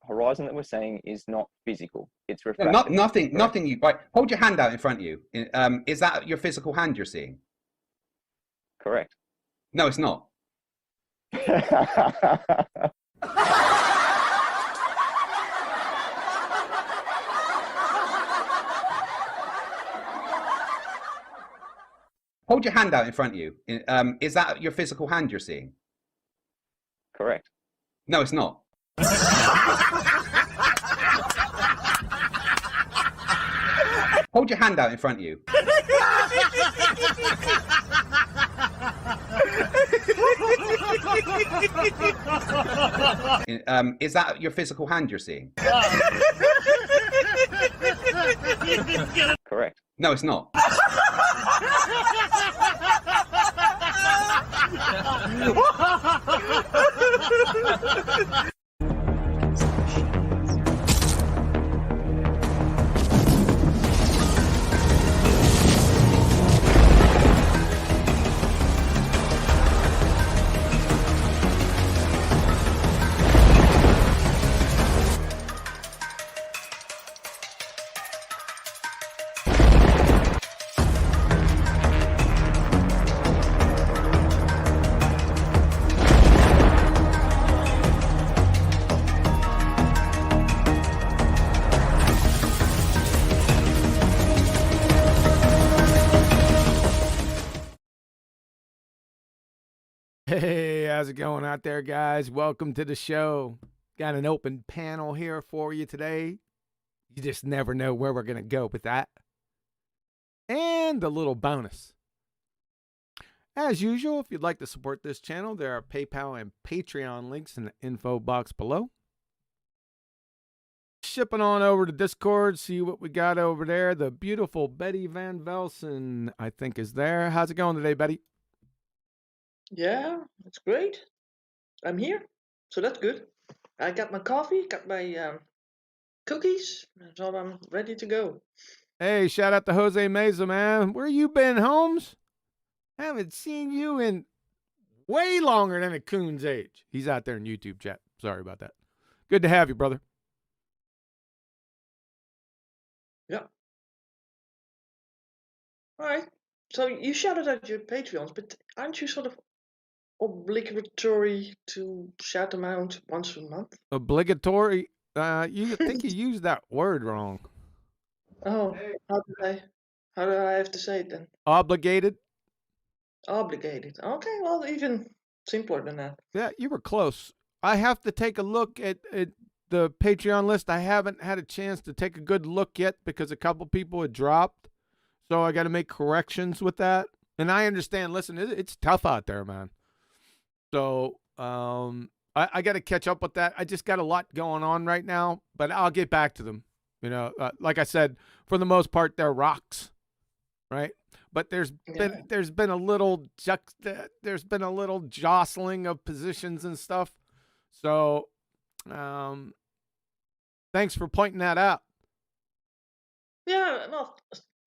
horizon that we're seeing is not physical. It's No, refracted. nothing. You right. Hold your hand out in front of you. Is that your physical hand you're seeing? Correct. No, it's not. Hold your hand out in front of you. Is that your physical hand you're seeing? Correct. No, it's not. Hold your hand out in front of you. Is that your physical hand you're seeing? Correct. No, it's not. Hey, how's it going out there, guys? Welcome to the show. Got an open panel here for you today. You just never know where we're going to go with that. And a little bonus. As usual, if you'd like to support this channel, there are PayPal and Patreon links in the info box below. Shipping on over to Discord, see what we got over there. The beautiful Betty Van Velsen, I think, is there. How's it going today, Betty? Yeah, that's great. I'm here, so that's good. I got my coffee, got my cookies, so I'm ready to go. Hey, shout out to Jose Meza, man. Where you been, Holmes? Haven't seen you in way longer than a coon's age. He's out there in YouTube chat. Sorry about that. Good to have you, brother. Yeah. All right. So you shouted out your Patreons, but aren't you sort of obligatory to shout them out once a month? Obligatory? You think you used that word wrong. Oh, how do I have to say it then? Obligated? Obligated. Okay, well, even simpler than that. Yeah, you were close. I have to take a look at the Patreon list. I haven't had a chance to take a good look yet because a couple people had dropped. So I got to make corrections with that. And I understand, listen, it's tough out there, man. So I got to catch up with that. I just got a lot going on right now, but I'll get back to them. You know, like I said, for the most part, they're rocks, right? But there's been a little jostling of positions and stuff. So thanks for pointing that out. Yeah, well,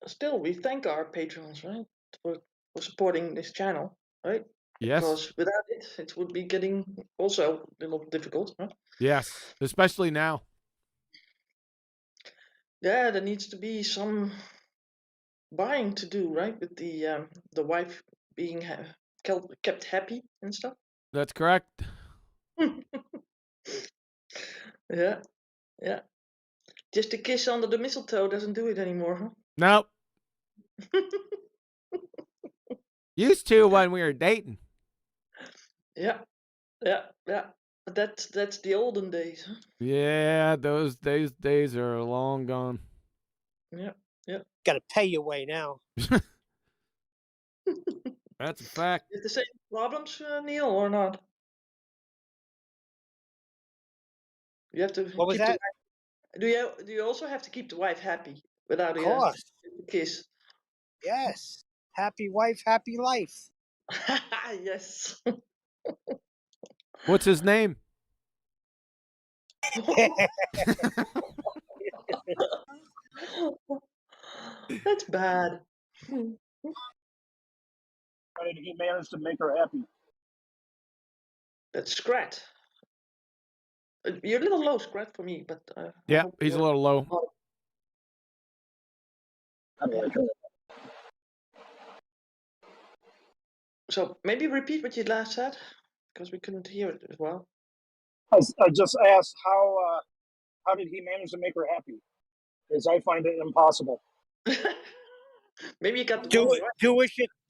still, we thank our patrons, right, for supporting this channel, right? Yes. Because without it, it would be getting also a little difficult, right? Yes, especially now. Yeah, there needs to be some buying to do, right, with the wife being kept happy and stuff. That's correct. Yeah, yeah. Just a kiss under the mistletoe doesn't do it anymore, huh? Nope. Used to when we were dating. Yeah. But that's the olden days, huh? Yeah, those days are long gone. Yeah. Got to pay your way now. That's a fact. Is the same problems, Neil, or not? You have to. What was that? Do you also have to keep the wife happy without Of course. a kiss? Yes. Happy wife, happy life. Yes. What's his name? That's bad. He managed to make her happy. That's Scrat. You're a little low, Scrat, for me, but I Yeah, hope he's a you're- little low. So maybe repeat what you last said, because we couldn't hear it as well. I just asked how did he manage to make her happy? Because I find it impossible. Maybe you got the Do rules it. right.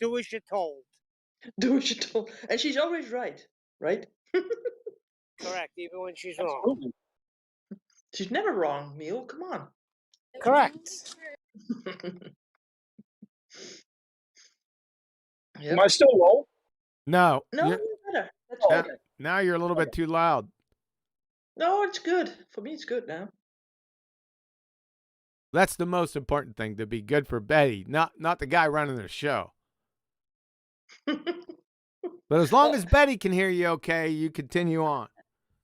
Do as you're told. Do what you told. And she's always right, right? Correct, even when she's wrong. She's never wrong, Neil. Come on. Correct. Yep. Am I still low? No, No, you're- you're better. That's Oh, better. okay. now you're a little bit too loud. No, it's good. For me, it's good now. That's the most important thing, to be good for Betty, not the guy running the show. But as long as Betty can hear you okay, you continue on.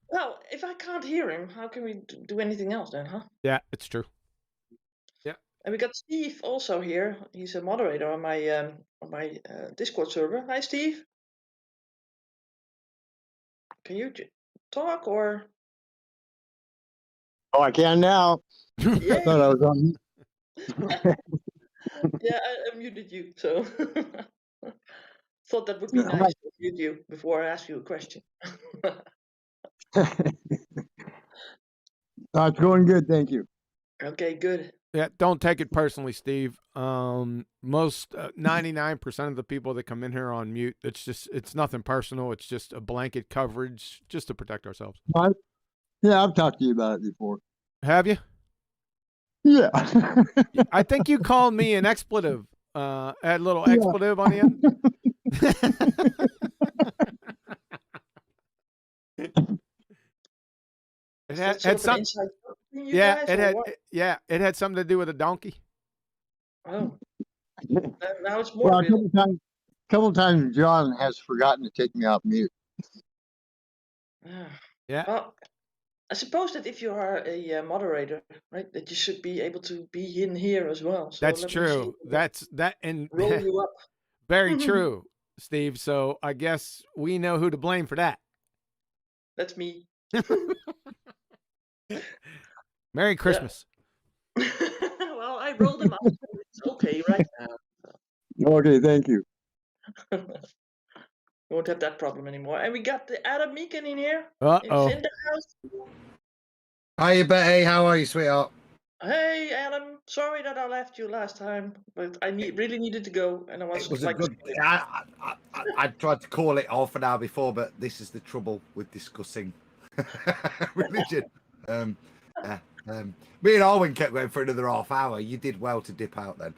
Well, if I can't hear him, how can we do anything else then, huh? Yeah, it's true. And we got Steve also here. He's a moderator on my Discord server. Hi, Steve. Can you talk or? Oh, I can now. Yeah, I thought I was on. yeah. I muted you, so thought that would be Yeah, nice to mute you before I ask you a question. It's going good, thank you. Okay, good. Yeah, don't take it personally, Steve. Most 99% of the people that come in here are on mute. It's nothing personal. It's just a blanket coverage just to protect ourselves. Yeah, I've talked to you about it before. Have you? Yeah. I think you called me an expletive. Add a little expletive on the end. It had Sort of an some. inside joke between you Yeah, guys, it or had. what? Yeah, it had something to do with a donkey. Oh, now it's more Well, real. couple times John has forgotten to take me off mute. Yeah. Well, I suppose that if you are a moderator, right, that you should be able to be in here as well. So That's let me see true. if I That and can roll you up. very true, Steve. So I guess we know who to blame for that. That's me. Merry Christmas. Well, I rolled him up. So it's okay right now. Okay, thank you. Won't have that problem anymore. And we got the Adam Meekin in here. Uh-oh. He's in the house. Hiya, Betty. How are you, sweetheart? Hey, Adam. Sorry that I left you last time, but I really needed to go, and I was It was like, a good. I tried to call it off an hour before, but this is the trouble with discussing religion. Me and Arwen kept going for another half hour. You did well to dip out then.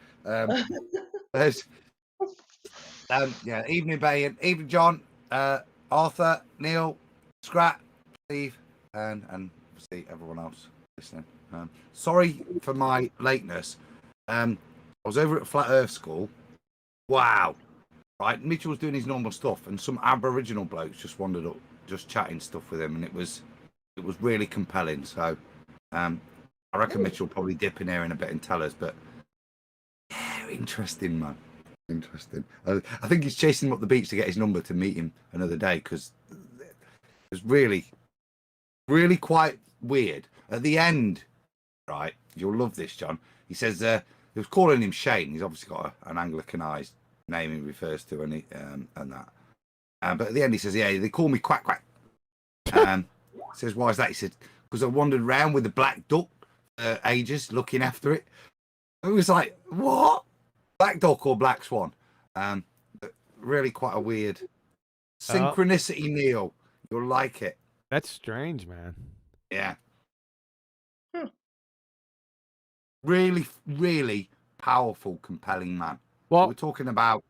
Yeah, evening, Betty. Evening, John, Arthur, Neil, Scrat, Steve, and obviously everyone else listening. Sorry for my lateness. I was over at Flat Earth School. Wow. Right, Mitchell was doing his normal stuff, and some Aboriginal blokes just wandered up, just chatting stuff with him, and it was really compelling. So, I reckon Mitchell will probably dip in here in a bit and tell us. But yeah, interesting, man. Interesting. I think he's chasing him up the beach to get his number to meet him another day, because it was really, really quite weird. At the end, right, you'll love this, John. He says he was calling him Shane. He's obviously got an Anglicanized name he refers to, and that. But at the end, he says, "Yeah, they call me Quack Quack." Says, "Why is that?" He said, "Because I wandered around with the black duck for ages, looking after it." It was like, what? Black duck or black swan? But really quite a weird synchronicity, Neil. You'll like it. That's strange, man. Yeah. Really, really powerful, compelling man. Well, we're talking about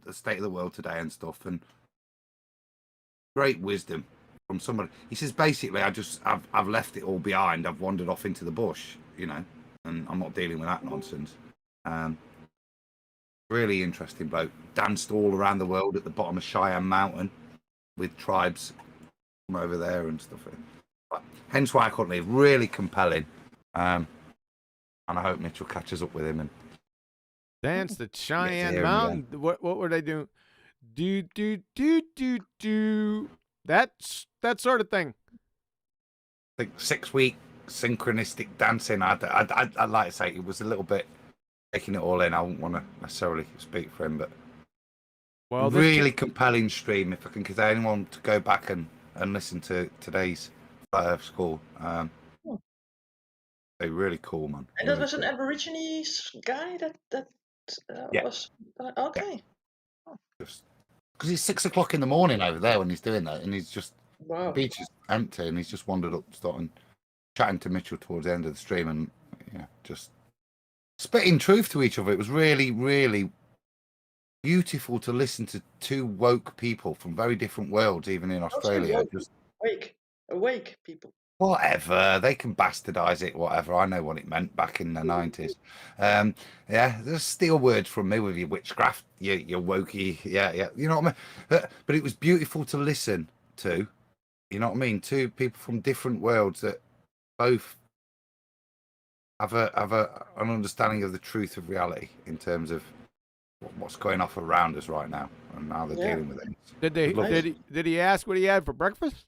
the state of the world today and stuff, and great wisdom from somebody. He says basically, I've left it all behind. I've wandered off into the bush, and I'm not dealing with that nonsense. Really interesting bloke. Danced all around the world at the bottom of Cheyenne Mountain with tribes from over there and stuff. Hence why I couldn't leave. Really compelling. And I hope Mitchell catches up with him and dance the Cheyenne hear him Mountain. What were they doing? Do. That's that sort of thing. think 6-week synchronistic dancing. I'd like to say it was a little bit taking it all in. I wouldn't want to necessarily speak for him, but Well, really compelling stream. If I can get anyone to go back and listen to today's Flat Earth School, they're really cool, man. And really that was cool. an Aborigines guy that Yeah. was okay. Just because it's 6 o'clock in the morning over there when he's doing that, and he's just the Wow. beach is empty, and he's just wandered up, starting chatting to Mitchell towards the end of the stream, and just spitting truth to each other. It was really, really beautiful to listen to two woke people from very different worlds, even in Australia. woke. Just Awake people. whatever, they can bastardize it, whatever. I know what it meant back in the 90s. There's steal words from me with your witchcraft, your wokey, you know what I mean? But it was beautiful to listen to, you know what I mean? Two people from different worlds that both have an understanding of the truth of reality in terms of what's going off around us right now and how they're dealing with it. Did he ask what he had for breakfast?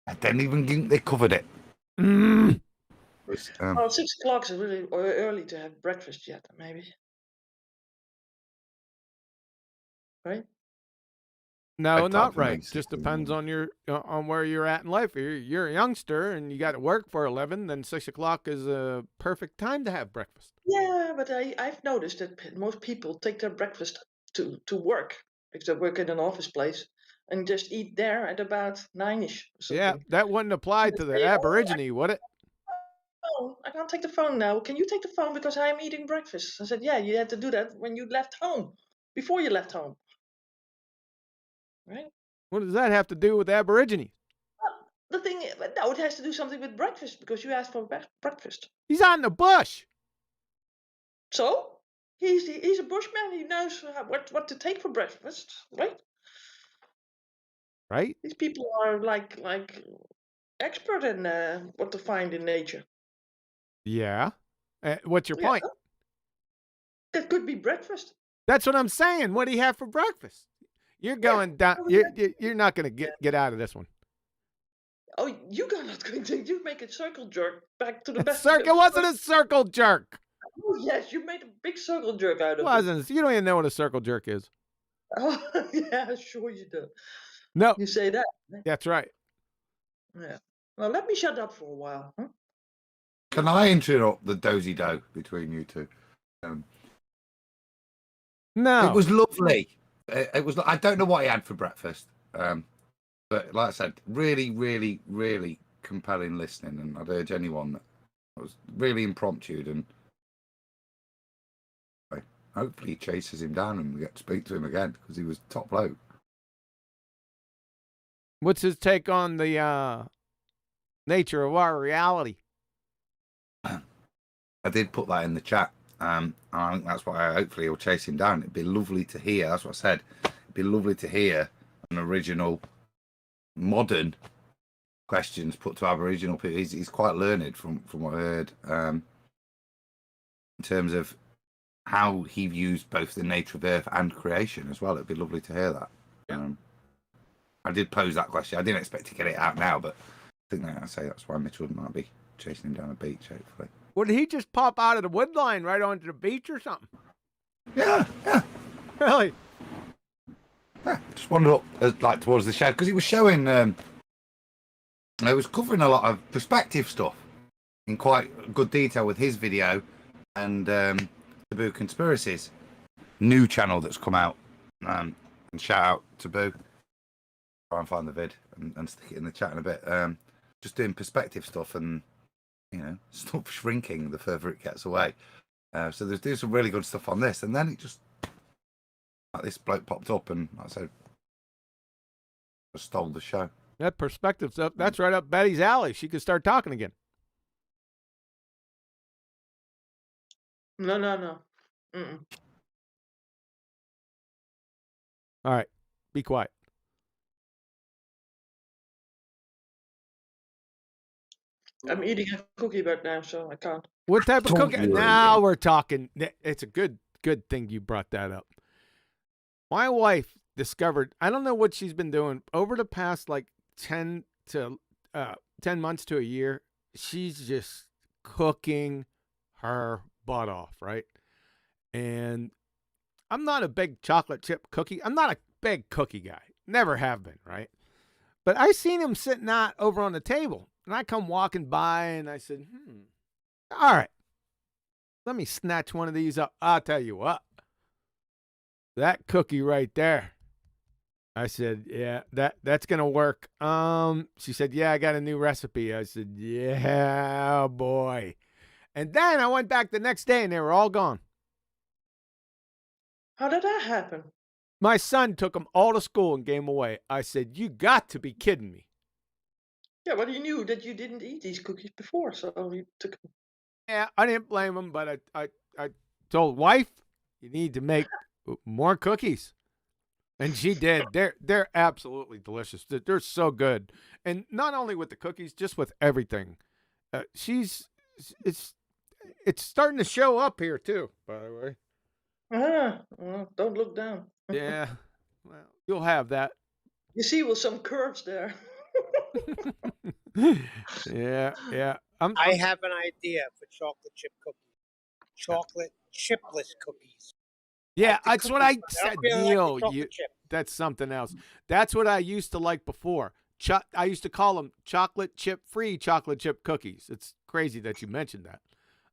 I didn't even think they covered it. Well, 6 o'clock is really early to have breakfast yet, maybe. Right? No, Bedtime not for me, right. 6 Just in the depends on on where you're at in life. If you're a youngster and you got to work for 11, then 6 o'clock is a perfect time to have breakfast. Yeah, but I've noticed that most people take their breakfast to work, because they work in an office place, and just eat there at about 9-ish or something. Yeah, that wouldn't apply to the Aborigine, would it? Oh, I can't take the phone now. Can you take the phone because I'm eating breakfast? I said, yeah, you had to do that when you left home, before you left home. Right? What does that have to do with Aborigine? Well, the thing is, no, it has to do something with breakfast, because you asked for breakfast. He's out in the bush. So he's a bushman. He knows what to take for breakfast, right? Right? These people are like expert in what to find in nature. Yeah. What's your point? That could be breakfast. That's what I'm saying. What do you have for breakfast? You're going down. You're not going to get out of this one. Oh, you are not going to. You make a circle jerk back to the best. It wasn't a circle jerk. Oh yes, you made a big circle jerk out of It wasn't. You don't even know what a circle jerk is. Oh yeah, sure you do. No. You say that. That's right. Yeah. Well, let me shut up for a while. Huh? Can I interrupt the dozy-do between you two? No. It was lovely. It was. I don't know what he had for breakfast, but like I said, really, really, really compelling listening, and I'd urge anyone that was really impromptu, and hopefully he chases him down and we get to speak to him again, because he was top bloke. What's his take on the nature of our reality? I did put that in the chat. I think that's why hopefully he'll chase him down. It'd be lovely to hear. That's what I said. It'd be lovely to hear an original, modern questions put to Aboriginal people. He's quite learned from what I heard, in terms of how he views both the nature of Earth and creation as well. It'd be lovely to hear that. Yeah. I did pose that question. I didn't expect to get it out now, but I think I say that's why Mitchell might be chasing him down the beach, hopefully. Well, did he just pop out of the wood line right onto the beach or something? Yeah. Really? Yeah, just wandered up like towards the shed, because he was showing. He was covering a lot of perspective stuff in quite good detail with his video and Taboo Conspiracies new channel that's come out. And shout out Taboo. Try and find the vid and stick it in the chat in a bit. Just doing perspective stuff and stuff shrinking the further it gets away. So there's doing some really good stuff on this, and then it just like this bloke popped up and like I said, just stole the show. That perspective stuff, that's right up Betty's alley. She could start talking again. No. Mm-mm. All right. Be quiet. I'm eating a cookie right now, so I can't. What type of Don't cookie? worry. Now we're talking. It's a good thing you brought that up. My wife discovered, I don't know what she's been doing over the past like 10 to 10 months to a year, she's just cooking her butt off, right? And I'm not a big chocolate chip cookie. I'm not a big cookie guy. Never have been, right? But I seen him sitting out over on the table. And I come walking by and I said, all right, let me snatch one of these up. I'll tell you what, that cookie right there. I said, yeah, that's going to work. She said, yeah, I got a new recipe. I said, yeah, boy. And then I went back the next day and they were all gone. How did that happen? My son took them all to school and gave them away. I said, you got to be kidding me. Yeah, but you knew that you didn't eat these cookies before, so you took them. Yeah, I didn't blame him, but I told wife, you need to make more cookies. And she did. They're absolutely delicious. They're so good. And not only with the cookies, just with everything. It's starting to show up here too, by the way. Well, don't look down. Yeah. Well, you'll have that. You see, with some curves there. Yeah. I have an idea for chocolate chip cookies. Chocolate chipless cookies. Yeah, that's what I said. really like the Neil, chocolate chip. that's something else. That's what I used to like before. I used to call them chocolate chip free chocolate chip cookies. It's crazy that you mentioned that.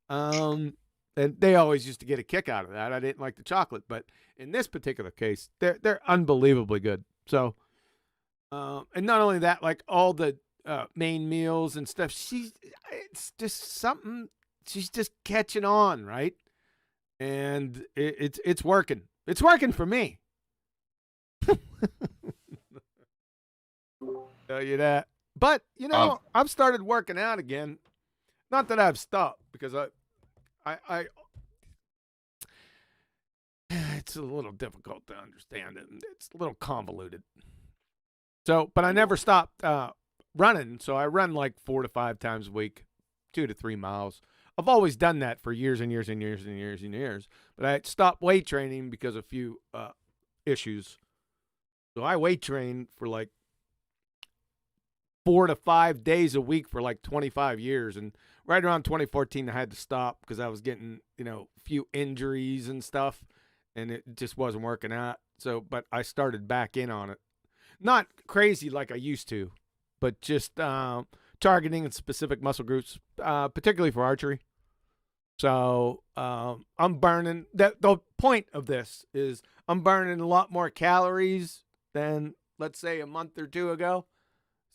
And they always used to get a kick out of that. I didn't like the chocolate, but in this particular case, they're unbelievably good. So, and not only that, like all the main meals and stuff, it's just something. She's just catching on, right? And it's working. It's working for me. Tell you that. But you know, I've started working out again. Not that I've stopped, because I it's a little difficult to understand it. It's a little convoluted. So, but I never stopped running. So I run like 4 to 5 times a week, 2 to 3 miles. I've always done that for years and years and years and years and years. But I stopped weight training because of a few issues. So I weight train for like 4 to 5 days a week for like 25 years. And right around 2014, I had to stop because I was getting, a few injuries and stuff. And it just wasn't working out. So, but I started back in on it. Not crazy like I used to, but just targeting specific muscle groups, particularly for archery. So I'm burning. The point of this is I'm burning a lot more calories than, let's say, a month or 2 ago.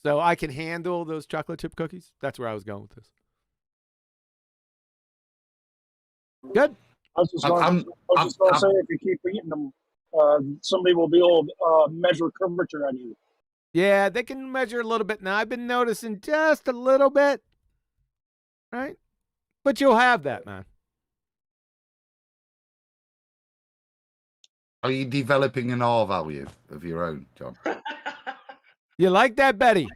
So I can handle those chocolate chip cookies. That's where I was going with this. Good. I was just going to say, if you keep eating them, somebody will be able to measure curvature on you. Yeah, they can measure a little bit now. I've been noticing just a little bit, right? But you'll have that, man. Are you developing an R value of your own, John? You like that, Betty?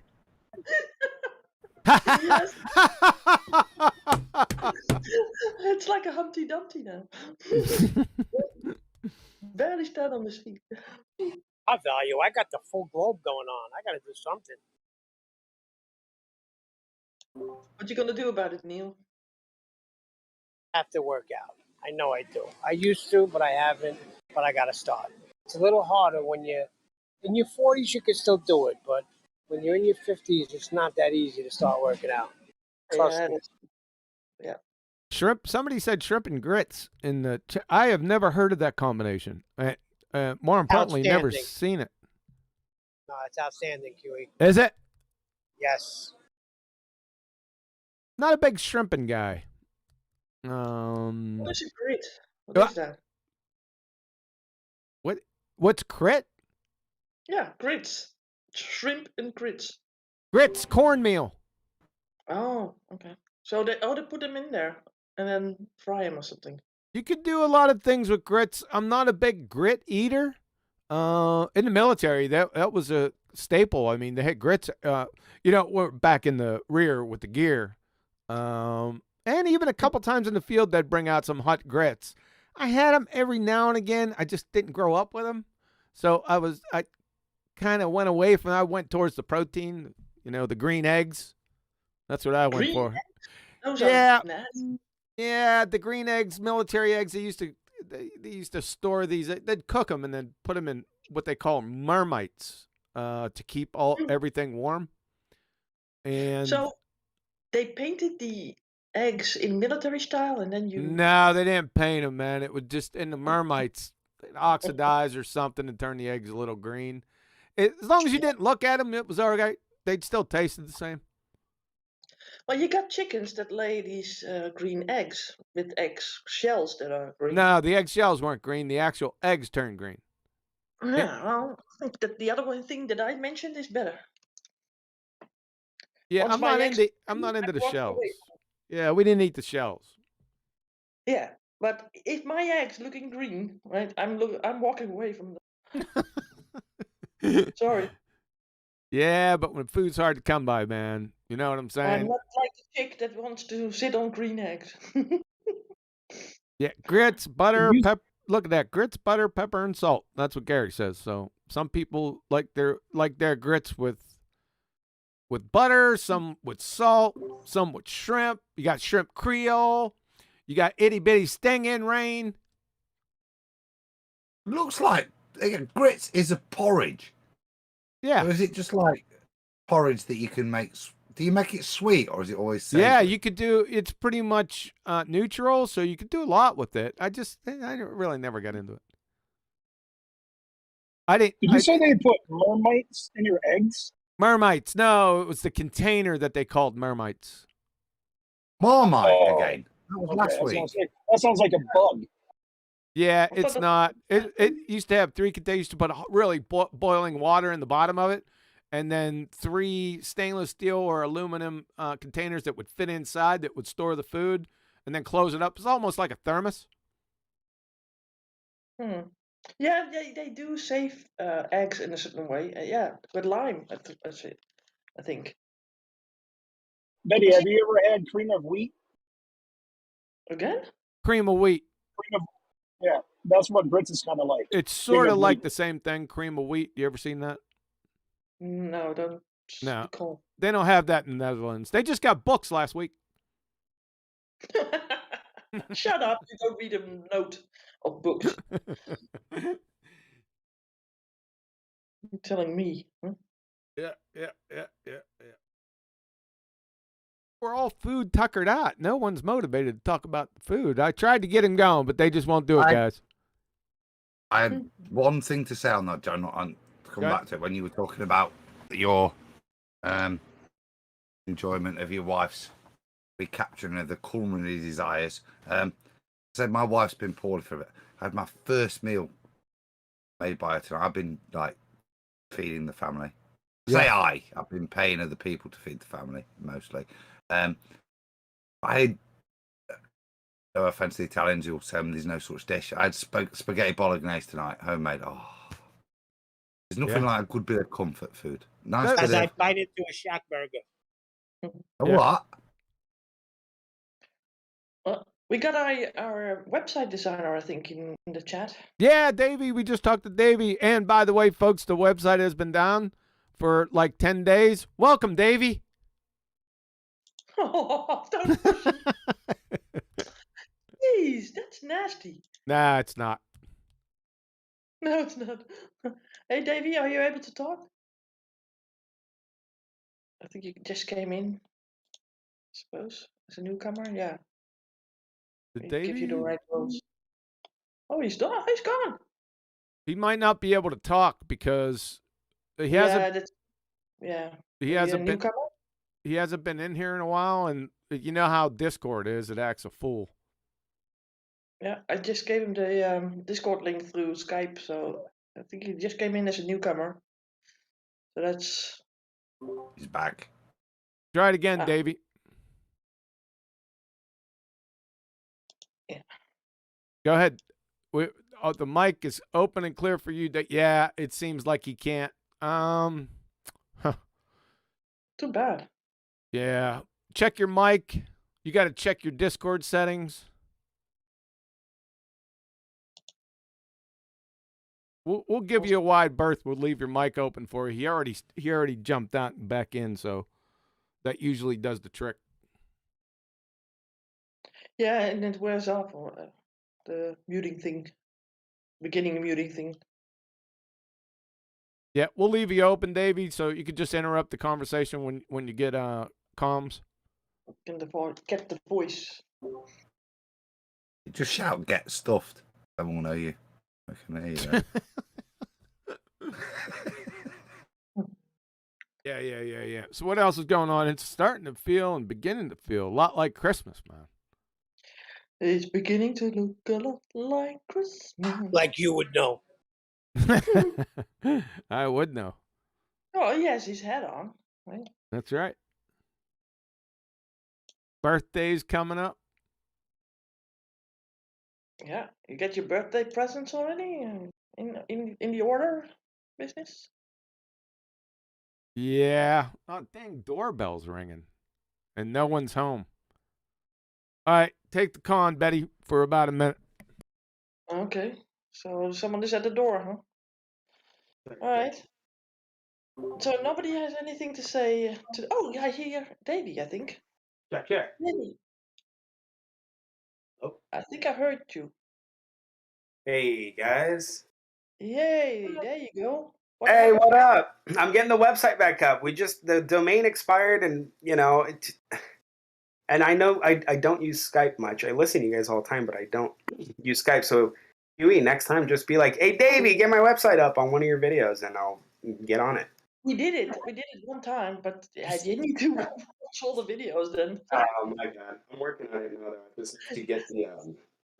Yes. It's like a Humpty Dumpty now. Barely stand on his feet. I value. I got the full globe going on. I got to do something. What you gonna do about it, Neil? Have to work out. I know I do. I used to, but I haven't. But I got to start. It's a little harder when you're in your 40s. You can still do it, but when you're in your 50s, it's not that easy to start working out. Trust me. Yeah. Shrimp. Somebody said shrimp and grits in the. I have never heard of that combination. More importantly, never seen it. No, it's outstanding, QE. Is it? Yes. Not a big shrimping guy. What is a grit? What is that? What's crit? Yeah, grits. Shrimp and grits. Grits, cornmeal. Oh, okay. So they put them in there and then fry them or something. You could do a lot of things with grits. I'm not a big grit eater. In the military, that was a staple. I mean, they had grits. We're back in the rear with the gear. And even a couple times in the field, they'd bring out some hot grits. I had them every now and again. I just didn't grow up with them. So I kind of went away from. I went towards the protein, You know, the green eggs. That's what I went Green for. Those Yeah. are nasty. Yeah, the green eggs, military eggs. They used to store these. They'd cook them and then put them in what they call mermites to keep everything warm. And So they painted the eggs in military style, and then you. no, they didn't paint them, man. It would just in the mermites they'd oxidize or something and turn the eggs a little green. As long as you didn't look at them, it was all right. They'd still tasted the same. Well, you got chickens that lay these green eggs with eggs shells that are green. No, the egg shells weren't green. The actual eggs turned green. Yeah, well, I think that the other one thing that I mentioned is better. Yeah, Once I'm my not eggs into. I'm not I into the walked shells. away. Yeah, we didn't eat the shells. Yeah, but if my eggs looking green, right, I'm walking away from them. Sorry, Yeah, but when food's hard to come by, man, you know what I'm I'm saying? not like a chick that wants to sit on green eggs. Yeah, grits, butter, You- pepper. Look at that, grits, butter, pepper, and salt. That's what Gary says. So some people like their grits with butter, some with salt, some with shrimp. You got shrimp Creole. You got itty bitty stinging rain. Looks like grits is a porridge. Yeah, Or is it just like porridge that you can make? Do you make it sweet or is it always savory? yeah. You could do. It's pretty much neutral, so you could do a lot with it. I really never got into it. I didn't. Did you say they put mermites in your eggs? Mermites. No, it was the container that they called mermites. Marmite Oh, again. That was last that week. sounds like a bug. Yeah, I thought it's that- not. It used to have three. They used to put really boiling water in the bottom of it, and then 3 stainless steel or aluminum containers that would fit inside that would store the food, and then close it up. It's almost like a thermos. Yeah, they do save eggs in a certain way. Yeah, with lime, that's it. I think. Betty, have you ever had cream of wheat? Again? Cream of wheat. Yeah, that's what grits is kind of like. It's sort of of like wheat. the same thing. Cream of wheat. You ever seen that? No, don't No. recall. They don't have that in the Netherlands. They just got books last week. Shut up! You don't read a note of books. You're telling me. Huh? Yeah. We're all food tuckered out. No one's motivated to talk about the food. I tried to get him going, but they just won't do it, guys. I had one thing to say on that, John. On come Okay. back to it when you were talking about your enjoyment of your wife's recapturing of the culinary desires. Said my wife's been poorly for a bit. I had my first meal made by her tonight. I've been like feeding the family. Say I've been paying other people to feed the family mostly. I no offense to the Italians who'll say there's no such dish. I had spaghetti bolognese tonight, homemade. Oh, there's nothing like a good bit of comfort food. Nice As bit I of bite into a shack burger. a Yeah. what? Well, we got our website designer, I think, in the chat. Yeah, Davey. We just talked to Davey. And by the way, folks, the website has been down for like 10 days. Welcome, Davey. Oh, don't push it. Jeez, that's nasty. Nah, it's not. No, it's not. Hey, Davey, are you able to talk? I think you just came in, I suppose, as a newcomer. Yeah. Did We give you the Davey? right roles. Oh, he's done. He's gone. He might not be able to talk because he Yeah, hasn't. that's yeah. He Maybe a hasn't been. newcomer. He hasn't been in here in a while, and you know how Discord is. It acts a fool. Yeah, I just gave him the Discord link through Skype, so I think he just came in as a newcomer. So that's He's back. Try it again, Ah. Davey. Yeah. Go ahead. The mic is open and clear for you. Yeah, it seems like he can't. too bad. Yeah. Check your mic. You got to check your Discord settings. We'll give you a wide berth. We'll leave your mic open for you. He already jumped out and back in, so that usually does the trick. Yeah, and it wears off the muting thing, beginning muting thing. Yeah, we'll leave you open, Davey, so you could just interrupt the conversation when you get comms. Get the voice. Just shout, get stuffed. I won't know you. I can hear you. Yeah. So what else is going on? It's starting to feel and beginning to feel a lot like Christmas, man. It's beginning to look a lot like Christmas. Like you would know. I would know. Oh, he has his hat on, right? That's right. Birthdays coming up. Yeah, you get your birthday presents already in the order business. Yeah. Oh, dang, doorbell's ringing, and no one's home. All right, take the con, Betty, for about a minute. Okay, so someone is at the door, huh? All right. So nobody has anything to say to. Oh, yeah, here, Davey, I think. Check. Davey. Oh. I think I heard you. Hey guys. Yay! There you go. Hey, happened? what up? I'm getting the website back up. The domain expired, and and I know I don't use Skype much. I listen to you guys all the time, but I don't use Skype. So, Huey, next time just be like, "Hey, Davey, get my website up on one of your videos," and I'll get on it. We did it one time, but I didn't do watch all the videos then. Oh my god, I'm working on it now. Though. Just to get the I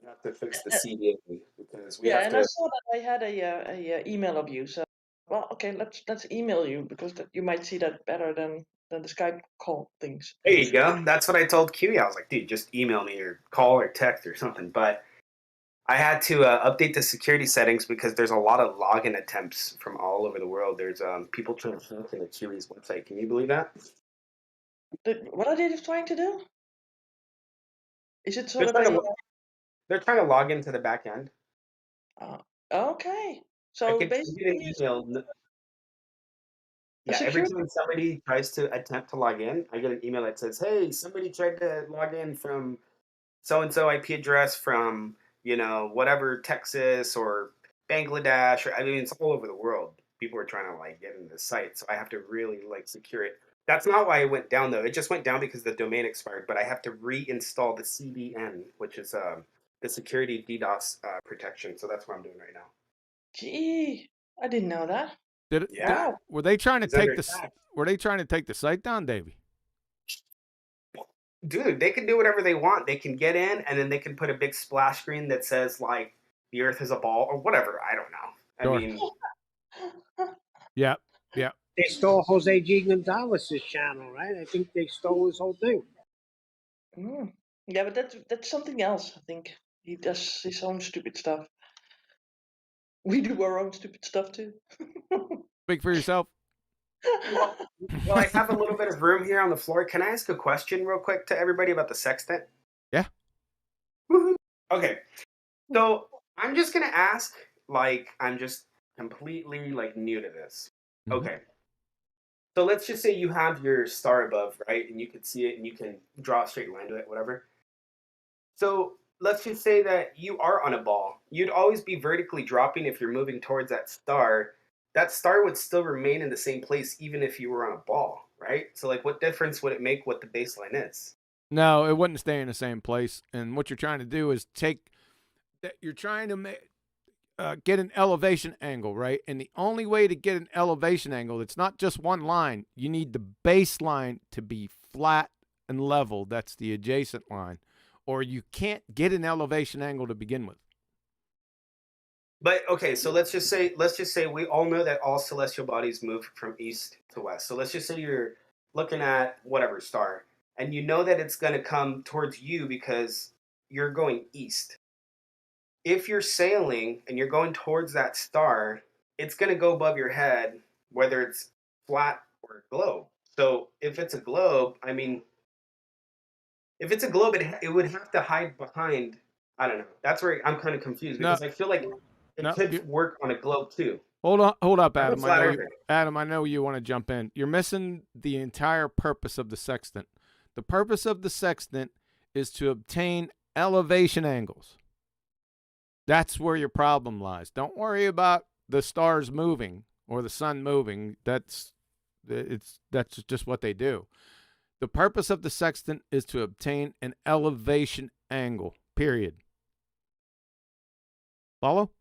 have to fix the CDA because we have and to. I saw that I had a email of you. So, well, okay, let's email you because you might see that better than the Skype call things. There you go. That's what I told Huey. I was like, dude, just email me or call or text or something. But I had to update the security settings because there's a lot of login attempts from all over the world. There's people trying to hack into Huey's website. Can you believe that? What are they trying to do? Is it so They're that they're trying to log into the back end. Okay, I so get basically, an email. Yeah, every time somebody tries to attempt to log in, I get an email that says, "Hey, somebody tried to log in from so-and-so IP address from, whatever, Texas or Bangladesh." Or, I mean, it's all over the world. People are trying to, get into the site, so I have to really, secure it. That's not why it went down, though. It just went down because the domain expired, but I have to reinstall the CDN, which is the security DDoS protection, so that's what I'm doing right now. Gee, I didn't know that. Were they trying to take the site down, Davey? Dude, they can do whatever they want. They can get in, and then they can put a big splash screen that says, the Earth is a ball, or whatever. I don't know. Sure. I mean... Yeah. They stole Jose G. Gonzalez's channel, right? I think they stole his whole thing. Yeah, but that's something else, I think. He does his own stupid stuff. We do our own stupid stuff, too. Speak for yourself. Well, I have a little bit of room here on the floor. Can I ask a question real quick to everybody about the Sextant? Yeah. Woo-hoo. Okay. So I'm just going to ask, I'm just completely, new to this. Mm-hmm. Okay. So let's just say you have your star above, right? And you can see it and you can draw a straight line to it, whatever. So let's just say that you are on a ball. You'd always be vertically dropping if you're moving towards that star. That star would still remain in the same place even if you were on a ball, right? So, what difference would it make what the baseline is? No, it wouldn't stay in the same place. And what you're trying to do is you're trying to get an elevation angle, right? And the only way to get an elevation angle, it's not just one line. You need the baseline to be flat and level. That's the adjacent line. Or you can't get an elevation angle to begin with. But okay, so let's just say we all know that all celestial bodies move from east to west. So let's just say you're looking at whatever star, and you know that it's going to come towards you because you're going east. If you're sailing and you're going towards that star, it's going to go above your head, whether it's flat or a globe. So if it's a globe, it would have to hide behind. I don't know. That's where I'm kind of confused because I feel like It No, could work on a globe too. hold up, I'm a Adam. flat earther. Adam, I know you want to jump in. You're missing the entire purpose of the sextant. The purpose of the sextant is to obtain elevation angles. That's where your problem lies. Don't worry about the stars moving or the sun moving. That's just what they do. The purpose of the sextant is to obtain an elevation angle, period. Follow?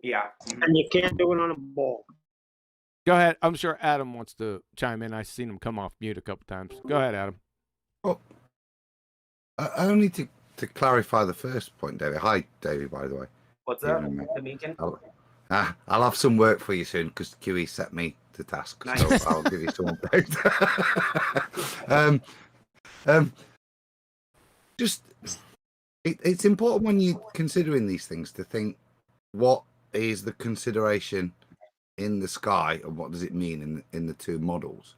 Yeah. And you can't do it on a ball. Go ahead. I'm sure Adam wants to chime in. I've seen him come off mute a couple times. Go ahead, Adam. Well, only to clarify the first point, David. Hi, David, by the way. What's up, Dominican? I'll have some work for you soon because QE set me to task. Nice. So I'll give you some updates. It's important when you're considering these things to think what is the consideration in the sky and what does it mean in the two models.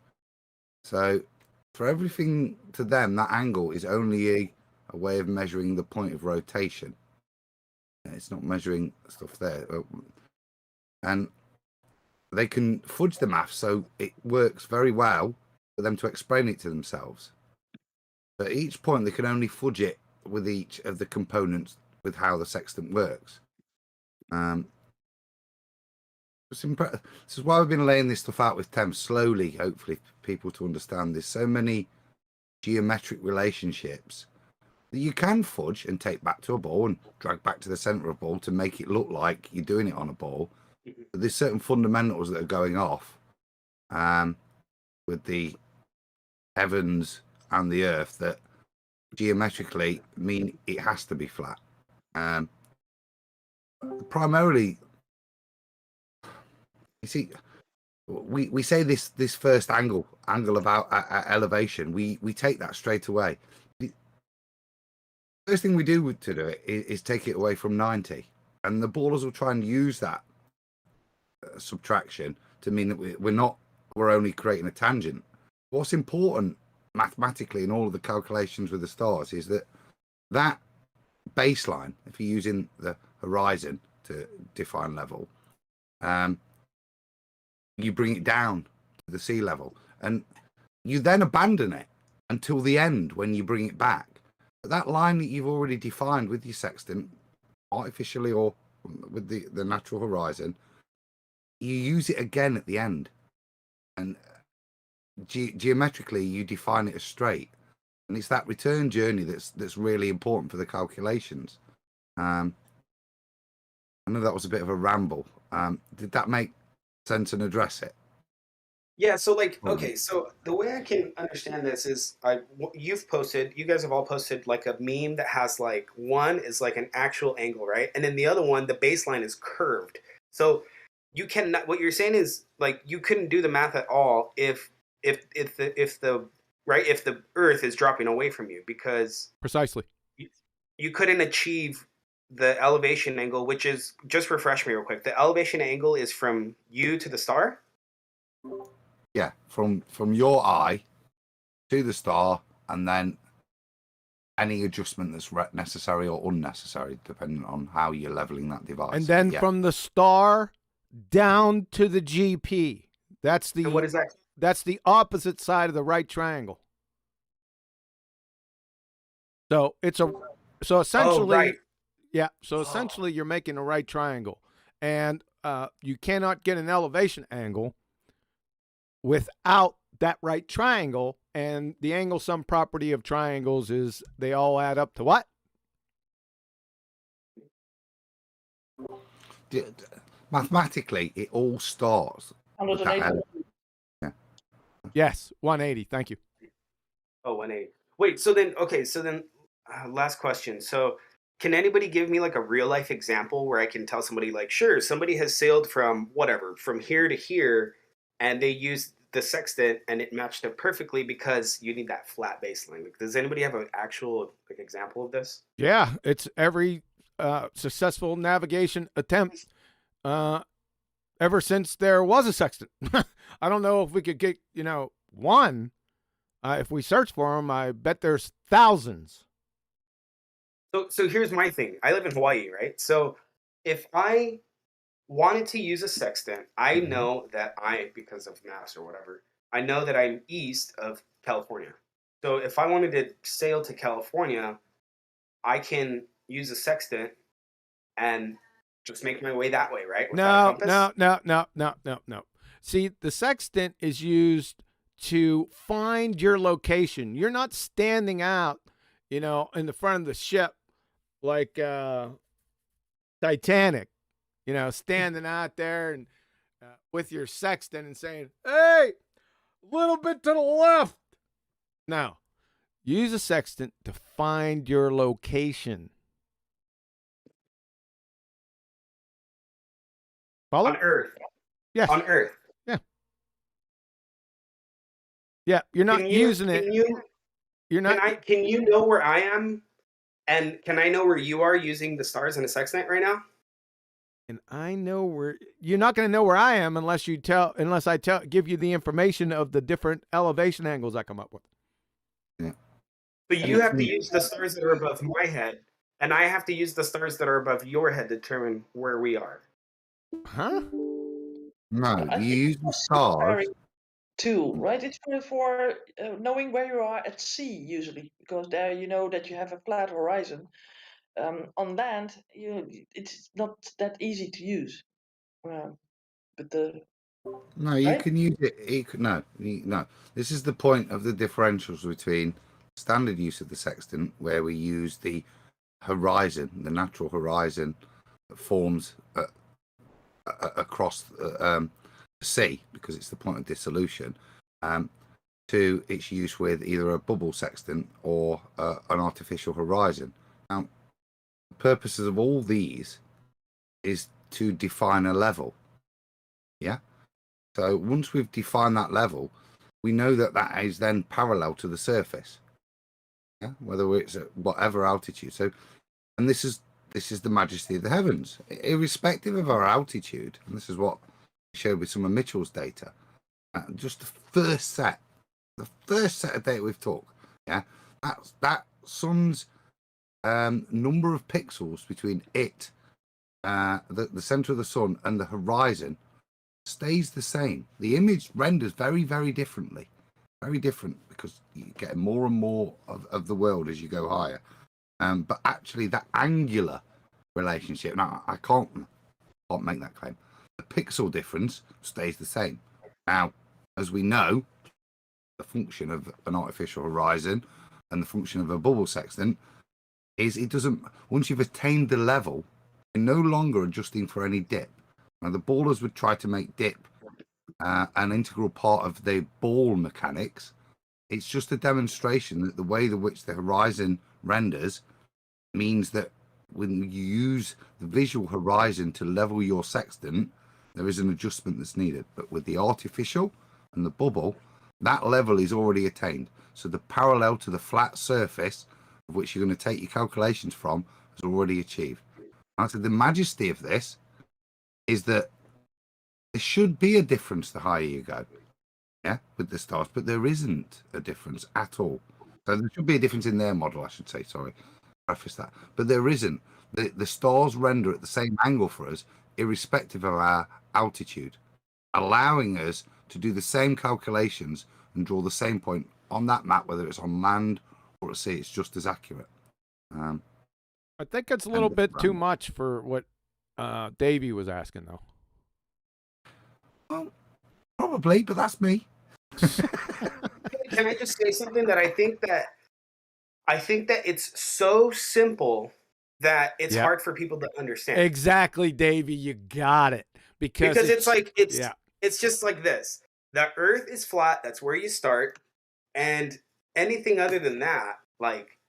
So for everything to them, that angle is only a way of measuring the point of rotation. It's not measuring stuff there. And they can fudge the math, so it works very well for them to explain it to themselves. But at each point, they can only fudge it with each of the components with how the sextant works. This is why we've been laying this stuff out with Tem slowly, hopefully, for people to understand. There's so many geometric relationships that you can fudge and take back to a ball and drag back to the center of a ball to make it look like you're doing it on a ball. But there's certain fundamentals that are going off with the heavens and the earth that geometrically mean it has to be flat. Primarily, you see, we say this first angle about elevation. We take that straight away. The first thing we do to do it is take it away from 90, and the ballers will try and use that subtraction to mean that we're only creating a tangent. What's important mathematically in all of the calculations with the stars is that baseline, if you're using the horizon to define level, you bring it down to the sea level, and you then abandon it until the end when you bring it back. But that line that you've already defined with your sextant, artificially or with the natural horizon, you use it again at the end, and geometrically you define it as straight, and it's that return journey that's really important for the calculations. I know that was a bit of a ramble. Did that make sense and address it? Yeah, so okay, so the way I can understand this is you guys have all posted like a meme that has like one is like an actual angle, right? And then the other one, the baseline is curved. So you cannot, what you're saying is like you couldn't do the math at all if the earth is dropping away from you, because Precisely. you couldn't achieve the elevation angle, which is, just refresh me real quick, the elevation angle is from you to the star? Yeah, from your eye to the star, and then any adjustment that's necessary or unnecessary, depending on how you're leveling that device. And then from the star down to the GP. And what is that? That's the opposite side of the right triangle. So essentially, right. Yeah. So essentially, you're making a right triangle, and you cannot get an elevation angle without that right triangle. And the angle sum property of triangles is they all add up to what? Mathematically, it all starts. 180. Yes, 180. Thank you. Oh, 180. Wait, so then last question. So can anybody give me like a real life example where I can tell somebody like, sure, somebody has sailed from here to here, and they used the sextant and it matched up perfectly because you need that flat baseline. Like, does anybody have an actual like example of this? Yeah, it's every successful navigation attempt ever since there was a sextant. I don't know if we could get, one. If we search for them, I bet there's thousands. So here's my thing. I live in Hawaii, right? So if I wanted to use a sextant, I Mhm. know that because of mass or whatever, I know that I'm east of California. So if I wanted to sail to California, I can use a sextant and just make my way that way, right? Without a No, compass? no. See, the sextant is used to find your location. You're not standing out, in the front of the ship like Titanic, standing out there and with your sextant and saying, "Hey, a little bit to the left." No, use a sextant to find your location. Follow? On Earth. Yes. On Earth. Yeah, you're not Can you using it. can you You're not. can you know where I am? And can I know where you are using the stars in a sextant right now? And I know where you're not going to know where I am unless I give you the information of the different elevation angles I come up with. Yeah. But you have to use the stars that are above my head, and I have to use the stars that are above your head to determine where we are. Huh? No, I you think use the stars. very tool, right? It's for knowing where you are at sea usually, because there you know that you have a flat horizon. On land, it's not that easy to use. But No, you right? can use it. No. This is the point of the differentials between standard use of the sextant, where we use the horizon, the natural horizon that forms across the sea, because it's the point of dissolution, to its use with either a bubble sextant or an artificial horizon. Now, the purposes of all these is to define a level. Yeah. So once we've defined that level, we know that that is then parallel to the surface. Yeah, whether it's at whatever altitude. So, and this is the majesty of the heavens, irrespective of our altitude. And this is what we showed with some of Mitchell's data. Just the first set of data we've talked. Yeah, that sun's number of pixels between it, the center of the sun, and the horizon stays the same. The image renders very, very differently. Very different, because you get more and more of the world as you go higher. But actually, that angular relationship, now I can't make that claim. The pixel difference stays the same. Now, as we know, the function of an artificial horizon and the function of a bubble sextant is it doesn't, once you've attained the level, you're no longer adjusting for any dip. Now, the ballers would try to make dip an integral part of the ball mechanics. It's just a demonstration that the way in which the horizon renders means that when you use the visual horizon to level your sextant, there is an adjustment that's needed. But with the artificial and the bubble, that level is already attained. So the parallel to the flat surface of which you're going to take your calculations from is already achieved. And so the majesty of this is that there should be a difference the higher you go, yeah, with the stars, but there isn't a difference at all. So there should be a difference in their model, I should say, sorry, preface that. But there isn't. The stars render at the same angle for us, irrespective of our altitude, allowing us to do the same calculations and draw the same point on that map, whether it's on land or at sea. It's just as accurate. I think it's a little bit too much for what Davey was asking, though. Well, probably, but that's me. Can I just say something that I think that it's so simple that it's hard for people to understand. Exactly, Davey, you got it. Because it's just like this. The Earth is flat, that's where you start, and anything other than that, like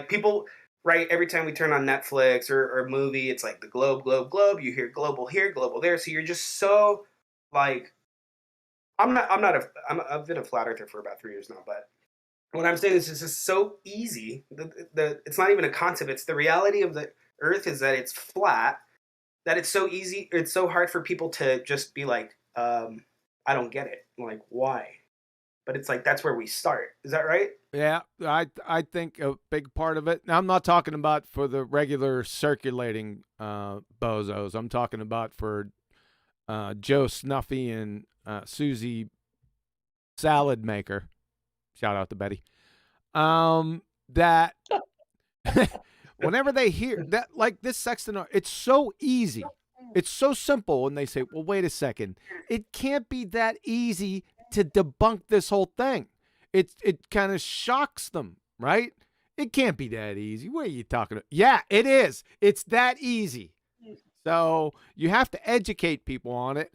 people, right, every time we turn on Netflix or a movie, it's like the globe, you hear global here, global there, so you're just so like I've been a flat earther for about 3 years now, but what I'm saying is it's just so easy. It's not even a concept. It's the reality of the Earth is that it's flat, that it's so easy. It's so hard for people to just be like, I don't get it. Like, why? But it's like, that's where we start. Is that right? Yeah, I think a big part of it. Now, I'm not talking about for the regular circulating bozos. I'm talking about for Joe Snuffy and Susie Salad Maker. Shout out to Betty. That whenever they hear that, like this sextant, it's so easy. It's so simple, and they say, "Well, wait a second. It can't be that easy to debunk this whole thing." It kind of shocks them, right? It can't be that easy. What are you talking about? Yeah, it is. It's that easy. So you have to educate people on it.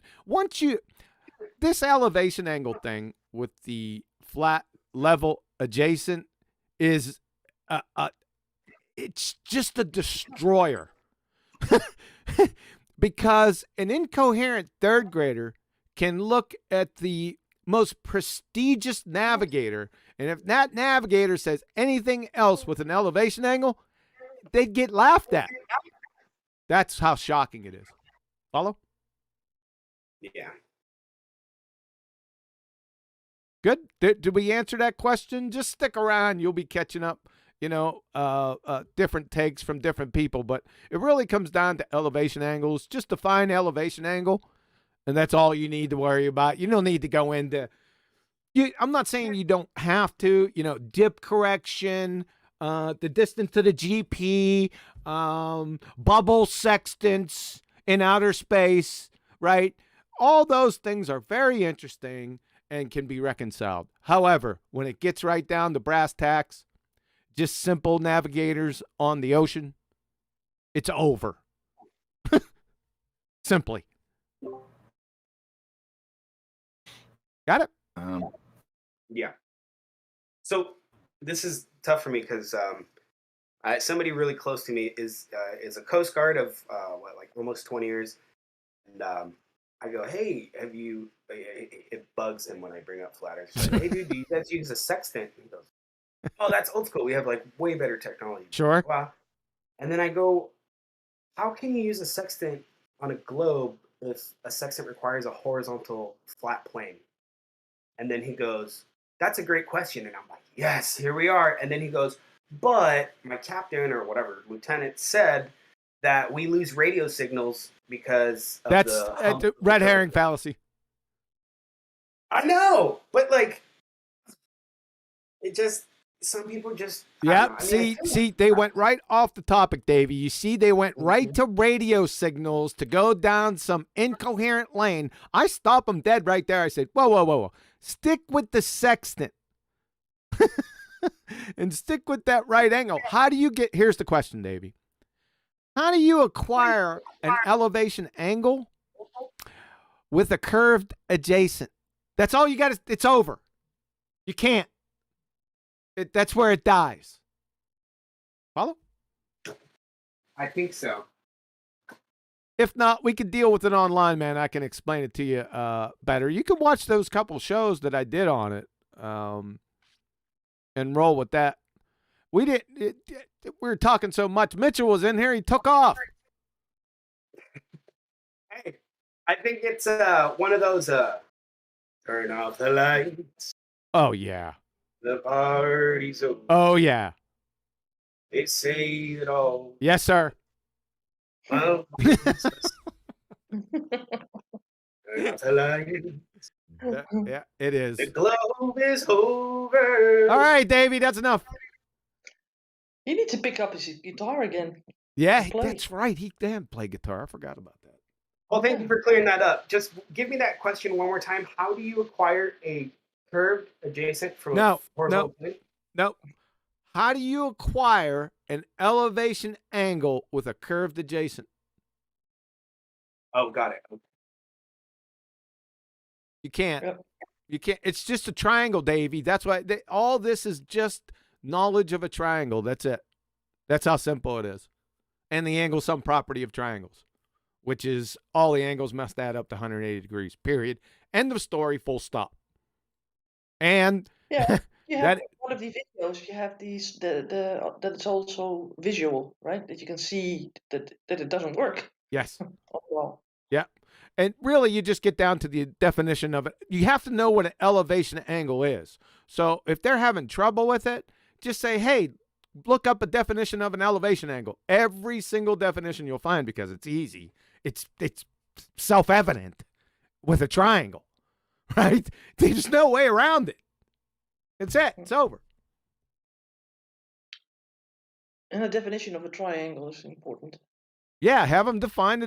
This elevation angle thing with the flat level adjacent is it's just a destroyer. Because an incoherent third grader can look at the most prestigious navigator, and if that navigator says anything else with an elevation angle, they'd get laughed at. That's how shocking it is. Follow? Yeah. Good. Did we answer that question? Just stick around. You'll be catching up, different takes from different people. But it really comes down to elevation angles. Just define elevation angle, and that's all you need to worry about. You don't need to go into I'm not saying you don't have to, dip correction, the distance to the GP, bubble sextants in outer space, right? All those things are very interesting and can be reconciled. However, when it gets right down to brass tacks, just simple navigators on the ocean, it's over. Simply. Got it? Yeah. So this is tough for me because somebody really close to me is a Coast Guard of almost 20 years, and I go, hey, have you? It bugs him when I bring up flat Earth. So like, hey, dude, do you guys use a sextant? He goes, oh, that's old school. We have way better technology. Sure. Wow. And then I go, how can you use a sextant on a globe if a sextant requires a horizontal flat plane? And then he goes, that's a great question. And I'm like, yes, here we are. And then he goes, but my captain or whatever, lieutenant said that we lose radio signals because of the red herring fallacy. I know, but it just, some people just. Yeah, see, they went right off the topic, Davey. You see, they went right to radio signals to go down some incoherent lane. I stopped them dead right there. I said, whoa. Stick with the sextant. And stick with that right angle. How do you get, here's the question, Davey. How do you acquire an elevation angle with a curved adjacent? That's all you got. It's over. You can't. That's where it dies. Follow? I think so. If not, we could deal with it online, man. I can explain it to you better. You can watch those couple shows that I did on it and roll with that. We were talking so much. Mitchell was in here. He took off. Hey, I think it's one of those turn off the lights. Oh, yeah. The party's over. Oh, yeah. They say it all. Yes, sir. Well, turn off the lights. Yeah, it is. The globe is over. All right, Davey, that's enough. You need to pick up his guitar again. Yeah, Play. that's right. He can play guitar. I forgot about that. Well, thank you for clearing that up. Just give me that question one more time. How do you acquire a curved adjacent from a horizontal plane? No. How do you acquire an elevation angle with a curved adjacent? Oh, got it. Okay. You can't. Yep. You can't. It's just a triangle, Davey. That's why all this is just knowledge of a triangle. That's it. That's how simple it is. And the angle some property of triangles, which is all the angles must add up to 180 degrees, period. End of story, full stop. And yeah, you have one of the videos. You have these that it's also visual, right? That you can see that it doesn't work. Yes. Oh, well. Yeah. And really, you just get down to the definition of it. You have to know what an elevation angle is. So if they're having trouble with it, just say, hey, look up a definition of an elevation angle. Every single definition you'll find, because it's easy. It's self-evident with a triangle, right? There's no way around it. It's it. It's over. And the definition of a triangle is important. Yeah, have them define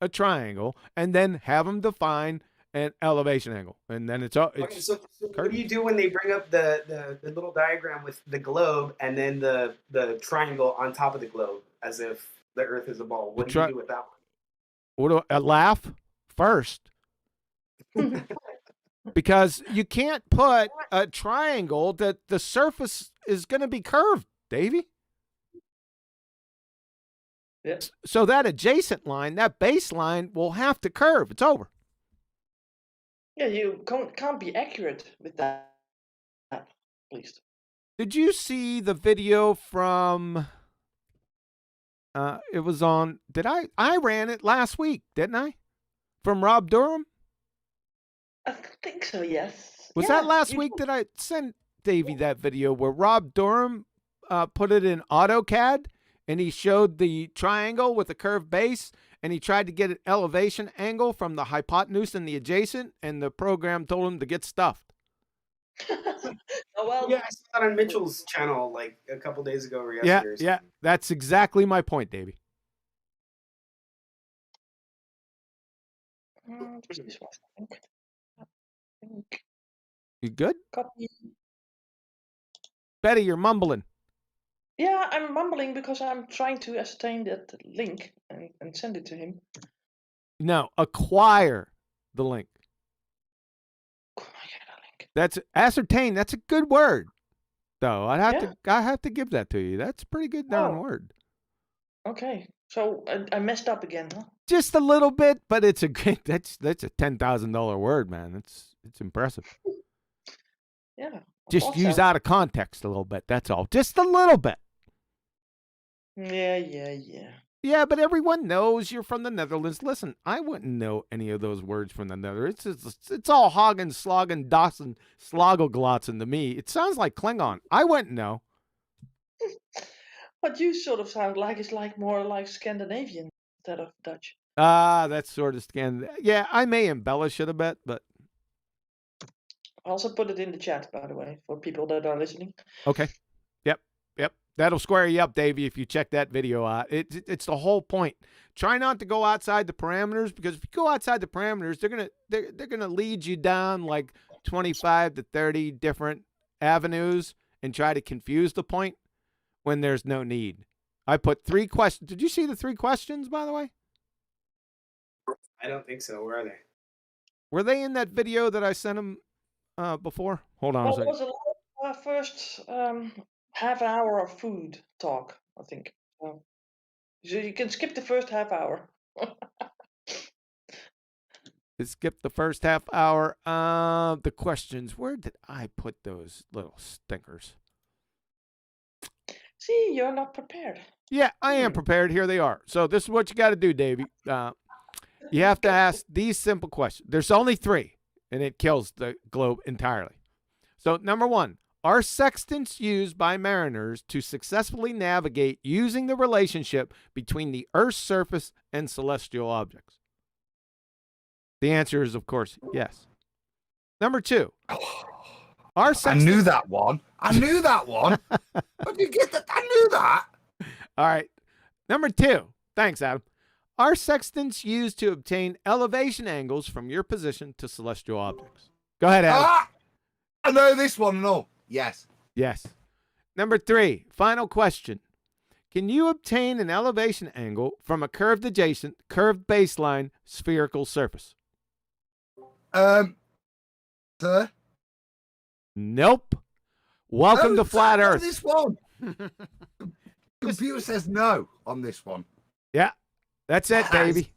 a triangle, and then have them define an elevation angle, and then it's Okay, so what do you do when they bring up the little diagram with the globe and then the triangle on top of the globe as if the Earth is a ball? What do you do with that one? What do I laugh first? Because you can't put a triangle that the surface is going to be curved, Davey. Yeah. So that adjacent line, that baseline, will have to curve. It's over. Yeah, you can't be accurate with that, at least. Did you see the video from? It was on. I ran it last week, didn't I? From Rob Durham. I think so. Yes. Was that last week that I sent Davey that video where Rob Durham put it in AutoCAD and he showed the triangle with a curved base and he tried to get an elevation angle from the hypotenuse and the adjacent, and the program told him to get stuffed. Oh, well. Yeah, I saw that on Mitchell's channel like a couple days ago or yesterday. Yeah, that's exactly my point, Davey. This one, I think. You good? Copy. Betty, you're mumbling. Yeah, I'm mumbling because I'm trying to ascertain that link and send it to him. No, acquire the link. That's ascertain. That's a good word, though. I have to give that to you. That's a pretty good darn word. Okay, so I messed up again, huh? Just a little bit, but it's a great. That's a $10,000 word, man. It's impressive. Yeah. Just use out of context a little bit. That's all. Just a little bit. Yeah. Yeah, but everyone knows you're from the Netherlands. Listen, I wouldn't know any of those words from the Netherlands. It's all Hagen, Slogan, Dawson, Slogoglotzen to me. It sounds like Klingon. I wouldn't know. What you sort of sound like is like more like Scandinavian instead of Dutch. That's sort of Scandinavian. Yeah, I may embellish it a bit, but. I also put it in the chat, by the way, for people that are listening. Okay. Yep. That'll square you up, Davey, if you check that video out. It's the whole point. Try not to go outside the parameters, because if you go outside the parameters, they're gonna lead you down like 25 to 30 different avenues and try to confuse the point when there's no need. I put 3 questions. Did you see the 3 questions, by the way? I don't think so. Where are they? Were they in that video that I sent them before? Hold on a second. It was a first half hour of food talk, I think. So you can skip the first half hour. Skip the first half hour. The questions. Where did I put those little stinkers? See, you're not prepared. Yeah, I am prepared. Here they are. So this is what you got to do, Davey. You have to ask these simple questions. There's only 3, and it kills the globe entirely. So number 1, are sextants used by mariners to successfully navigate using the relationship between the Earth's surface and celestial objects? The answer is, of course, yes. Number 2, are sextants... I knew that one. How did you get that? I knew that. All right. Number 2. Thanks, Adam. Are sextants used to obtain elevation angles from your position to celestial objects? Go ahead, Adam. I know this one, no. Yes. Yes. Number 3, final question. Can you obtain an elevation angle from a curved adjacent, curved baseline, spherical surface? Sir? Nope. Welcome to Flat Earth. This one. Computer says no on this one. Yeah. That's it, baby.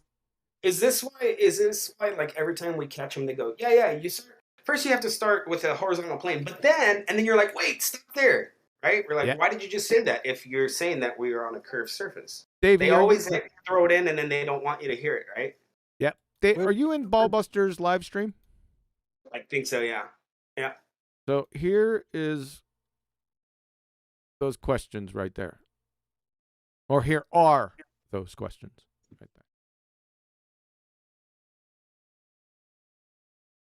Is this why like every time we catch them they go, yeah, you start first you have to start with a horizontal plane, but then you're like, wait, stop there. Right? We're like, why did you just say that if you're saying that we are on a curved surface? Davey, They are always you, like throw it in and then they don't want you to hear it, right? yeah. Are you in BALLBUSTERS live stream? I think so, yeah. Yeah. So here is those questions right there. Or here are those questions right there.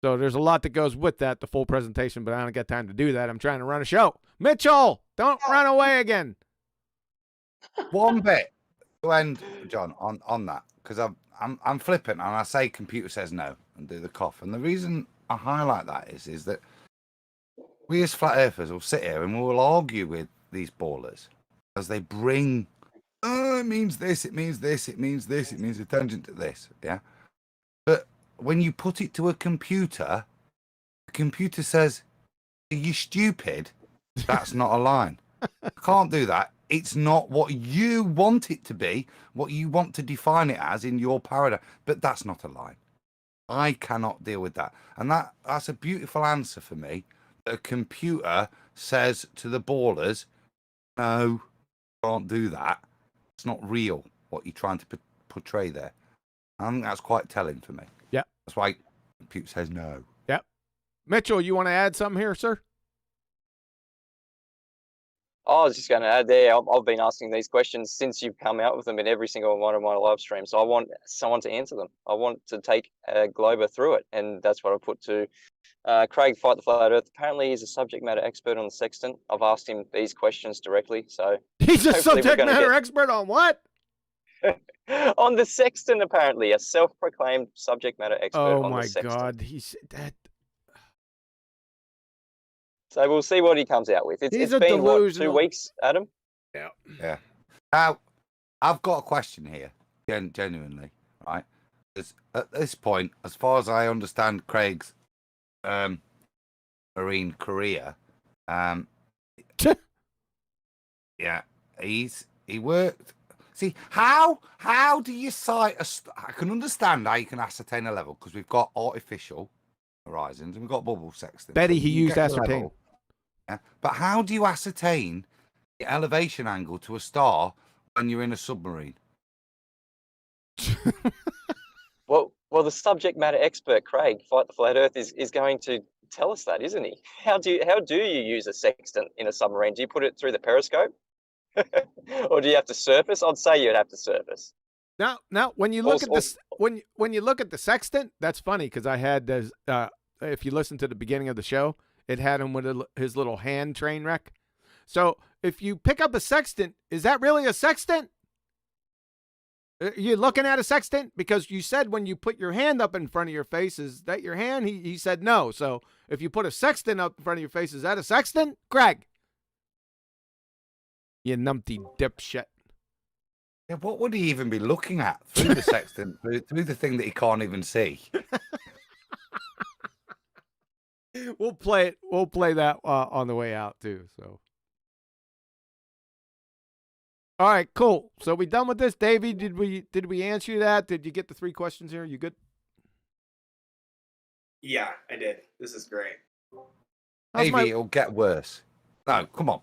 So there's a lot that goes with that, the full presentation, but I don't got time to do that. I'm trying to run a show. Mitchell, don't run away again. One bit to end, John, on that, because I'm flippant and I say computer says no and do the cough. And the reason I highlight that is that we as flat earthers will sit here and we'll argue with these ballers as they bring, oh, it means this, it means this, it means this, it means a tangent to this, yeah. But when you put it to a computer, the computer says, "Are you stupid? That's not a line. I can't do that. It's not what you want it to be, what you want to define it as in your paradigm. But that's not a line. I cannot deal with that." And that's a beautiful answer for me. A computer says to the ballers, "No, can't do that. It's not real what you're trying to portray there." I think that's quite telling for me. Yeah. That's why computer says no. Yep. Mitchell, you want to add something here, sir? I was just going to add there, I've been asking these questions since you've come out with them in every single one of my live streams. So I want someone to answer them. I want to take Glober through it. And that's what I put to Craig, Fight the Flat Earth. Apparently he's a subject matter expert on the Sextant. I've asked him these questions directly. So he's a subject matter expert on what? On the Sextant, apparently. A self-proclaimed subject matter expert oh on my the Sextant. God. He's that. So we'll see what he comes out with. It's been, what, 2 weeks, Adam? Yeah. Yeah. Now, I've got a question here, genuinely, right? Because at this point, as far as I understand Craig's marine career, yeah, he worked. See, how do you cite I can understand how you can ascertain a level because we've got artificial horizons and we've got bubble sextants. Betty, So he you used get the Ascertain. level. Yeah. But how do you ascertain the elevation angle to a star when you're in a submarine? Well, the subject matter expert, Craig, Fight the Flat Earth, is going to tell us that, isn't he? How do you use a sextant in a submarine? Do you put it through the periscope? Or do you have to surface? I'd say you'd have to surface. Now, when you look at this, when you look at the sextant, that's funny because I had this. If you listen to the beginning of the show, it had him with his little hand train wreck. So if you pick up a sextant, is that really a sextant? You're looking at a sextant because you said when you put your hand up in front of your face, is that your hand? He said no. So if you put a sextant up in front of your face, is that a sextant? Greg, you numpty dipshit. Yeah, what would he even be looking at through the sextant, through the thing that he can't even see? We'll play it. We'll play that on the way out too. So, all right, cool. So we done with this, Davey? Did we answer that? Did you get the 3 questions here? You good? Yeah, I did. This is great. Maybe it'll get worse. No, come on.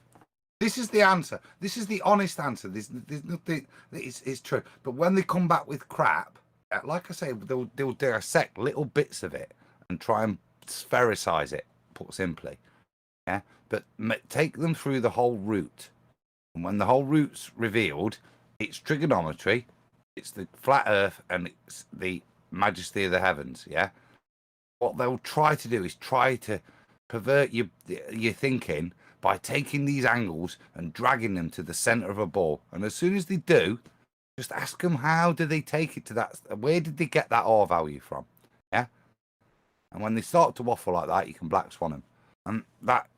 This is the answer. This is the honest answer. There's nothing. It's true. But when they come back with crap, like I say, they'll dissect little bits of it and try and sphericize it, put simply. Yeah. But take them through the whole route. And when the whole route's revealed, it's trigonometry, it's the flat earth, and it's the majesty of the heavens. Yeah. What they'll try to do is try to pervert your thinking by taking these angles and dragging them to the center of a ball. And as soon as they do, just ask them, how do they take it to that? Where did they get that R value from? Yeah. And when they start to waffle like that, you can black swan them. And that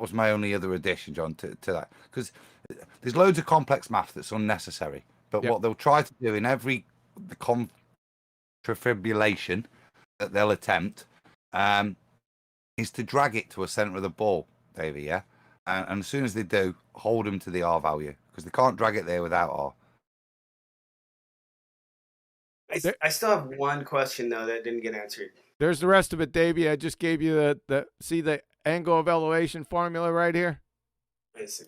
was my only other addition, John, to that. Because there's loads of complex math that's unnecessary. But what they'll try to do in every confabulation that they'll attempt is to drag it to a center of the ball, Davey, yeah? And as soon as they do, hold them to the R value. Because they can't drag it there without R. I still have one question, though, that didn't get answered. There's the rest of it, Davey. I just gave you see the angle of elevation formula right here? I see.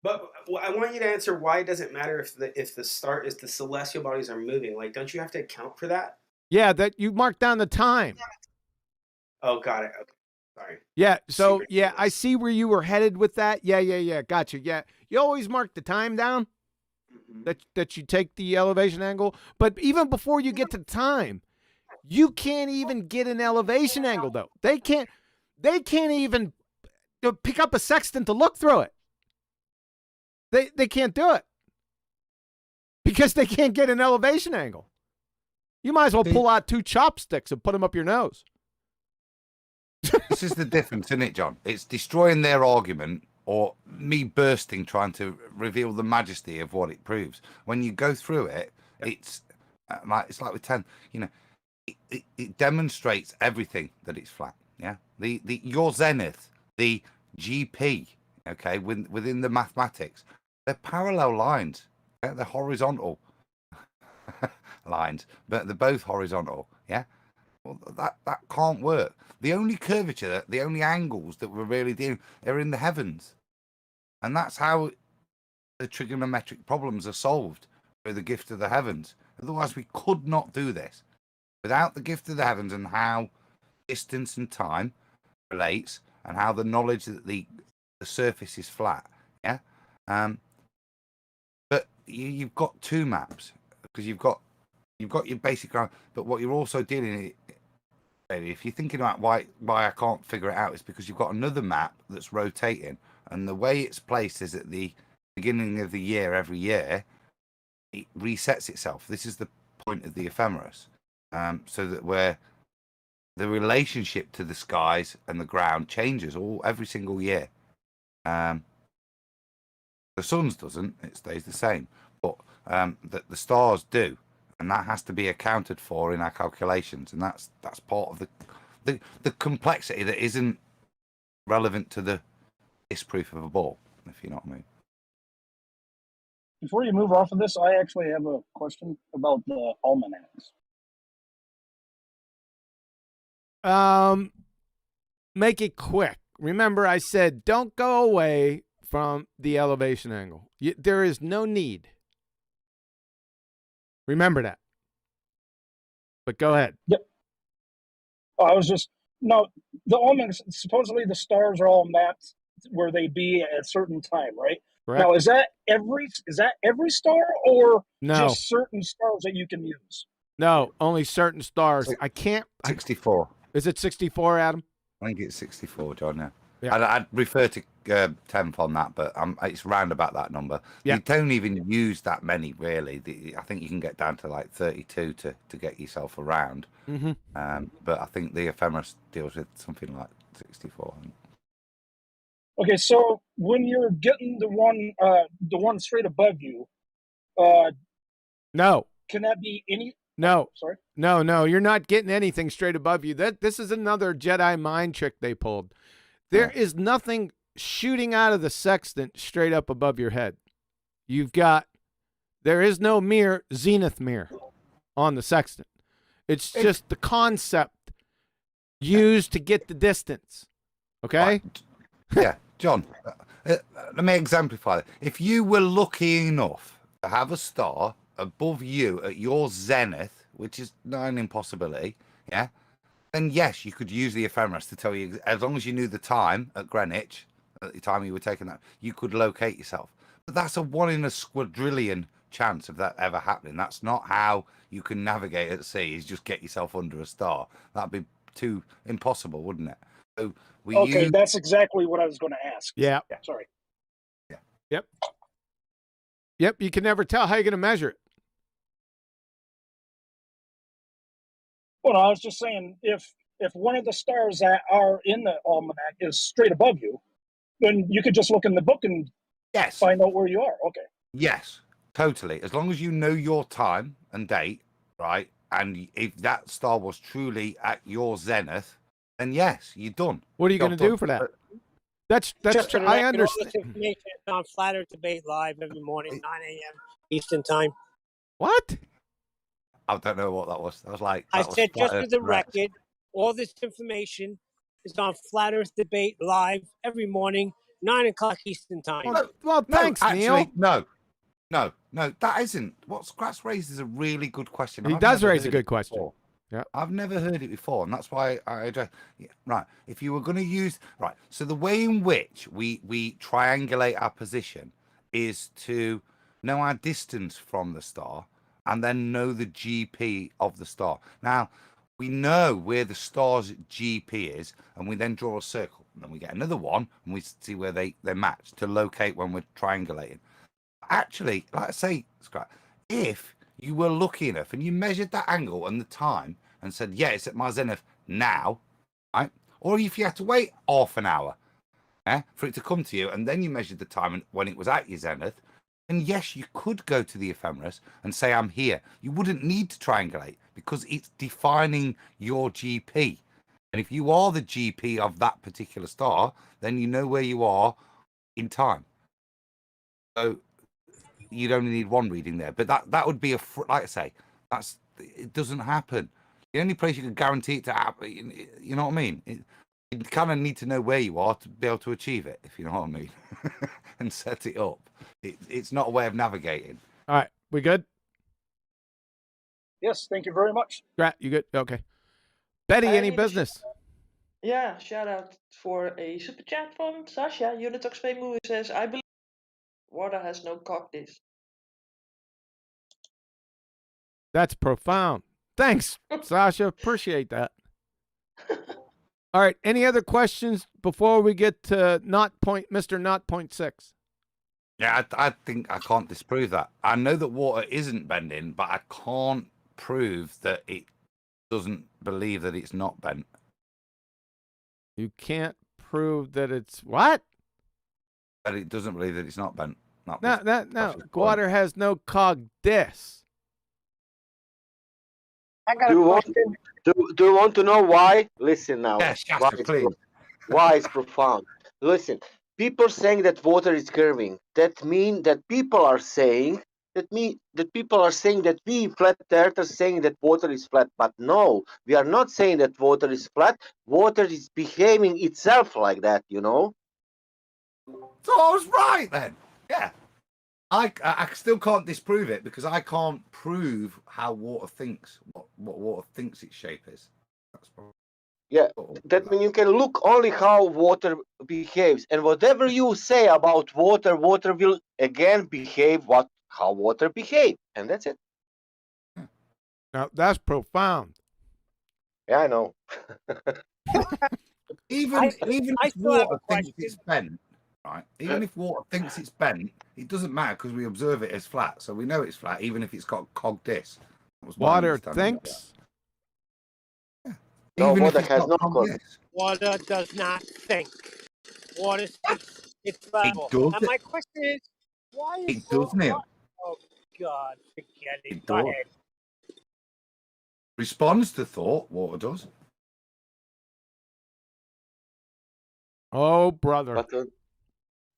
But I want you to answer why it doesn't matter if the celestial bodies are moving. Like, don't you have to account for that? Yeah, that you mark down the time. Oh, got it. Okay. Sorry. Yeah, so Secret yeah, I service. see where you were headed with that. Yeah, gotcha. Yeah, you always mark the time down that you take the elevation angle, but even before you get to time, you can't even get an elevation angle though. They can't even pick up a sextant to look through it. They can't do it because they can't get an elevation angle. You might as well pull out 2 chopsticks and put them up your nose. This is the difference, isn't it, John? It's destroying their argument or me bursting trying to reveal the majesty of what it proves. When you go through it, it's like with 10, you know, it demonstrates everything that it's flat. Yeah, your zenith, the GP, okay, within the mathematics, they're parallel lines. Yeah? They're horizontal lines, but they're both horizontal. Yeah, well, that can't work. The only curvature, the only angles that we're really dealing are in the heavens, and that's how the trigonometric problems are solved through the gift of the heavens. Otherwise, we could not do this without the gift of the heavens and how distance and time relates, and how the knowledge that the surface is flat. Yeah, but you've got 2 maps because you've got your basic ground, but what you're also dealing. If you're thinking about why I can't figure it out, it's because you've got another map that's rotating, and the way it's placed is at the beginning of the year every year it resets itself. This is the point of the ephemeris, so that where the relationship to the skies and the ground changes every single year. The sun's doesn't; it stays the same, but the stars do. And that has to be accounted for in our calculations, and that's part of the complexity that isn't relevant to the disproof of a ball, if you know what I mean. Before you move off of this, I actually have a question about the almanacs. Make it quick. Remember, I said don't go away from the elevation angle. There is no need. Remember that. But go ahead. Yep. I was just the almanacs. Supposedly the stars are all mapped where they be at a certain time, right? Correct. Now, is that every star or No. just certain stars that you can use? No, only certain stars. I can't. 64. Is it 64, Adam? I think it's 64, John. Yeah. Yeah. I'd refer to temp on that, but it's round about that number. Yeah. You don't even use that many, really. I think you can get down to like 32 to get yourself around. Mm-hmm. But I think the ephemeris deals with something like 64. Okay, so when you're getting the one straight above you, No. can that be any? No. Sorry. No, you're not getting anything straight above you. This is another Jedi mind trick they pulled. There is nothing shooting out of the sextant straight up above your head. There is no mirror, zenith mirror on the sextant. It's just the concept used to get the distance. Okay? Yeah, John, let me exemplify that. If you were lucky enough to have a star above you at your zenith, which is not an impossibility, yeah, then yes, you could use the ephemeris to tell you, as long as you knew the time at Greenwich, at the time you were taking that, you could locate yourself. But that's a 1 in a squadrillion chance of that ever happening. That's not how you can navigate at sea, is just get yourself under a star. That'd be too impossible, wouldn't it? So that's exactly what I was going to ask. Yeah. Sorry. Yeah. Yep. You can never tell. How are you going to measure it? Well, I was just saying, if one of the stars that are in the almanac is straight above you, then you could just look in the book and find out where you are. Okay. Yes, totally. As long as you know your time and date, right? And if that star was truly at your zenith, then yes, you're done. What are you going to do for that? That's Just for the I record, understand. all this information is on Flat Earth Debate Live every morning, 9 a.m. Eastern Time. What? I don't know what that was. I was like, I said, just for the record, all this information is on Flat Earth Debate Live every morning, 9 o'clock Eastern time. Well, thanks, Neil. No, that isn't. What Scratch raised is a really good question. He I've does never raise a heard good it question. before. Yeah, I've never heard it before, and that's why I address. Yeah, right, if you were going to use so the way in which we triangulate our position is to know our distance from the star, and then know the GP of the star. Now we know where the star's GP is, and we then draw a circle, and then we get another one, and we see where they match to locate when we're triangulating. Actually, like I say, Scratch, if you were lucky enough and you measured that angle and the time and said, yeah, it's at my zenith now, right? Or if you had to wait half an hour for it to come to you, and then you measured the time and when it was at your zenith, then yes, you could go to the ephemeris and say, I'm here. You wouldn't need to triangulate because it's defining your GP. And if you are the GP of that particular star, then you know where you are in time. So you'd only need one reading there, but that would be like I say, it doesn't happen. The only place you can guarantee it to happen, you know what I mean? You kind of need to know where you are to be able to achieve it, if you know what I mean, and set it up. It's not a way of navigating. All right, we good? Yes, thank you very much. Scrat, you good? Okay. Betty, any business? Yeah, shout out for a super chat from Sasha. Unitox Movie says, I believe water has no cocktails. That's profound. Thanks, Sasha. Appreciate that. All right. Any other questions before we get to Mr. 0.6? Yeah, I think I can't disprove that. I know that water isn't bending, but I can't prove that it doesn't believe that it's not bent. You can't prove that it's what? That it doesn't believe that it's not bent. No. Water has no cogdis. I got Do a you want question. do you want to know why? Listen now. Yes, Why Shasta, please. why it's profound. Listen, people saying that water is curving. That mean that people are saying that we flat earthers saying that water is flat. But no, we are not saying that water is flat. Water is behaving itself like that, you know. So I was right then. Yeah. I still can't disprove it because I can't prove how water thinks, what water thinks its shape is. Yeah, that means you can look only how water behaves, and whatever you say about water, water will again behave how water behave, and that's it. Now that's profound. Yeah, I know. Even I if still have water a thinks it's bent, right? Even if water thinks it's bent, it doesn't matter because we observe it as flat, so we know it's flat, even if it's got cogdis. Water thinks. No, Even water if it's has got no cogdis. Water does not think. Water thinks it's level. does And my question is, why is It does, Neil. Oh God, forget it. It Go does. ahead. Responds to thought, water does. Oh, brother.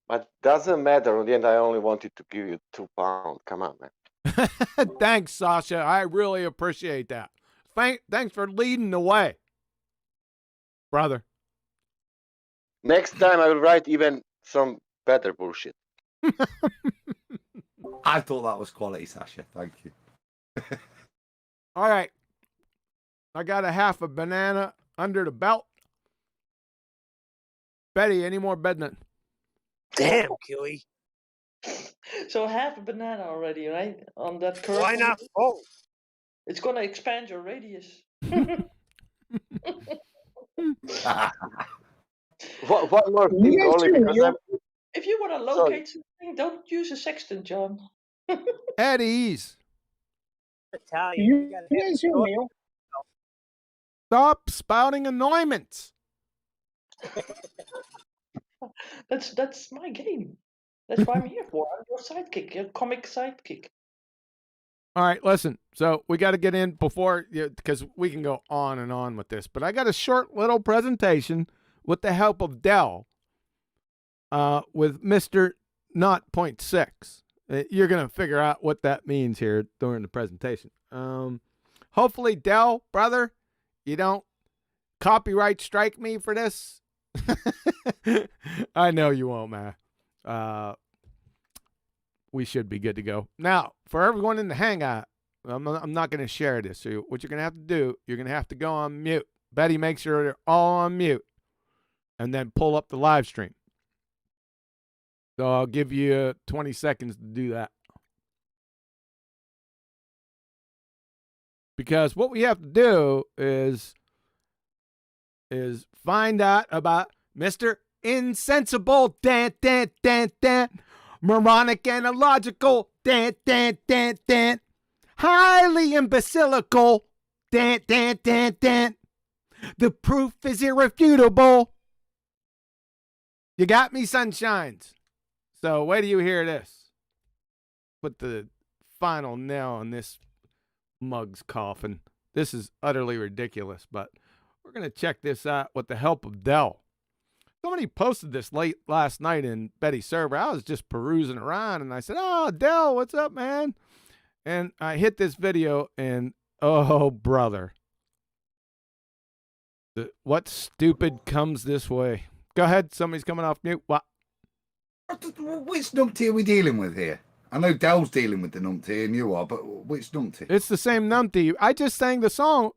But doesn't matter. In the end, I only wanted to give you £2. Come on, man. Thanks, Sasha. I really appreciate that. Thanks for leading the way, brother. Next time I will write even some better bullshit. I thought that was quality, Sasha. Thank you. All right. I got a half a banana under the belt. Betty, any more bednin? Damn, Kiwi. So half a banana already, right? On that curve. Why not? Oh, It's gonna expand your radius. One more thing, only because I'm. If you want to locate something, don't use a sextant, John. At ease. Italian. You gotta guys have hear it. me? Stop spouting annoyments. That's my game. That's what I'm here for. I'm your sidekick, your comic sidekick. All right, listen. So we got to get in before, because we can go on and on with this. But I got a short little presentation with the help of Dell with Mr. 0.6. You're going to figure out what that means here during the presentation. Hopefully, Dell, brother, you don't copyright strike me for this. I know you won't, man. We should be good to go. Now, for everyone in the Hangout, I'm not going to share this. So what you're going to have to do, you're going to have to go on mute. Betty, make sure they're all on mute. And then pull up the live stream. So I'll give you 20 seconds to do that. Because what we have to do is find out about Mr. Insensible, moronic and illogical, highly imbecilical, the proof is irrefutable. You got me, sunshines. So wait till you hear this. Put the final nail on this mug's coffin. This is utterly ridiculous, but we're going to check this out with the help of Dell. Somebody posted this late last night in Betty's server. I was just perusing around, and I said, oh, Dell, what's up, man? And I hit this video, and oh, brother. What stupid comes this way? Go ahead. Somebody's coming off mute. What? Which numpty are we dealing with here? I know Dell's dealing with the numpty, and you are, but which numpty? It's the same numpty. I just sang the song,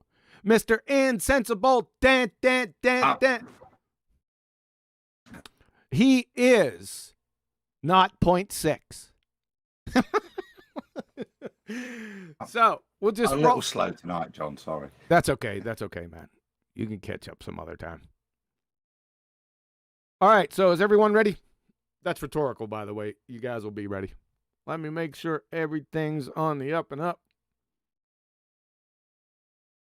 Mr. Insensible, He is not 0.6. So we'll just a little slow tonight, John. Sorry. That's okay. That's okay, man. You can catch up some other time. All right. So is everyone ready? That's rhetorical, by the way. You guys will be ready. Let me make sure everything's on the up and up.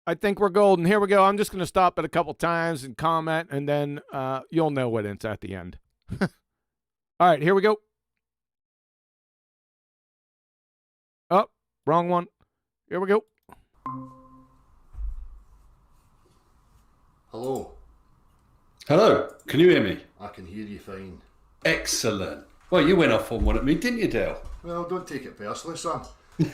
I think we're golden. Here we go. I'm just going to stop it a couple times and comment, and then you'll know what it's at the end. All right, here we go. Oh, wrong one. Here we go. Hello. Hello. Can you hear me? I can hear you fine. Excellent. Well, you went off on one at me, didn't you, Dale? Well, don't take it personally, son.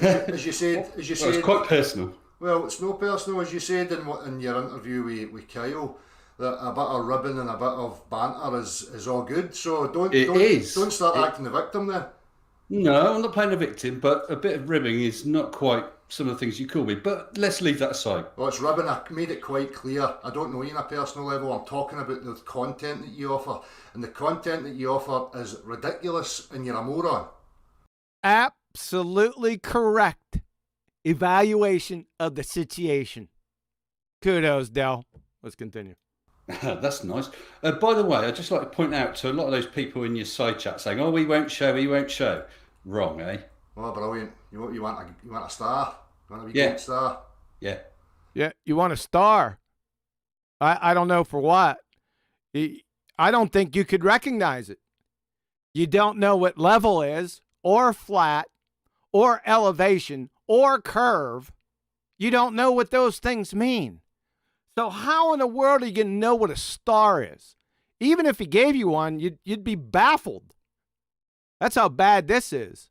As you said, it's quite personal. Well, it's no personal, as you said in your interview with Kyle, that a bit of ribbon and a bit of banter is all good. So don't start acting the victim then. No, I'm not playing the victim, but a bit of ribbing is not quite some of the things you call me. But let's leave that aside. Well, it's ribbon. I made it quite clear. I don't know you on a personal level. I'm talking about the content that you offer, and the content that you offer is ridiculous, and you're a moron. Absolutely correct evaluation of the situation. Kudos, Dell. Let's continue. That's nice. By the way, I'd just like to point out to a lot of those people in your side chat saying, "Oh, we won't show, we won't show." Wrong, eh? Oh, brilliant! You want a star? You want a big star? Yeah. Yeah. You want a star? I don't know for what. I don't think you could recognize it. You don't know what level is, or flat, or elevation, or curve. You don't know what those things mean. So how in the world are you going to know what a star is? Even if he gave you one, you'd be baffled. That's how bad this is.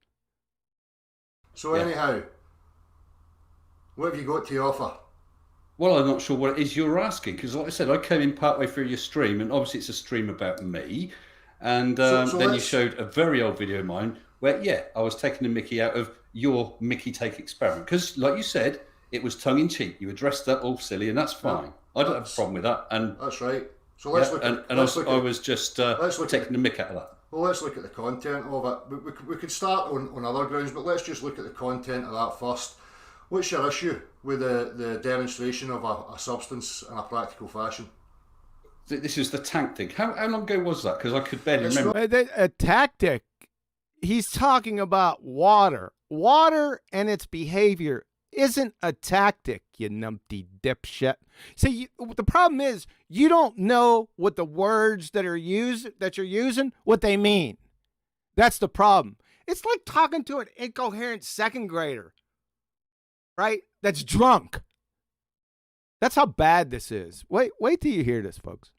So anyhow, what have you got to offer? Well, I'm not sure what it is you're asking, because like I said, I came in partway through your stream, and obviously it's a stream about me. And then you showed a very old video of mine where, I was taking the mickey out of your Mickey Take experiment. Because, like you said, it was tongue-in-cheek. You were dressed up all silly, and that's fine. I don't have a problem with that. And that's right. So let's look at... I was just taking the mick out of that. Well, let's look at the content of it. We could start on other grounds, but let's just look at the content of that first. What's your issue with the demonstration of a substance in a practical fashion? This is the tank thing. How long ago was that? Because I could barely remember. A tactic. He's talking about water. Water and its behavior isn't a tactic, you numpty dipshit. See, the problem is you don't know what the words that you're using, what they mean. That's the problem. It's like talking to an incoherent second grader, right? That's drunk. That's how bad this is. Wait till you hear this, folks.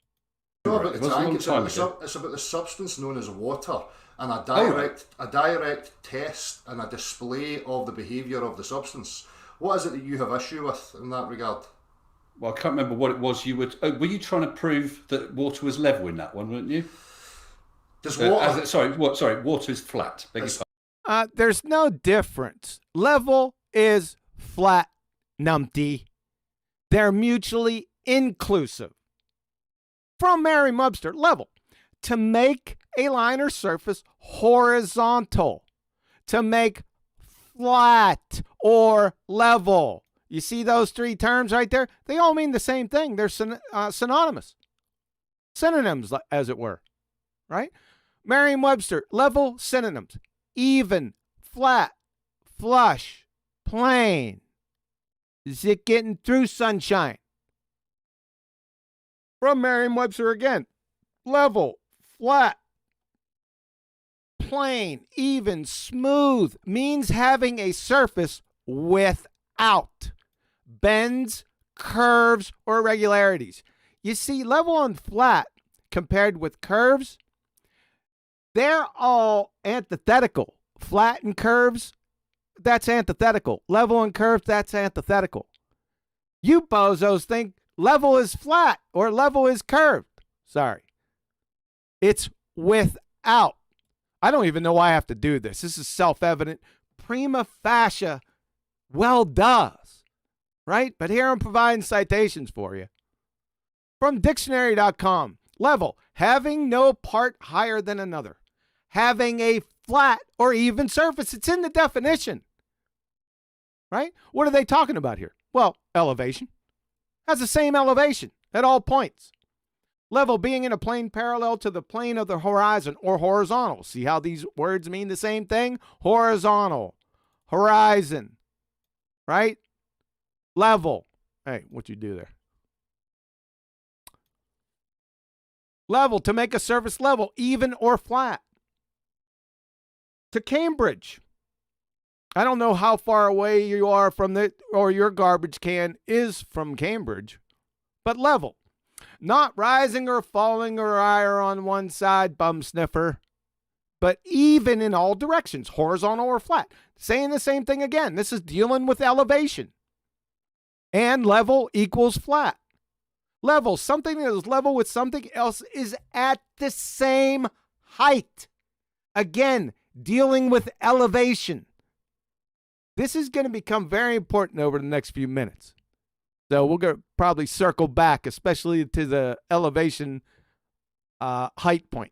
It's about the tank. It's about the substance known as water, and a direct test and a display of the behaviour of the substance. What is it that you have issue with in that regard? Well, I can't remember what it was you were. Oh, were you trying to prove that water was level in that one, weren't you? Does water? Sorry, water is flat. Beg your pardon. There's no difference. Level is flat, numpty. They're mutually inclusive. From Merriam-Webster, level. To make a line or surface horizontal. To make flat or level. You see those three terms right there? They all mean the same thing. They're synonymous. Synonyms, as it were. Right? Merriam-Webster, level, synonyms. Even, flat, flush, plain. Is it getting through, sunshine? From Merriam-Webster again. Level, flat, plain, even, smooth means having a surface without bends, curves, or irregularities. You see, level and flat compared with curves, they're all antithetical. Flat and curves, that's antithetical. Level and curves, that's antithetical. You bozos think level is flat or level is curved. Sorry. It's without. I don't even know why I have to do this. This is self-evident. Prima facie well does. Right? But here I'm providing citations for you. From dictionary.com. Level, having no part higher than another. Having a flat or even surface. It's in the definition. Right? What are they talking about here? Well, elevation. Has the same elevation at all points. Level, being in a plane parallel to the plane of the horizon or horizontal. See how these words mean the same thing? Horizontal. Horizon. Right? Level. Hey, what you do there? Level, to make a surface level, even or flat. To Cambridge. I don't know how far away you are from or your garbage can is from Cambridge, but level. Not rising or falling or higher on one side, bum sniffer, but even in all directions, horizontal or flat. Saying the same thing again. This is dealing with elevation. And level equals flat. Level, something that is level with something else is at the same height. Again, dealing with elevation. This is going to become very important over the next few minutes. So we're going to probably circle back, especially to the elevation height point.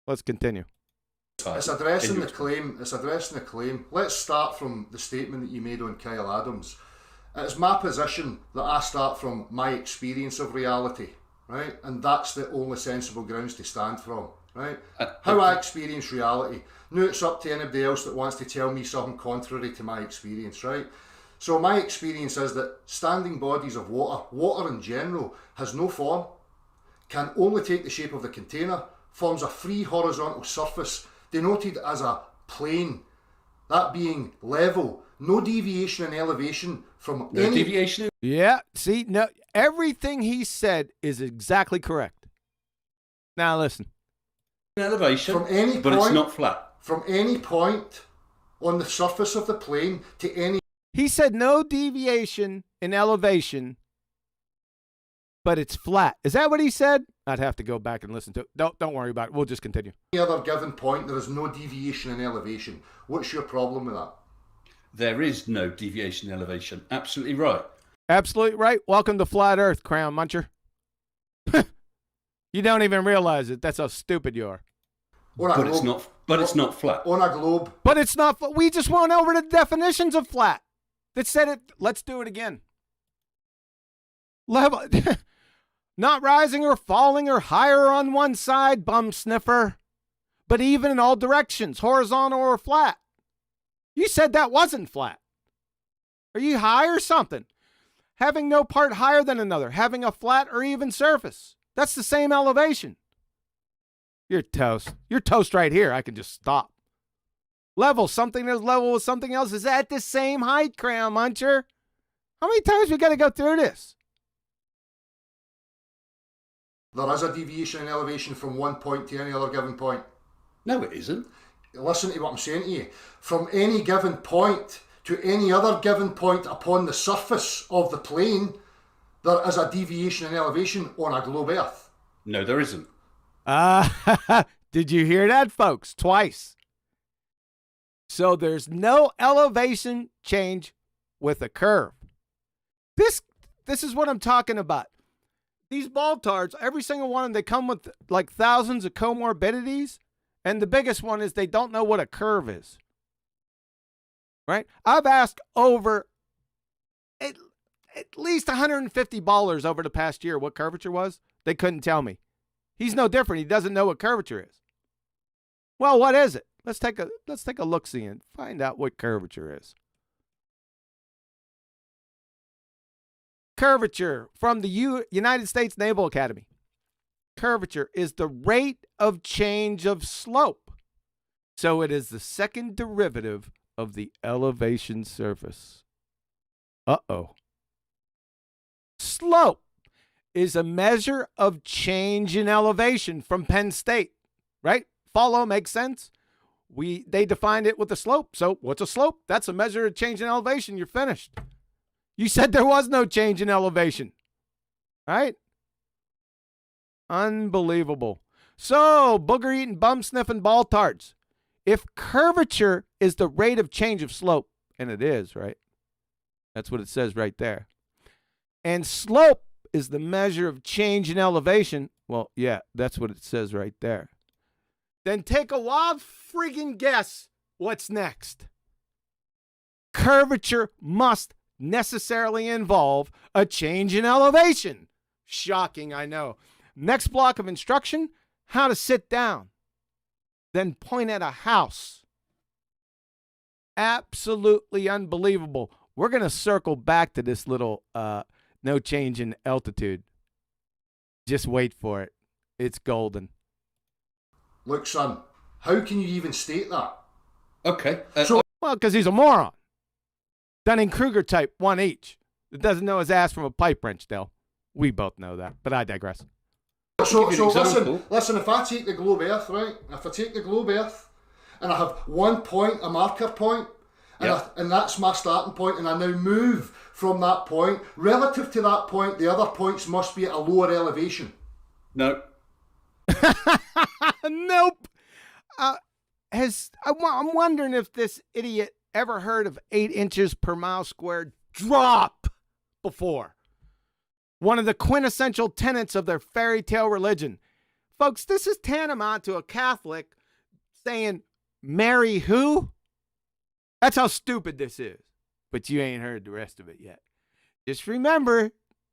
Let's continue. It's addressing the claim. Let's start from the statement that you made on Kyle Adams. It's my position that I start from my experience of reality, right? And that's the only sensible grounds to stand from, right? How I experience reality. Now it's up to anybody else that wants to tell me something contrary to my experience, right? So my experience is that standing bodies of water in general, has no form, can only take the shape of the container, forms a free horizontal surface denoted as a plane, that being level, no deviation in elevation from any deviation. Yeah, see, no, everything he said is exactly correct. Now listen. Elevation, from any but point, it's not flat. From any point on the surface of the plane to any. He said no deviation in elevation, but it's flat. Is that what he said? I'd have to go back and listen to it. Don't worry about it. We'll just continue. Any other given point, there is no deviation in elevation. What's your problem with that? There is no deviation in elevation. Absolutely right. Absolutely right. Welcome to Flat Earth, Crown Muncher. You don't even realize it. That's how stupid you are. But it's not. But it's not flat. On a globe. But it's not. We just went over the definitions of flat. That said it. Let's do it again. Level. Not rising or falling or higher on one side, bum sniffer, but even in all directions, horizontal or flat. You said that wasn't flat. Are you high or something? Having no part higher than another, having a flat or even surface. That's the same elevation. You're toast. You're toast right here. I can just stop. Level, something that's level with something else is at the same height, Crown Muncher. How many times we got to go through this? There is a deviation in elevation from one point to any other given point. No, it isn't. Listen to what I'm saying to you. From any given point to any other given point upon the surface of the plane, there is a deviation in elevation on a globe Earth? No, there isn't. Did you hear that, folks? Twice. So there's no elevation change with a curve. This is what I'm talking about. These baltards, every single one of them, they come with like thousands of comorbidities. And the biggest one is they don't know what a curve is. Right? I've asked over at least 150 ballers over the past year what curvature was. They couldn't tell me. He's no different. He doesn't know what curvature is. Well, what is it? Let's take a look-see and find out what curvature is. Curvature from the United States Naval Academy. Curvature is the rate of change of slope. So it is the second derivative of the elevation surface. Uh-oh. Slope is a measure of change in elevation from Penn State, right? Follow, makes sense? They defined it with a slope. So what's a slope? That's a measure of change in elevation. You're finished. You said there was no change in elevation, right? Unbelievable. So, booger-eating, bum-sniffing baltards. If curvature is the rate of change of slope, and it is, right? That's what it says right there. And slope is the measure of change in elevation. Well, yeah, that's what it says right there. Then take a wild friggin' guess what's next. Curvature must necessarily involve a change in elevation. Shocking, I know. Next block of instruction, how to sit down. Then point at a house. Absolutely unbelievable. We're going to circle back to this little no change in altitude. Just wait for it. It's golden. Look, son, how can you even state that? Okay. Well, because he's a moron. Dunning-Kruger type, one each. That doesn't know his ass from a pipe wrench, Dale. We both know that, but I digress. So listen, if I take the globe Earth, right? If I take the globe Earth and I have one point, a marker point, and that's my starting point, and I now move from that point, relative to that point, the other points must be at a lower elevation. No. Nope. I'm wondering if this idiot ever heard of 8 inches per mile squared drop before. One of the quintessential tenets of their fairy tale religion. Folks, this is tantamount to a Catholic saying, marry who? That's how stupid this is. But you ain't heard the rest of it yet. Just remember,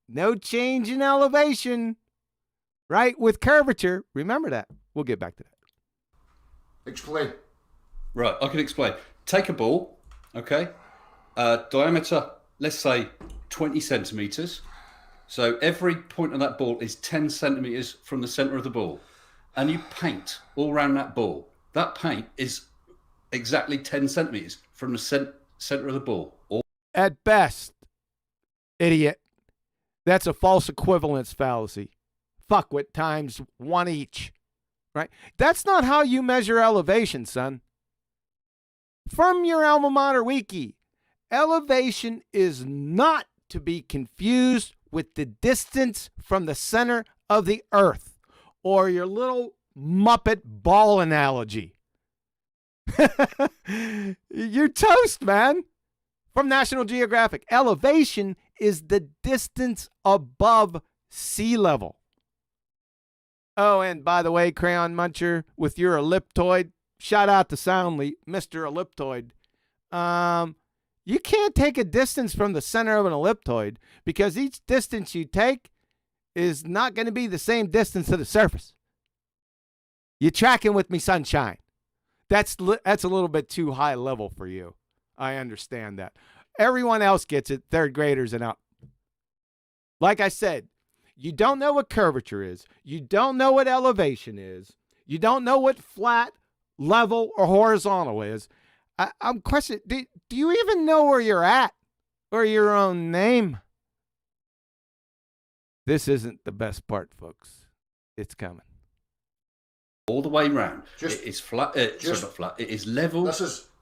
no change in elevation, right? With curvature. Remember that. We'll get back to that. Explain. Right, I can explain. Take a ball, okay? Diameter, let's say 20 centimeters. So every point on that ball is 10 centimeters from the center of the ball. And you paint all around that ball. That paint is exactly 10 centimeters from the center of the ball. At best, idiot, that's a false equivalence fallacy. Fuckwit times 1 each, right? That's not how you measure elevation, son. From your alma mater wiki, elevation is not to be confused with the distance from the center of the earth, or your little Muppet ball analogy. You're toast, man. From National Geographic, elevation is the distance above sea level. Oh, and by the way, Crayon Muncher, with your elliptoid, shout out to Soundly, Mr. Elliptoid. You can't take a distance from the center of an elliptoid because each distance you take is not going to be the same distance to the surface. You tracking with me, sunshine? That's a little bit too high level for you. I understand that. Everyone else gets it, third graders and up. Like I said, you don't know what curvature is. You don't know what elevation is. You don't know what flat, level, or horizontal is. I'm questioning, do you even know where you're at or your own name? This isn't the best part, folks. It's coming. All the way round. It is flat. Sorry, not flat. It is level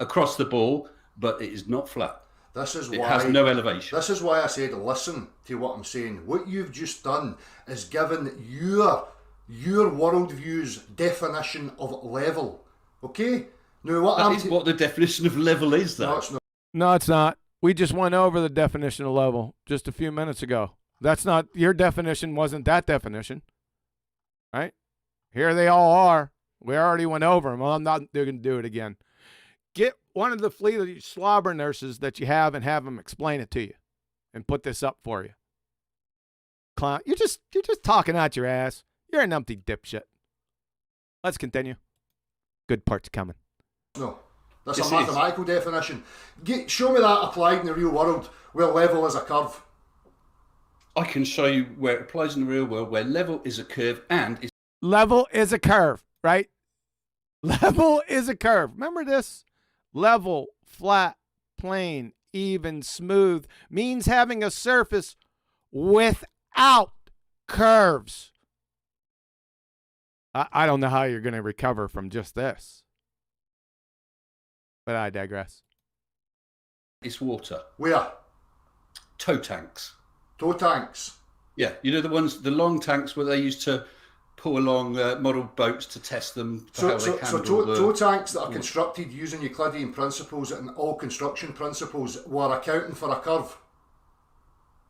across the ball, but it is not flat. This is It why has no elevation. This is why I said listen to what I'm saying. What you've just done is given your worldview's definition of level. Okay? Now That is what the definition of level is, though. No, it's not. No, it's not. We just went over the definition of level just a few minutes ago. That's not, your definition wasn't that definition. Right? Here they all are. We already went over them. Well, I'm not going to do it again. Get one of the fleet of slobber nurses that you have and have them explain it to you and put this up for you. Clown, you're just talking out your ass. You're an empty dipshit. Let's continue. Good part's coming. No, that's a mathematical definition. Show me that applied in the real world where level is a curve. I can show you where it applies in the real world, where level is a curve and is... Level is a curve, right? Level is a curve. Remember this? Level, flat, plane, even, smooth means having a surface without curves. I don't know how you're going to recover from just this. But I digress. It's water. Where? Tow tanks. Tow tanks? Yeah, you know the long tanks where they used to pull along model boats to test them. So tow tanks that are constructed using Euclidean principles and all construction principles were accounting for a curve.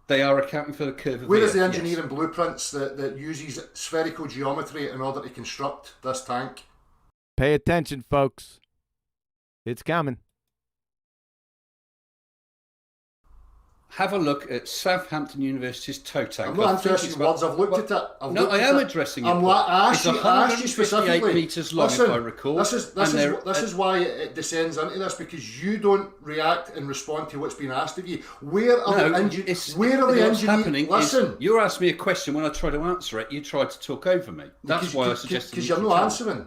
They are accounting for the curve of Where the is the Earth, engineering blueprints that uses spherical geometry in order to construct this tank? Pay attention, folks. It's coming. Have a look at Southampton University's tow tank. I'm not interested in words. I've looked at it. I am addressing it. It's 158 metres long, if I recall. This is why it descends into this, because you don't react and respond to what's been asked of you. Where are the engineers? Listen. You asked me a question. When I tried to answer it, you tried to talk over me. That's why I suggested. Because you're not answering.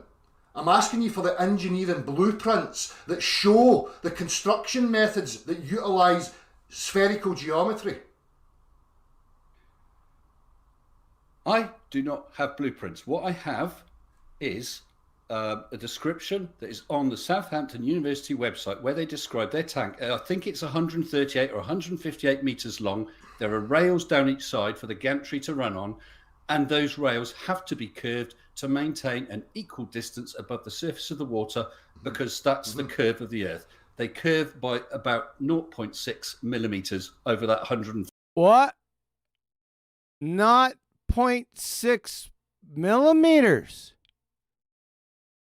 I'm asking you for the engineering blueprints that show the construction methods that utilise spherical geometry. I do not have blueprints. What I have is a description that is on the Southampton University website where they describe their tank. I think it's 138 or 158 metres long. There are rails down each side for the gantry to run on, and those rails have to be curved to maintain an equal distance above the surface of the water, because that's the curve of the Earth. They curve by about 0.6 millimeters over that 100. What? Not 0.6 millimeters.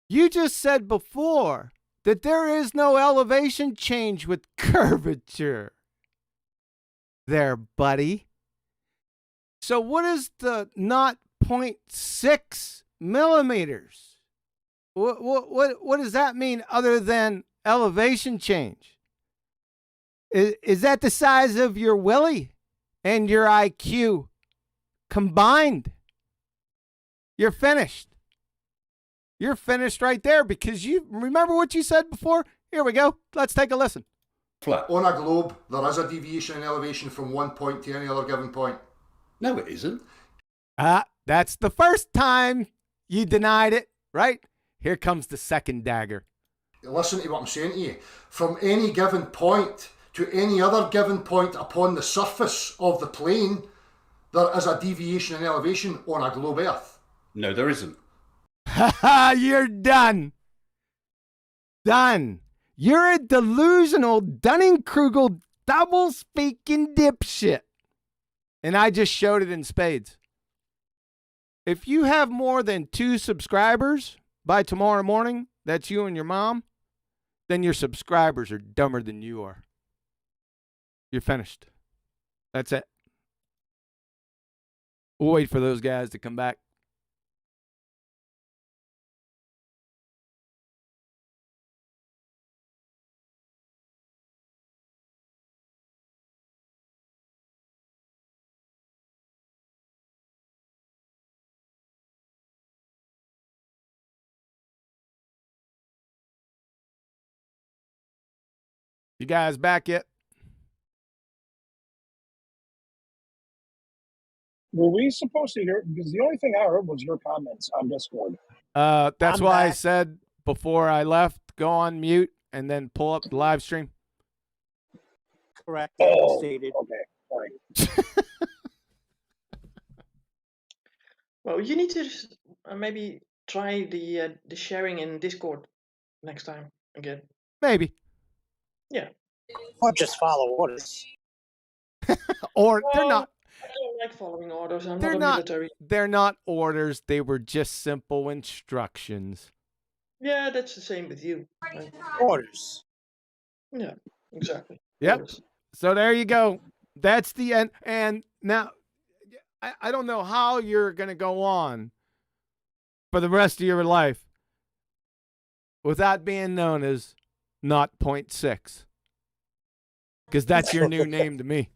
You just said before that there is no elevation change with curvature. There, buddy. So what is the not 0.6 millimeters? What does that mean other than elevation change? Is that the size of your willy and your IQ combined? You're finished. You're finished right there, because you remember what you said before? Here we go. Let's take a listen. Flat. On a globe, there is a deviation in elevation from one point to any other given point. No, it isn't. That's the first time you denied it, right? Here comes the second dagger. Listen to what I'm saying to you. From any given point to any other given point upon the surface of the plane, there is a deviation in elevation on a globe Earth. No, there isn't. You're done. Done. You're a delusional Dunning-Kruger double-speaking dipshit. And I just showed it in spades. If you have more than 2 subscribers by tomorrow morning, that's you and your mom, then your subscribers are dumber than you are. You're finished. That's it. We'll wait for those guys to come back. You guys back yet? Were we supposed to hear? Because the only thing I heard was your comments on Discord. That's why I said before I left, go on mute and then pull up the live stream. correct. Oh, Stated. okay, fine. Well, you need to maybe try the sharing in Discord next time again. Maybe. Yeah. Or just follow orders. Or they're Well, not. I don't like following orders. I'm They're not a not. military. They're not orders. They were just simple instructions. Yeah, that's the same with you. Right? Orders. Yeah, exactly. Yep. Orders. So there you go. That's the end. And now, I don't know how you're going to go on for the rest of your life without being known as not 0.6. Because that's your new name to me.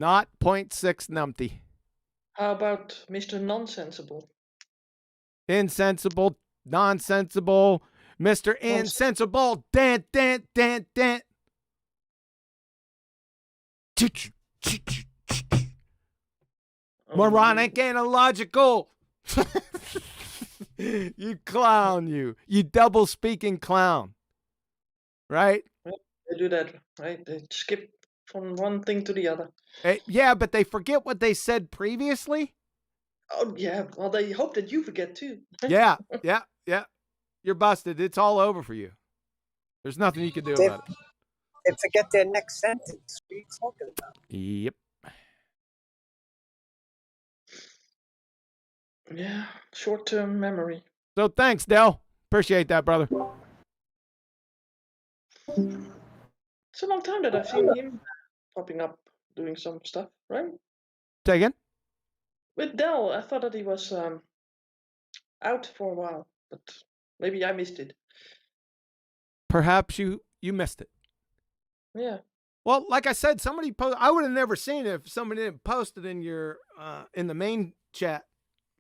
Not 0.6 numpty. How about Mr. Nonsensible? Insensible, nonsensible, Mr. Insensible, dan. Moronic and illogical. You clown, you double speaking clown. Right? They do that, right? They skip from one thing to the other. Yeah, but they forget what they said previously. Oh, yeah. Well, they hope that you forget too. Yeah. You're busted. It's all over for you. There's nothing you can do about it. They forget their next sentence. What are you talking about? Yep. Yeah, short-term memory. So thanks, Del. Appreciate that, brother. It's a long time that I've seen him popping up doing some stuff, right? Say again? With Dell, I thought that he was out for a while, but maybe I missed it. Perhaps you missed it. Yeah. Well, like I said, somebody posted. I would have never seen it if somebody didn't post it in your in the main chat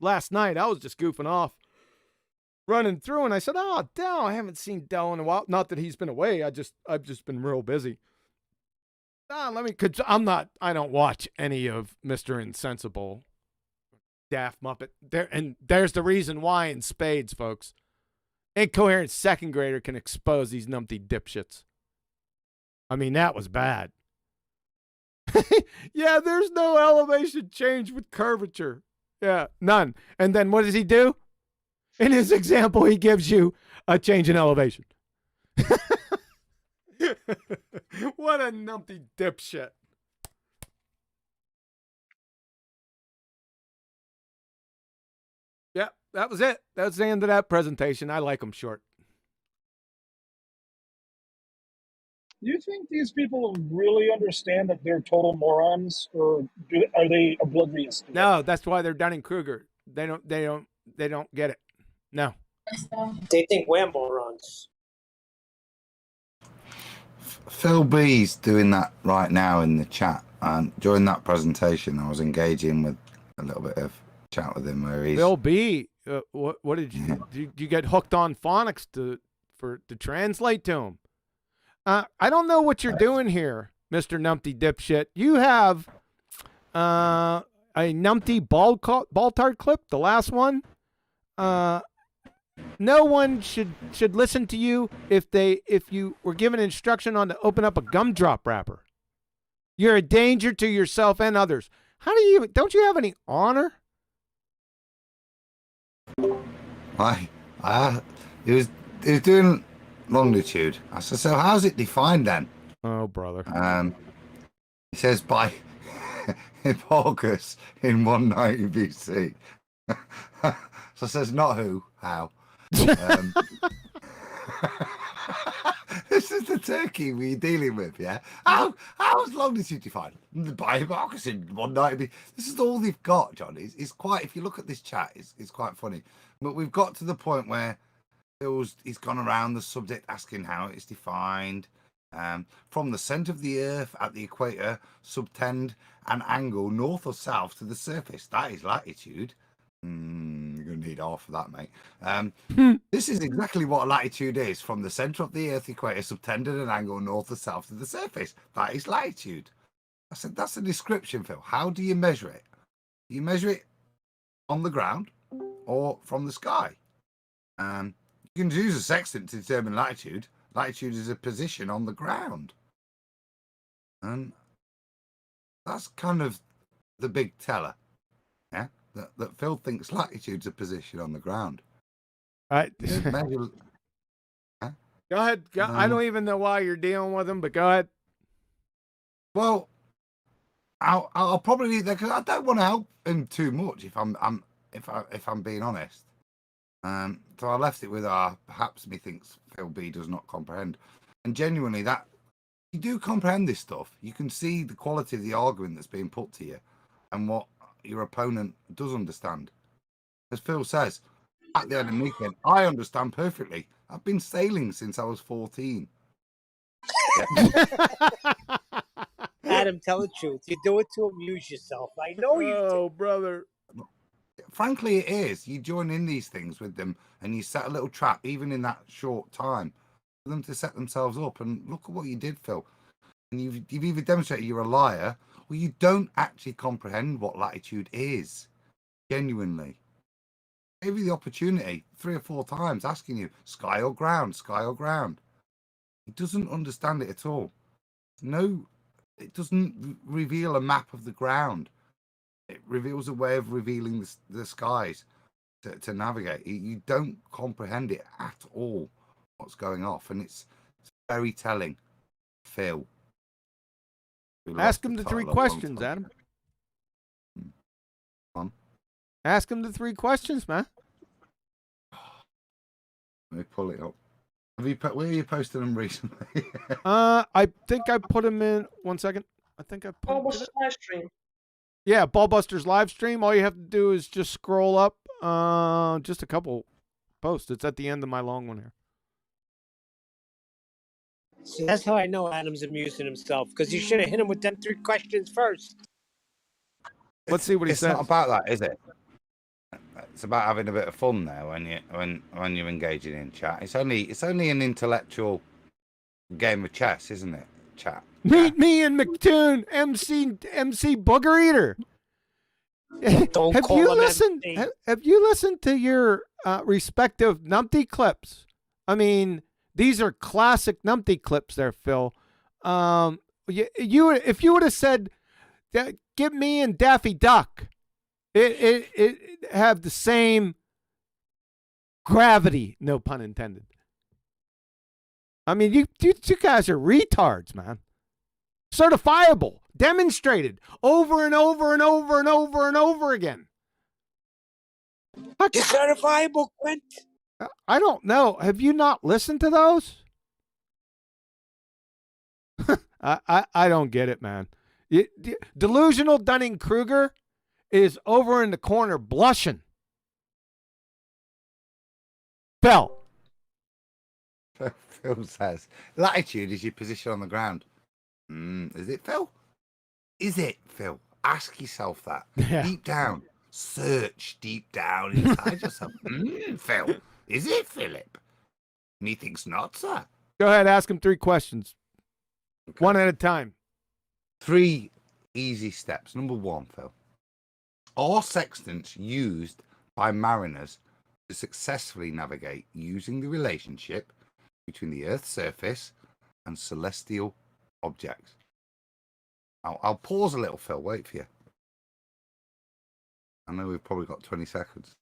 last night. I was just goofing off, running through, and I said, "Oh, Del, I haven't seen Del in a while. Not that he's been away. I've just been real busy." Cause I don't watch any of Mr. Insensible, Daft Muppet. There's the reason why in spades, folks. Incoherent second grader can expose these numpty dipshits. I mean, that was bad. Yeah, there's no elevation change with curvature. Yeah, none. And then what does he do? In his example, he gives you a change in elevation. What a numpty dipshit. Yeah, that was it. That's the end of that presentation. I like them short. Do you think these people really understand that they're total morons, or are they oblivious to it? No, that's why they're Dunning-Kruger. They don't get it. No. They think we're morons. Phil B's doing that right now in the chat, and during that presentation, I was engaging with a little bit of chat with him where he's Phil B. What did you do? You get hooked on phonics to translate to him? I don't know what you're doing here, Mr. Numpty Dipshit. You have a Numpty Ball-Tart clip, the last one. No one should listen to you if you were given instruction on to open up a gumdrop wrapper. You're a danger to yourself and others. Don't you have any honor? He was doing longitude. I said, so how's it defined then? Oh, brother. He says by Hipparchus in 190 BC. So it says not who, how. This is the Turkey we're dealing with, yeah? How's longitude defined? By Hipparchus in 190 BC. This is all they've got, John. It's quite, if you look at this chat, it's quite funny. But we've got to the point where he's gone around the subject asking how it's defined. From the centre of the Earth at the equator, subtend an angle north or south to the surface. That is latitude. You're going to need half of that, mate. This is exactly what latitude is. From the centre of the Earth equator, subtended an angle north or south to the surface. That is latitude. I said, that's a description, Phil. How do you measure it? Do you measure it on the ground or from the sky? You can use a sextant to determine latitude, latitude is a position on the ground. And that's kind of the big teller, yeah? That Phil thinks latitude's a position on the ground. Go ahead. I don't even know why you're dealing with him, but go ahead. Well, I'll probably leave there because I don't want to help him too much if I'm being honest. So I left it with perhaps methinks Phil B does not comprehend, and genuinely that you do comprehend this stuff. You can see the quality of the argument that's being put to you, and what your opponent does understand. As Phil says, at the end of the weekend, I understand perfectly. I've been sailing since I was 14. Adam, tell the truth. You do it to amuse yourself. I know you do. Oh, brother. Frankly, it is. You join in these things with them and you set a little trap, even in that short time, for them to set themselves up. And look at what you did, Phil. And you've either demonstrated you're a liar or you don't actually comprehend what latitude is. Genuinely. I gave you the opportunity 3 or 4 times asking you, sky or ground, sky or ground. He doesn't understand it at all. No, it doesn't reveal a map of the ground. It reveals a way of revealing the skies to navigate. You don't comprehend it at all, what's going off. And it's very telling. Phil. Ask him the 3 questions, Adam. Ask him the 3 questions, man. Let me pull it up. Where are you posting them recently? I think I put them in. 1 second. I think I put Ballbusters live stream. Yeah, Ballbusters live stream. All you have to do is just scroll up just a couple posts. It's at the end of my long one here. See, that's how I know Adam's amusing himself, because you should have hit him with them 3 questions first. Let's see what he says. It's not about that, is it? It's about having a bit of fun there when you're engaging in chat. It's only an intellectual game of chess, isn't it? Chat. Meet me and McToon, MC Booger Eater. Have you listened to your respective numpty clips? I mean, these are classic numpty clips there, Phil. If you would have said, "Get me and Daffy Duck," it have the same gravity, no pun intended. I mean, you guys are retards, man. Certifiable, demonstrated over and over and over and over and over again. You're certifiable, Quint. I don't know. Have you not listened to those? I don't get it, man. Delusional Dunning-Kruger is over in the corner blushing. Phil. Phil says, latitude is your position on the ground. Is it, Phil? Is it, Phil? Ask yourself that. Yeah. Deep down. Search deep down inside yourself. Phil. Is it, Philip? Methinks not, sir. Go ahead, ask him 3 questions. Okay. One at a time. 3 easy steps. Number 1, Phil. Are sextants used by mariners to successfully navigate using the relationship between the Earth's surface and celestial objects? I'll pause a little, Phil. Wait for you. I know we've probably got 20 seconds.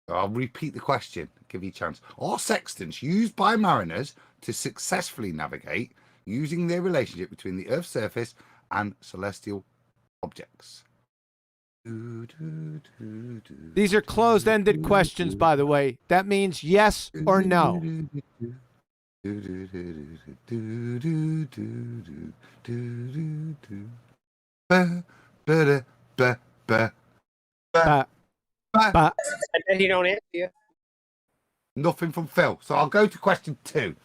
So I'll repeat the question. Give you a chance. Are sextants used by mariners to successfully navigate using their relationship between the Earth's surface and celestial objects? These are closed-ended questions, by the way. That means yes or no. I bet he don't answer you. Nothing from Phil. So I'll go to question 2.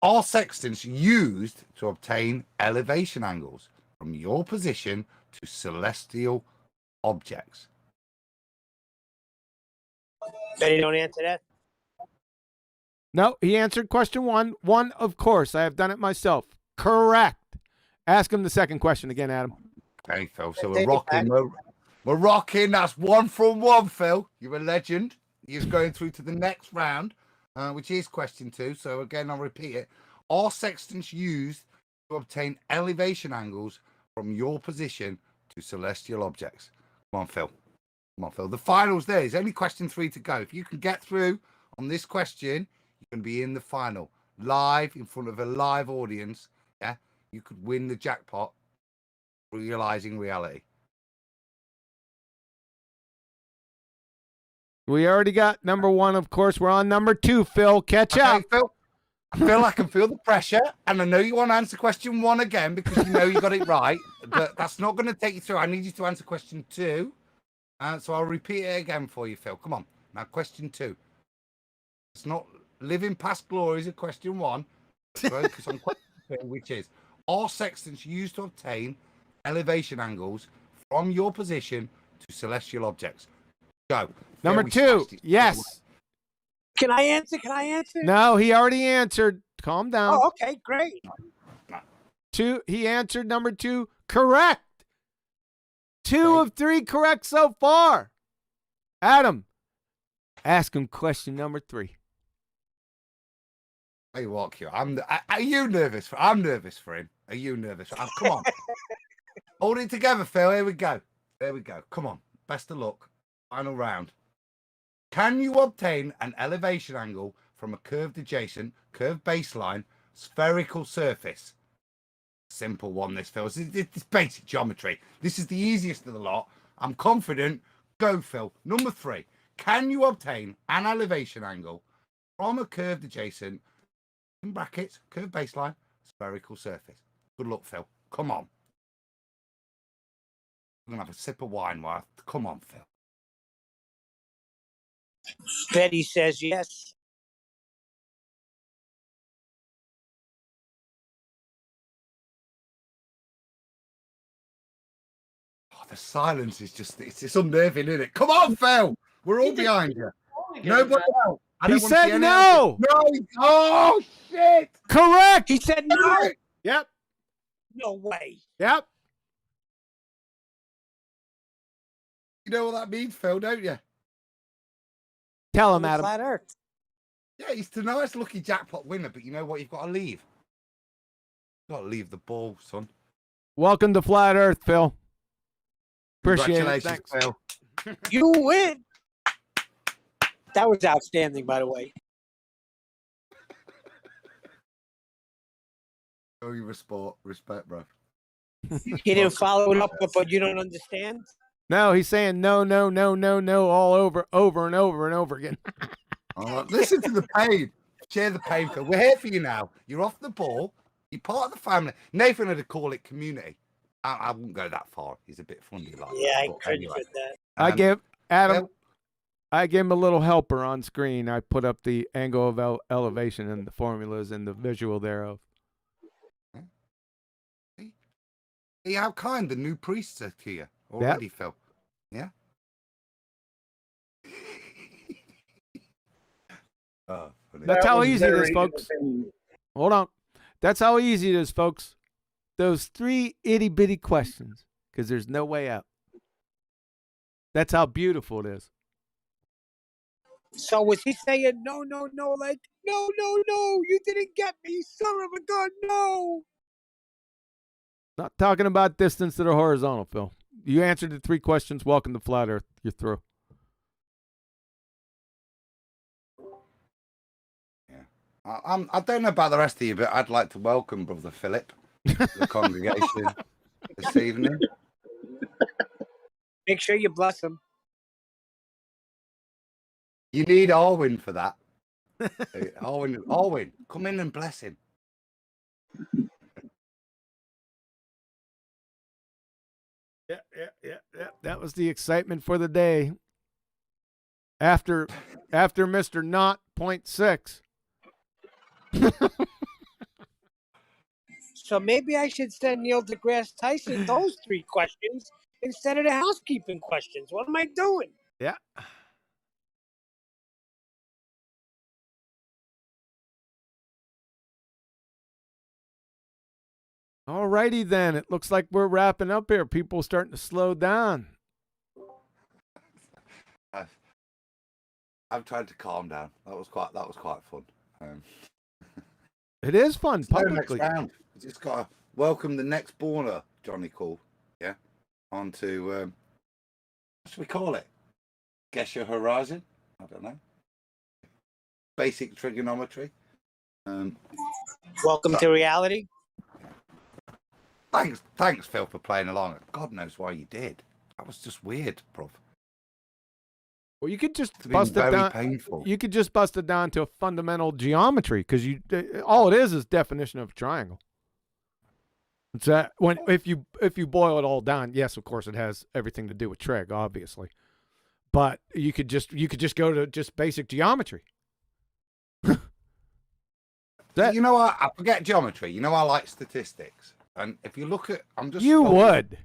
Are sextants used to obtain elevation angles from your position to celestial objects? Bet he don't answer that. No, he answered question 1. 1, of course. I have done it myself. Correct. Ask him the second question again, Adam. Okay, Phil. So we're rocking. We're rocking. That's 1 from 1, Phil. You're a legend. You're going through to the next round. which is question 2. So again, I'll repeat it. Are sextants used to obtain elevation angles from your position to celestial objects? Come on, Phil. Come on, Phil. The final's there. There's only question 3 to go. If you can get through on this question, you can be in the final, live in front of a live audience. Yeah, you could win the jackpot, realizing reality. We already got number 1, of course. We're on number 2, Phil. Catch up. Phil. Phil, I can feel the pressure, and I know you want to answer question 1 again because you know you got it right, but that's not going to take you through. I need you to answer question 2, so I'll repeat it again for you, Phil. Come on. Now, question 2. It's not living past glories of question 1. Focus on question 2, which is, are sextants used to obtain elevation angles from your position to celestial objects? Go. Number 2, yes. Can I answer? Can I answer? No, he already answered. Calm down. Oh, okay, great. 2, he answered number 2 correct. 2 of 3 correct so far. Adam, ask him question number 3. Hey, what, Q? Are you nervous? I'm nervous for him. Are you nervous? Come on. Hold it together, Phil. Here we go. There we go. Come on. Best of luck. Final round. Can you obtain an elevation angle from a curved adjacent, curved baseline, spherical surface? Simple one, this, Phil. It's basic geometry. This is the easiest of the lot. I'm confident. Go, Phil. Number 3. Can you obtain an elevation angle from a curved adjacent, in brackets, curved baseline, spherical surface? Good luck, Phil. Come on. I'm going to have a sip of wine. Come on, Phil. Betty says yes. Oh, the silence is it's unnerving, isn't it? Come on, Phil. We're all behind you. Nobody else. He said no. No. Oh, shit. Correct. He said no. Yep. No way. Yep. You know what that means, Phil, don't you? Tell him, Adam. Flat Earth. Yeah, he's the nice lucky jackpot winner, but you know what? You've got to leave. You've got to leave the ball, son. Welcome to Flat Earth, Phil. Appreciate it. Congratulations, Thanks. Phil. You win. That was outstanding, by the way. Show you respect, bro. He didn't follow it up, but you don't understand? No, he's saying no, no, no, no, no, all over and over and over again. Listen to the pain. Share the pain, Phil. We're here for you now. You're off the ball. You're part of the family. Nathan had to call it community. I wouldn't go that far. He's a bit funny like yeah, that. I cringed with that. I give Adam. I gave him a little helper on screen. I put up the angle of elevation and the formulas and the visual thereof. See how kind the new priests are to you already, yep. Phil. Yeah. Oh, that's how easy it is, folks. Hold on. That's how easy it is, folks. Those 3 itty-bitty questions, because there's no way out. That's how beautiful it is. So was he saying no, no, no, like, no, no, no, you didn't get me, son of a gun, no. Not talking about distance to the horizontal, Phil. You answered the 3 questions. Welcome to Flat Earth. You're through. Yeah. I don't know about the rest of you, but I'd like to welcome Brother Philip to the congregation this evening. Make sure you bless him. You need Arwin for that. Arwin, come in and bless him. Yeah. That was the excitement for the day. After Mr. Not 0.6. So maybe I should send Neil deGrasse Tyson those 3 questions instead of the housekeeping questions. What am I doing? Yeah. All righty then. It looks like we're wrapping up here. People starting to slow down. I've tried to calm down. That was quite fun. It is fun Next publicly. round. We just got to welcome the next borner, Johnny Call. Yeah. Onto what should we call it? Guess your horizon? I don't know. Basic trigonometry. Welcome to reality. Thanks, Phil, for playing along. God knows why you did. That was just weird, Prof. Well, you could just bust it down. Painful. You could just bust it down to a fundamental geometry because all it is definition of a triangle. It's that if you boil it all down, yes, of course, it has everything to do with trig, obviously, but you could just go to just basic geometry. You know, I forget geometry. You know, I like statistics, and if you look at, you would.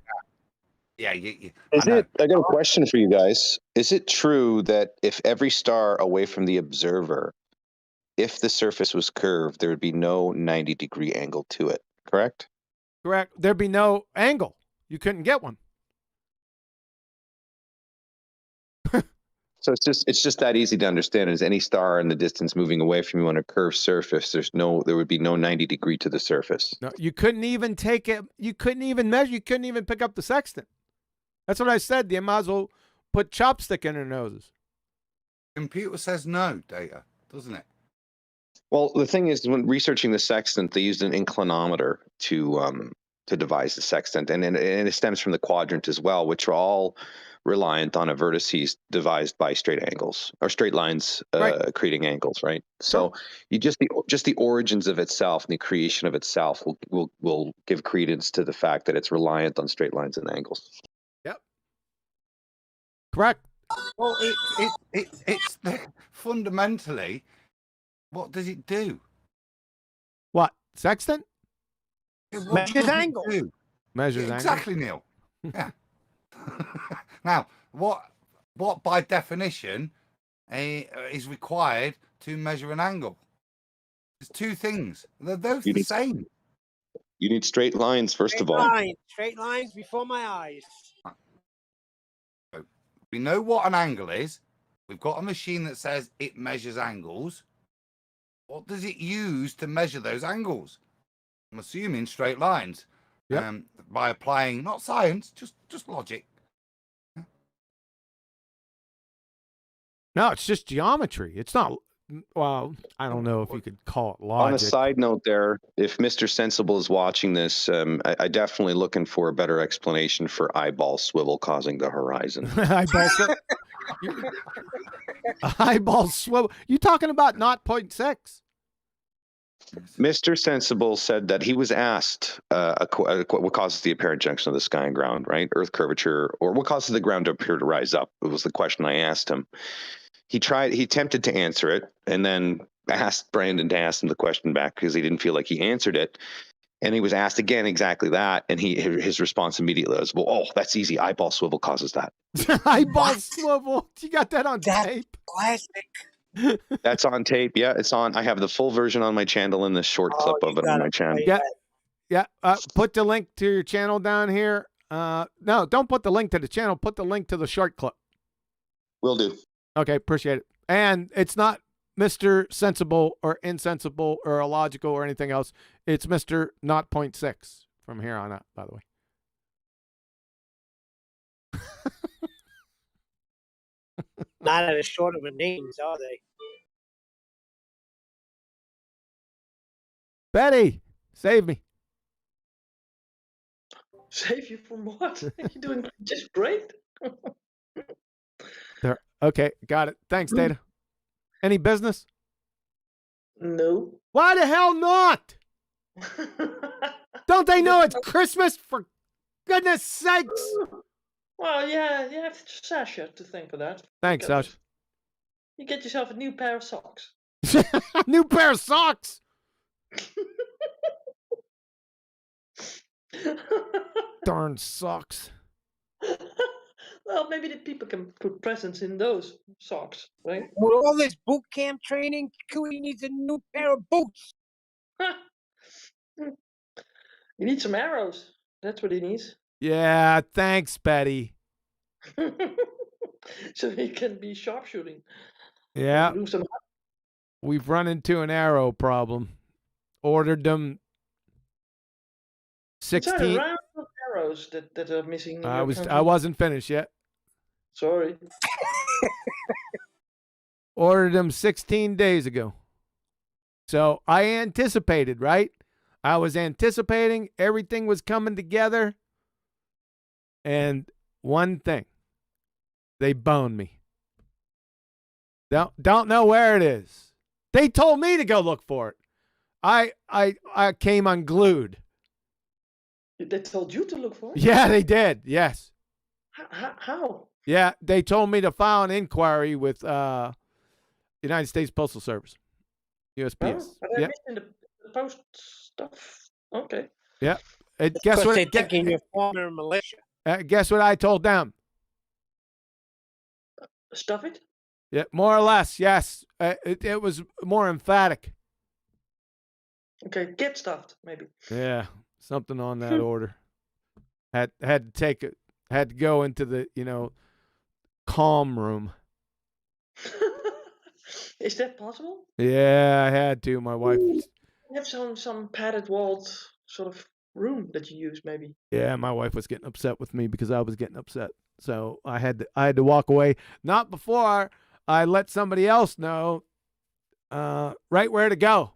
Yeah, I got a question for you guys. Is it true that if every star away from the observer, if the surface was curved, there would be no 90-degree angle to it? Correct? Correct. There'd be no angle. You couldn't get one. So it's just that easy to understand. Is any star in the distance moving away from you on a curved surface, there would be no 90-degree to the surface. No, you couldn't even take it. You couldn't even measure. You couldn't even pick up the sextant. That's what I said. They might as well put chopstick in their noses. Computer says no, Data, doesn't it? Well, the thing is, when researching the sextant, they used an inclinometer to devise the sextant, and it stems from the quadrant as well, which are all reliant on a vertices devised by straight angles or straight lines creating angles, right? So you just the origins of itself and the creation of itself will give credence to the fact that it's reliant on straight lines and angles. Yep. Correct. Well, it's fundamentally, what does it do? What? Sextant? Measures angle. Measures exactly, angle. Neil. Yeah. Now, what by definition is required to measure an angle? There's two things. They're both the same. You need straight lines, first of all. Straight lines before my eyes. So we know what an angle is. We've got a machine that says it measures angles. What does it use to measure those angles? I'm assuming straight lines. Yep. By applying not science, just logic. No, it's just geometry. It's not. Well, I don't know if you could call it logic. On a side note there, if Mr. Sensible is watching this, I definitely looking for a better explanation for eyeball swivel causing the horizon. Eyeball swivel. You talking about 0.6? Mr. Sensible said that he was asked what causes the apparent junction of the sky and ground, right? Earth curvature, or what causes the ground to appear to rise up? It was the question I asked him. He attempted to answer it, and then asked Brandon to ask him the question back because he didn't feel like he answered it. And he was asked again exactly that, and his response immediately was, "Well, that's easy. Eyeball swivel causes that." Eyeball swivel. You got that on tape? Classic. That's on tape. Yeah, it's on. I have the full version on my channel and the short clip of it on my channel. Yeah. Put the link to your channel down here. No, don't put the link to the channel. Put the link to the short clip. Will do. Okay, appreciate it. And it's not Mr. Sensible or Insensible or illogical or anything else. It's Mr. 0.6 from here on out, by the way. Not as short of a names, are they? Betty, save me. Save you from what? You're doing just great. There. Okay, got it. Thanks, Data. Any business? No. Why the hell not? Don't they know it's Christmas, for goodness sakes? Well, yeah, you have Sasha to thank for that. Thanks, Sasha. You get yourself a new pair of socks. New pair of socks. Darn socks. Well, maybe the people can put presents in those socks, right? With all this boot camp training, Cooey needs a new pair of boots. You need some arrows. That's what he needs. Yeah, thanks, Betty. So he can be sharpshooting. Yeah. Lose them. We've run into an arrow problem. Ordered them 16. It's a round of arrows that are missing. In your country. I wasn't finished yet. Sorry. Ordered them 16 days ago. So I anticipated, right? I was anticipating everything was coming together. And one thing, they boned me. Don't know where it is. They told me to go look for it. I came unglued. They told you to look for it? Yeah, they did. Yes. How? Yeah, they told me to file an inquiry with United States Postal Service, USPS. Oh, are they missing the post stuff? Okay. Yeah. Guess what? They're thinking you're former militia. Guess what I told them? Stuff it? Yeah, more or less. Yes. It was more emphatic. Okay, get stuffed, maybe. Yeah, something on that order. Had to take it. Had to go into the calm room. Is that possible? Yeah, I had to. My wife. You have some padded walled sort of room that you use, maybe. Yeah, my wife was getting upset with me because I was getting upset. So I had to walk away. Not before I let somebody else know right where to go.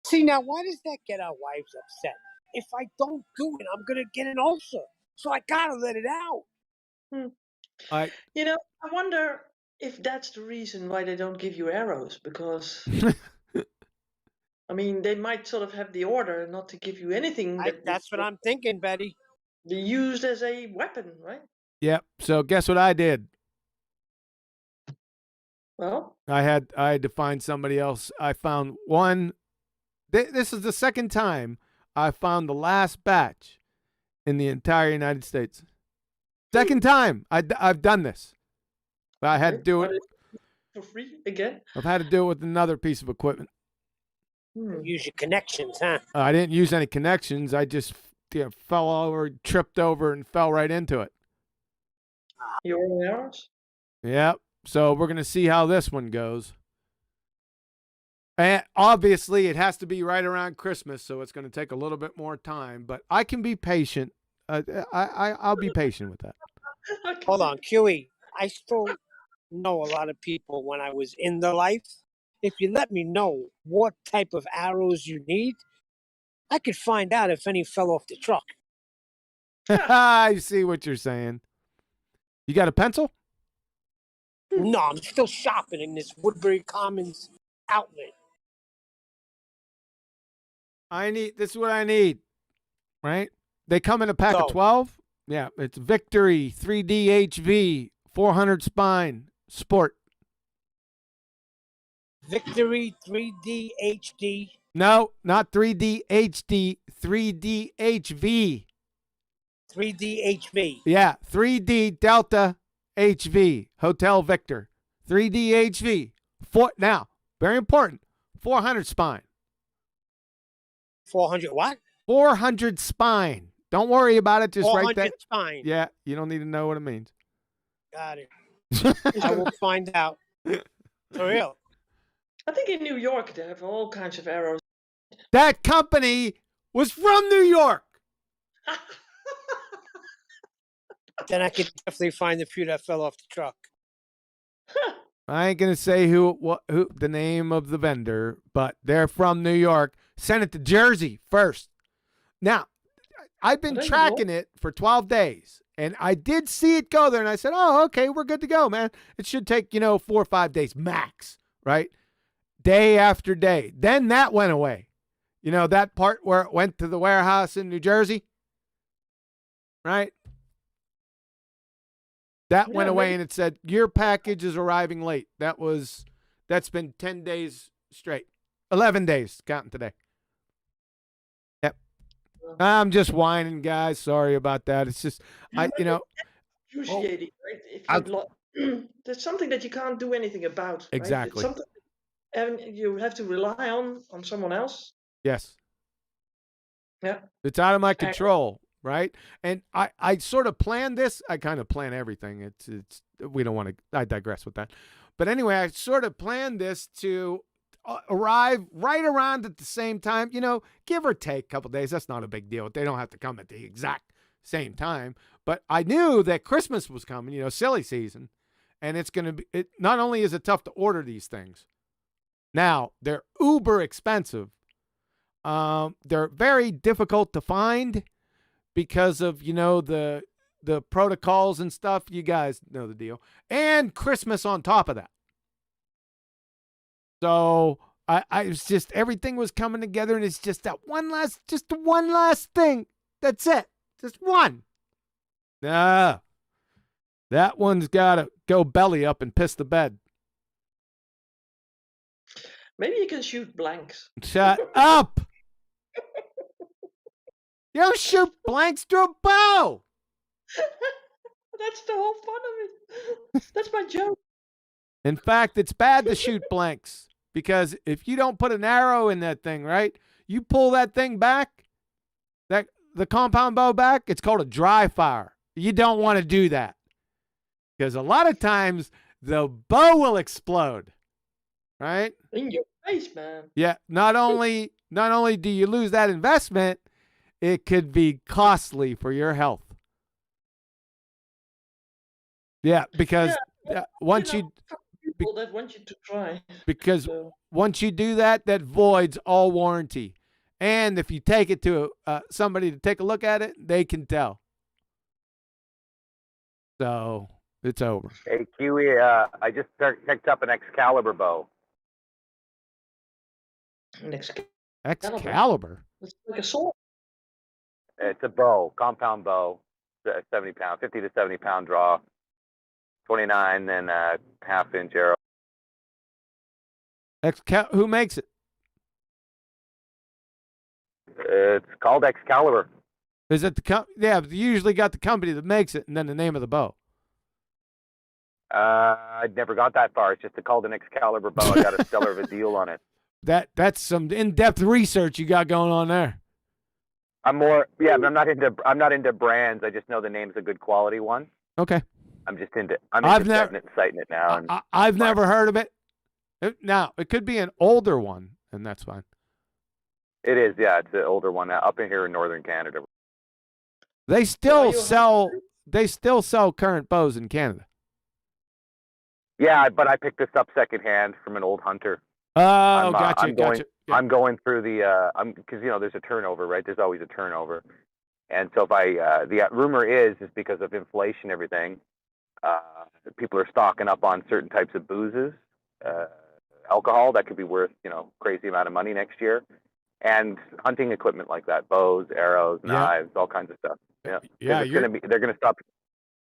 See, now why does that get our wives upset? If I don't do it, I'm gonna get an ulcer. So I gotta let it out. I wonder if that's the reason why they don't give you arrows, because I mean, they might sort of have the order not to give you anything. That's what I'm thinking, Betty. They used as a weapon, right? Yep. So guess what I did? Well, I had to find somebody else. I found one. This is the second time I found the last batch in the entire United States. Second time I've done this. But I had to do it for free again. I've had to do it with another piece of equipment. Use your connections, huh? I didn't use any connections. I just fell over, tripped over, and fell right into it. Your own arrows? Yep. So we're going to see how this one goes. And obviously, it has to be right around Christmas, so it's going to take a little bit more time. But I can be patient. I'll be patient with that. Hold on, QE. I still know a lot of people when I was in the life. If you let me know what type of arrows you need, I could find out if any fell off the truck. I see what you're saying. You got a pencil? No, I'm still shopping in this Woodbury Commons outlet. This is what I need, right? They come in a pack of 12. Yeah, it's Victory 3D HV 400 spine sport. Victory 3D HD. No, not 3D HD, 3D HV. 3D HV. Yeah, 3D Delta HV, Hotel Victor. 3D HV. Now, very important, 400 spine. 400 what? 400 spine. Don't worry about it. Just write that. 400 spine. Yeah, you don't need to know what it means. Got it. I will find out. For real. I think in New York they have all kinds of arrows. That company was from New York. Then I could definitely find the few that fell off the truck. I ain't gonna say who the name of the vendor, but they're from New York. Sent it to Jersey first. Now, I've been tracking it for 12 days, and I did see it go there, and I said, "Oh, okay, we're good to go, man. It should take 4 or 5 days max, right? Day after day." Then that went away. That part where it went to the warehouse in New Jersey, right? That went away, and it said, "Your package is arriving late." That's been 10 days straight. 11 days, counting today. Yep. I'm just whining, guys. Sorry about that. It's just, Excruciating, right? There's something that you can't do anything about. Right? Exactly. It's something you have to rely on someone else. Yes. Yeah. It's out of my control. right? And I sort of planned this. I kind of plan everything. It's we don't want to. I digress with that. But anyway, I sort of planned this to arrive right around at the same time, you know, give or take a couple days. That's not a big deal. They don't have to come at the exact same time. But I knew that Christmas was coming, you know, silly season. And it's going to be, not only is it tough to order these things, now they're uber expensive. They're very difficult to find because of, you know, the protocols and stuff. You guys know the deal. And Christmas on top of that. So I was just, everything was coming together, and it's just that one last thing. That's it. Just one. Nah. That one's got to go belly up and piss the bed. Maybe you can shoot blanks. Shut up. You don't shoot blanks through a bow. That's the whole fun of it. That's my joke. In fact, it's bad to shoot blanks because if you don't put an arrow in that thing, right, you pull that thing back, the compound bow back, it's called a dry fire. You don't want to do that because a lot of times the bow will explode, right? In your face, man. Yeah. Not only do you lose that investment, it could be costly for your health. Yeah, because once people that want you to try. Because once you do that, that voids all warranty. And if you take it to somebody to take a look at it, they can tell. So it's over. Hey, Kiwi, I just picked up an Excalibur bow. An Excalibur? It's like a sword. It's a bow, compound bow, 50 to 70 pound draw, 29 and a half-inch arrow. Who makes it? It's called Excalibur. Is it yeah, you usually got the company that makes it and then the name of the bow. I never got that far. It's just called an Excalibur bow. I got a stellar of a deal on it. That's some in-depth research you got going on there. I'm not into brands. I just know the name's a good quality one. Okay. I'm into setting it and citing it now. I've never heard of it. Now, it could be an older one, and that's fine. It is, yeah. It's an older one up in here in northern Canada. They still sell current bows in Canada. Yeah, but I picked this up secondhand from an old hunter. Oh, gotcha. I'm going through because there's a turnover, right? There's always a turnover, and so if the rumor is because of inflation, everything, people are stocking up on certain types of boozes, alcohol that could be worth crazy amount of money next year, and hunting equipment like that, bows, arrows, knives, all kinds of stuff. Yeah, they're gonna stop.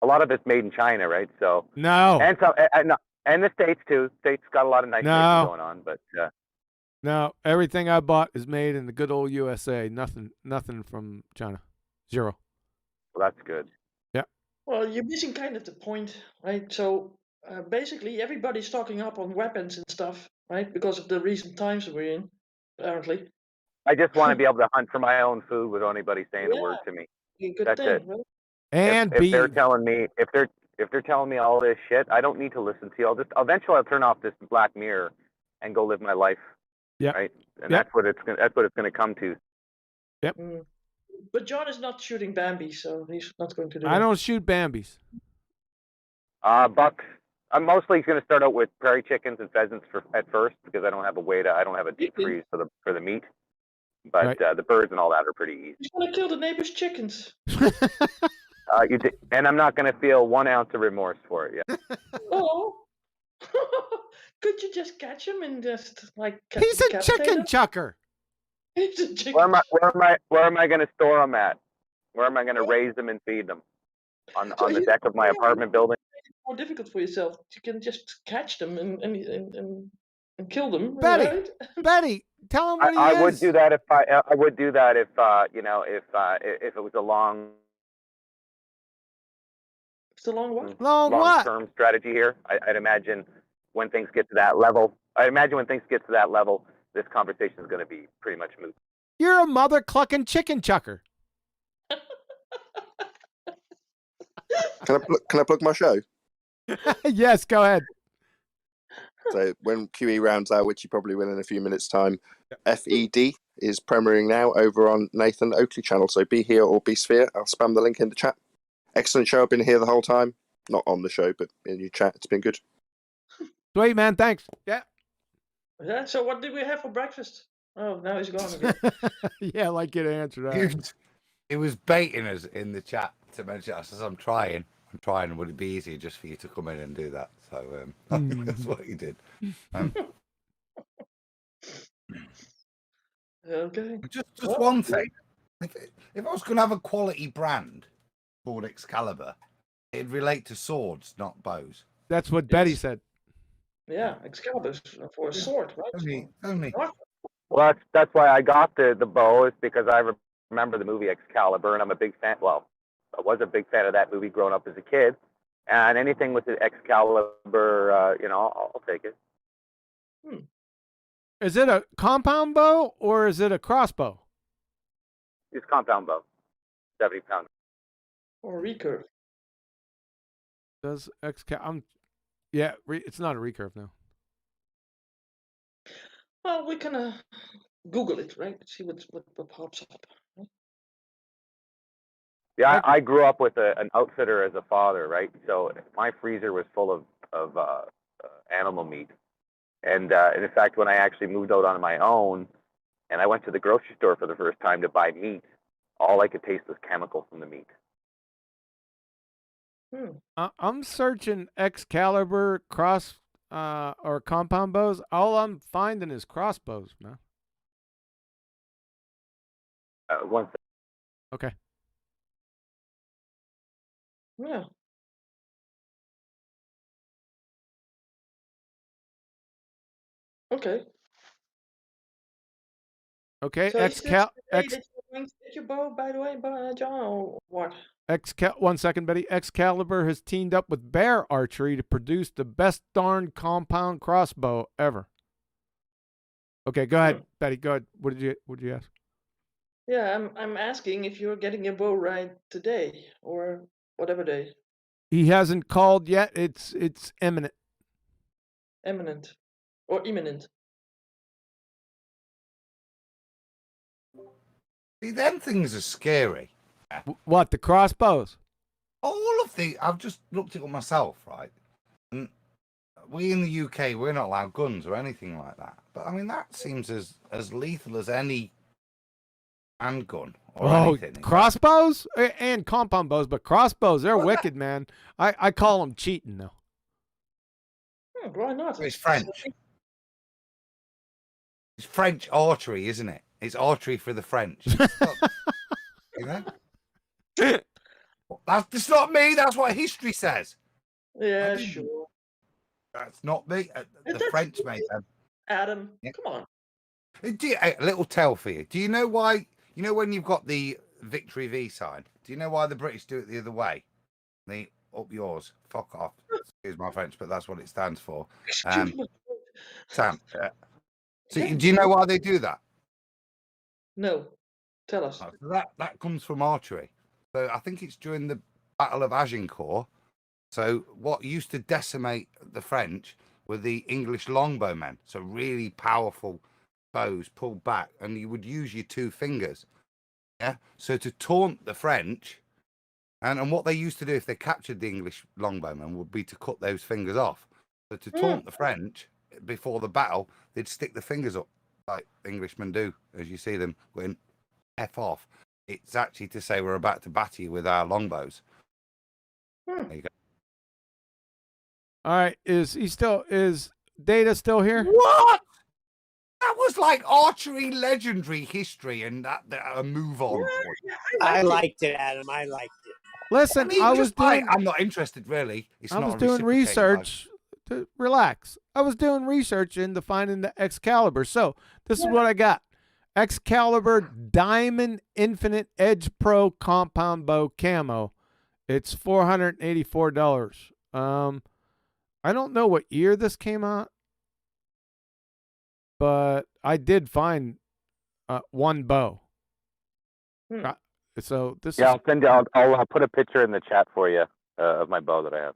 A lot of it's made in China, right? So and the States too. States got a lot of nice things going on, but no, everything I bought is made in the good old USA. Nothing from China. Zero. Well, that's good. Yeah. Well, you're missing kind of the point, right? So basically, everybody's stocking up on weapons and stuff, right? Because of the recent times we're in, apparently. I just want to be able to hunt for my own food without anybody saying a word to me. That's it. Right? And if they're telling me if they're telling me all this shit, I don't need to listen to you. Eventually I'll turn off this Black Mirror and go live my life. Yeah. Right. And that's what it's gonna come to. Yep. But John is not shooting Bambi, so he's not going to do I don't shoot Bambis. Bucks. I'm mostly going to start out with prairie chickens and pheasants at first because I don't have a deep freeze for the meat. But the birds and all that are pretty easy. He's going to kill the neighbor's chickens. And I'm not going to feel 1 ounce of remorse for it. Yeah. Oh. Could you just catch him and just He's a chicken chucker. He's a chicken. Where am I going to store them at? Where am I going to raise them and feed them? On the deck of my apartment building. It's more difficult for yourself. You can just catch them and kill them. Betty, right? Betty, tell him what he is. I would do that if it was a long. It's a long what? Long-term strategy here. I'd imagine when things get to that level. This conversation is going to be pretty much moot. You're a mother clucking chicken chucker. Can I plug my show? Yes, go ahead. So when QE rounds out, which he probably will in a few minutes' time, FED is premiering now over on Nathan Oakley channel. So be here or be sphere. I'll spam the link in the chat. Excellent show. I've been here the whole time. Not on the show, but in your chat. It's been good. Sweet, man. Thanks. Yeah. Yeah. So what did we have for breakfast? Oh, now he's gone again. Yeah, I'd like you to answer that. It was baiting us in the chat to mention. I says, I'm trying. Would it be easier just for you to come in and do that? So that's what he did. Okay. Just one thing. If I was going to have a quality brand called Excalibur, it'd relate to swords, not bows. That's what Betty said. Yeah, Excalibur for a sword, right? Only. Well, that's why I got the bow, is because I remember the movie Excalibur, and I'm a big fan. Well, I was a big fan of that movie growing up as a kid, and anything with the Excalibur, I'll take it. Is it a compound bow or is it a crossbow? It's compound bow, 70 pounds. Or recurve. Does yeah, it's not a recurve now. Well, we can Google it, right? See what pops up. Right? Yeah, I grew up with an outfitter as a father, right? So my freezer was full of animal meat. And in fact, when I actually moved out on my own and I went to the grocery store for the first time to buy meat, all I could taste was chemical from the meat. I'm searching Excalibur or compound bows. All I'm finding is crossbows, man. One thing. Okay. Yeah. Okay. Okay. So is this the day that you're going to get your bow, by the way, John, or what? 1 second, Betty. Excalibur has teamed up with Bear Archery to produce the best darn compound crossbow ever. Okay, go ahead, Betty. Go ahead. What did you ask? Yeah, I'm asking if you're getting your bow right today or whatever day. He hasn't called yet. It's imminent. Eminent or imminent. See, them things are scary. What, the crossbows? All of the, I've just looked it up myself, right? And we in the UK, we're not allowed guns or anything like that. But I mean, that seems as lethal as any handgun or anything. Crossbows and compound bows, but crossbows, they're wicked, man. I call them cheating, though. Why not? It's French. It's French archery, isn't it? It's archery for the French. You know? That's not me. That's what history says. Yeah, sure. That's not me. The French made them. Adam, come on. A little tale for you. Do you know why? You know when you've got the Victory V sign? Do you know why the British do it the other way? The up yours. Fuck off. Excuse my French, but that's what it stands for. Sam. So, do you know why they do that? No. Tell us. So that comes from archery. So I think it's during the Battle of Agincourt. So what used to decimate the French were the English longbowmen. So really powerful bows pulled back, and you would use your two fingers. Yeah. So to taunt the French, and what they used to do if they captured the English longbowmen would be to cut those fingers off. So to taunt the French before the battle, they'd stick the fingers up like Englishmen do, as you see them going F off. It's actually to say we're about to batter you with our longbows. There you go. All right, is Data still here? What? That was like archery legendary history, and that a move on. I liked it, Adam. I liked it. Listen, I'm not interested really. I was doing research. Relax. I was doing research into finding the Excalibur. So this is what I got. Excalibur Diamond Infinite Edge Pro Compound Bow Camo. It's $484. I don't know what year this came out, but I did find one bow. So this. Yeah, I'll put a picture in the chat for you of my bow that I have.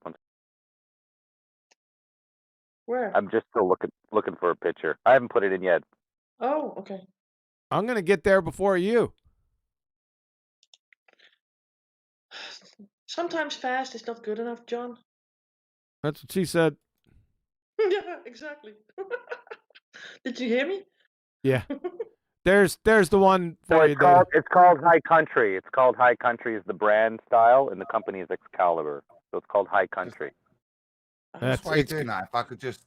Where? I'm just still looking for a picture. I haven't put it in yet. Oh, okay. I'm going to get there before you. Sometimes fast is not good enough, John. That's what she said. Yeah, exactly. Did you hear me? Yeah. There's the one So for you, it's called High Country. It's called High Country is the brand style, and the company is Excalibur. So it's called High Country. That's why you're doing that. If I could just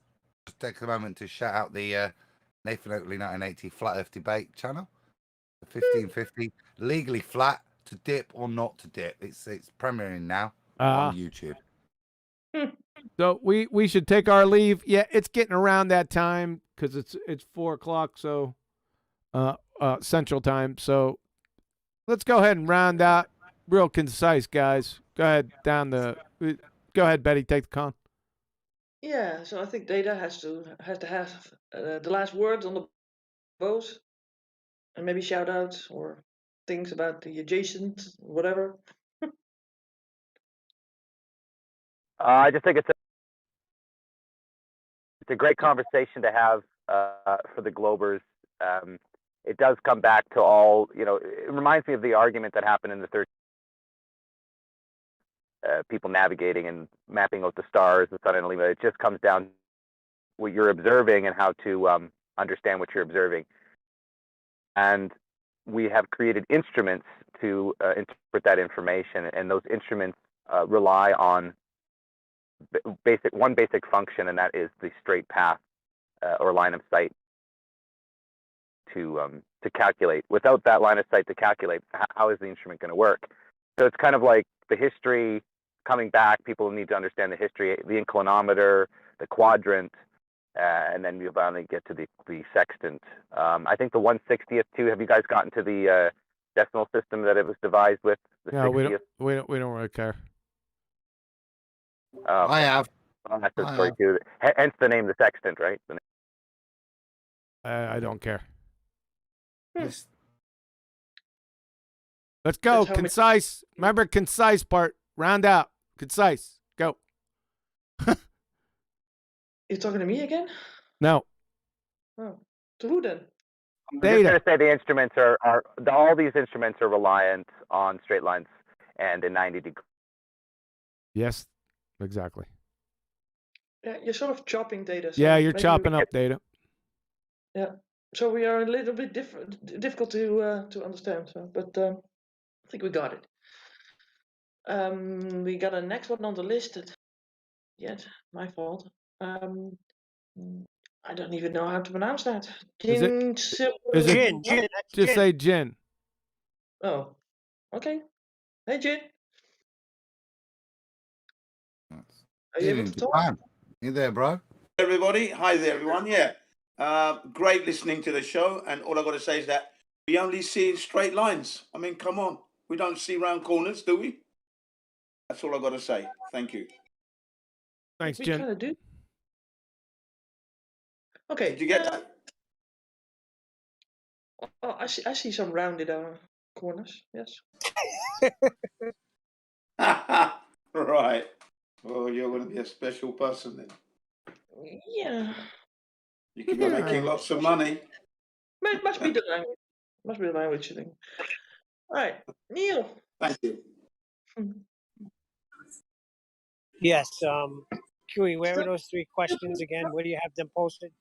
take a moment to shout out the Nathan Oakley 1980 Flat Earth Debate channel, the 1550 legally flat to dip or not to dip. It's premiering now on YouTube. So we should take our leave. Yeah, it's getting around that time because it's 4 o'clock, so Central Time. So let's go ahead and round out real concise, guys. Go ahead go ahead, Betty, take the con. Yeah, so I think Data has to have the last word on the bows, and maybe shout outs or things about the adjacent, whatever. I just think it's a great conversation to have for the Globers. It does come back to all, it reminds me of the argument that happened in the third. People navigating and mapping out the stars, the sun and Lima. It just comes down to what you're observing and how to understand what you're observing. And we have created instruments to interpret that information, and those instruments rely on one basic function, and that is the straight path or line of sight to calculate. Without that line of sight to calculate, how is the instrument going to work? So it's kind of like the history coming back. People need to understand the history, the inclinometer, the quadrant, and then you finally get to the sextant. I think the 1/60th too. Have you guys gotten to the decimal system that it was devised with? No, we don't really care. I have. Well, that's the story too. Hence the name, the sextant, right? I don't care. Yes. Let's go. Concise. Remember concise part. Round out. Concise. Go. You're talking to me again? No. Oh, to who then? I'm just going to say the instruments all these instruments are reliant on straight lines and in 90 degrees. Yes, exactly. Yeah, you're sort of chopping Data. So yeah, you're chopping up Data. Yeah, so we are a little bit difficult to understand. So, but I think we got it. We got a next one on the list. My fault. I don't even know how to pronounce that. Jin. Jin. Just say Jin. Oh, okay. Hey, Jin. Are you able to talk? You there, bro? Everybody, hi there, everyone. Yeah, great listening to the show, and all I got to say is that we only see in straight lines. I mean, come on, we don't see round corners, do we? That's all I got to say. Thank you. Thanks, We Jin. kind of do. Okay. Did you get that? Oh, I see some rounded corners. Yes. Right. Oh, you're going to be a special person then. Yeah. You can be making lots of money. It must be the language. Must be the language thing. All right, Neil. Thank you. Yes. QE, where are those 3 questions again? Where do you have them posted?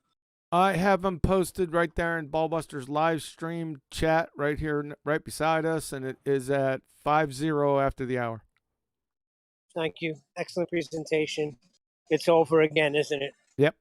I have them posted right there in BALLBUSTERS live stream chat right here, right beside us, and it is at 50 after the hour. Thank you. Excellent presentation. It's over again, isn't it? Yep.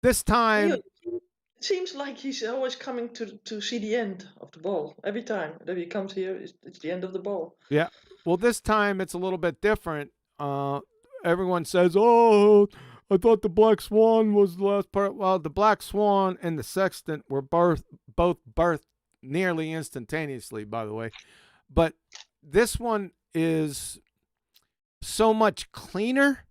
This time. Neil, it seems like he's always coming to see the end of the ball. Every time that he comes here, it's the end of the ball. Yeah. Well, this time it's a little bit different. Everyone says, "Oh, I thought the Black Swan was the last part." Well, the Black Swan and the Sextant were both birthed nearly instantaneously, by the way. But this one is so much cleaner.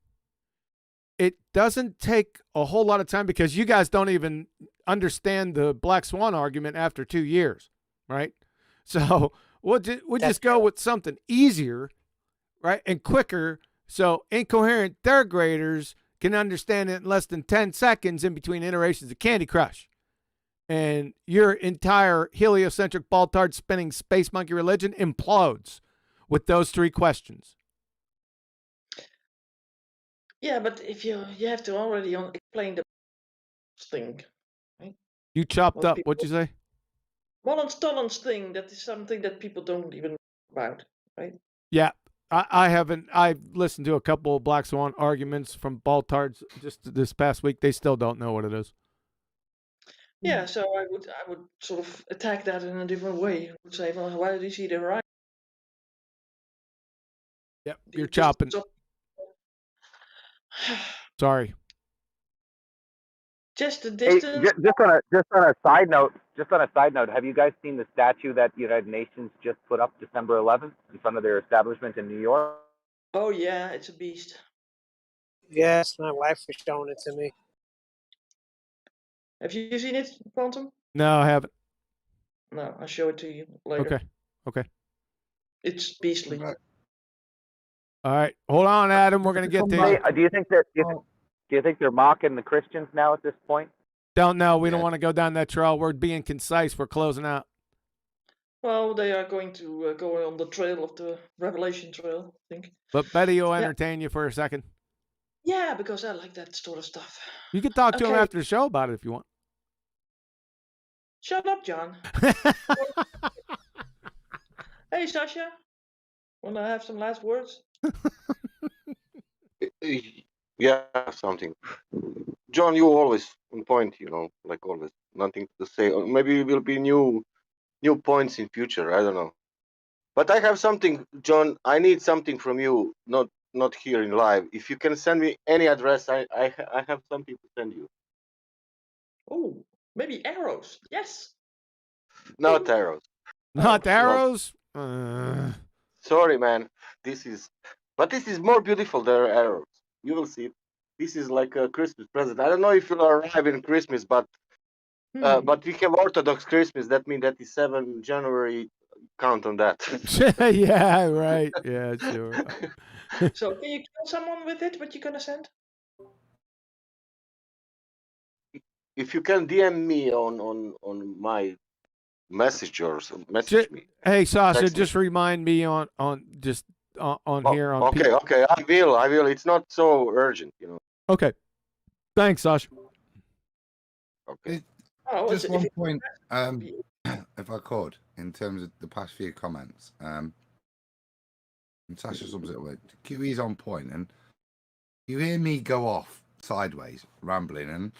It doesn't take a whole lot of time because you guys don't even understand the Black Swan argument after 2 years, right? So we'll just go with something easier, right? And quicker, so incoherent third graders can understand it in less than 10 seconds in between iterations of Candy Crush. And your entire heliocentric ball-tard spinning space monkey religion implodes with those 3 questions. Yeah, but if you have to already explain the thing, right? You chopped up. What'd you say? Tollens thing, that is something that people don't even know about, right? Yeah, I haven't. I've listened to a couple of Black Swan arguments from ball-tards just this past week. They still don't know what it is. Yeah, so I would sort of attack that in a different way. I would say, well, why do you see the right? Yep, you're chopping. Sorry. Just the Hey, distance. just on a side note, have you guys seen the statue that the United Nations just put up December 11th in front of their establishment in New York? Oh yeah, it's a beast. Yes, my wife was showing it to me. Have you seen it, Quantum? No, I haven't. No, I'll show it to you later. Okay. It's beastly. All right, hold on, Adam. We're gonna get to you. Do you think they're mocking the Christians now at this point? Don't know. We don't want to go down that trail. We're being concise. We're closing out. Well, they are going to go on the trail of the Revelation trail, I think. But Betty will entertain you for a second. Yeah, because I like that sort of stuff. You can talk to him after the show about it if you want. Shut up, John. Hey, Sasha. Want to have some last words? Yeah, something. John, you always on point, like always. Nothing to say. Or maybe it will be new points in future. I don't know. But I have something, John. I need something from you, not here in live. If you can send me any address, I have something to send you. Oh, maybe arrows. Yes. Not arrows. Not arrows? Sorry, man. This is more beautiful than arrows. You will see. This is like a Christmas present. I don't know if you'll arrive in Christmas, but we have Orthodox Christmas. That means that is 7 January. Count on that. Yeah, right. Yeah, sure. So can you kill someone with it? What you gonna send? If you can DM me on my message message me. Hey, Sasha, Text just remind me on here on. Okay. I will. It's not so urgent, Okay. Thanks, Sasha. Okay. Just one point, if I could, in terms of the past few comments. And Sasha sums it up. QE's on point, and you hear me go off sideways, rambling, and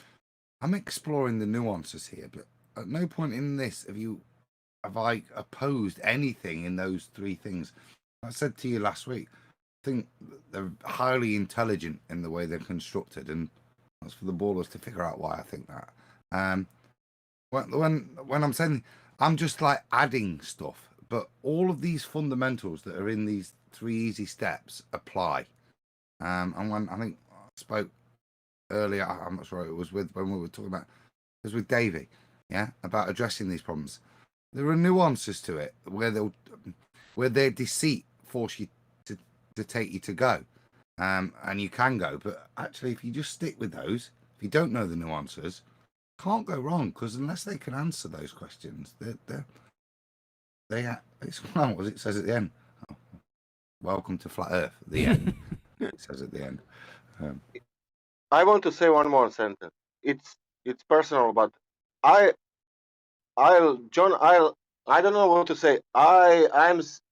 I'm exploring the nuances here, but at no point in this have I opposed anything in those 3 things. I said to you last week, I think they're highly intelligent in the way they're constructed, and that's for the ballers to figure out why I think that. When I'm saying, I'm just like adding stuff, but all of these fundamentals that are in these 3 easy steps apply. And when I think I spoke earlier, I'm not sure it was when we were talking about, it was with Davey, about addressing these problems. There are nuances to it where their deceit force you to take you to go, and you can go. But actually, if you just stick with those, if you don't know the nuances, can't go wrong, because unless they can answer those questions, it's what it says at the end. Oh, welcome to Flat Earth. At the end, it says at the end. I want to say one more sentence. It's personal, but I don't know what to say. I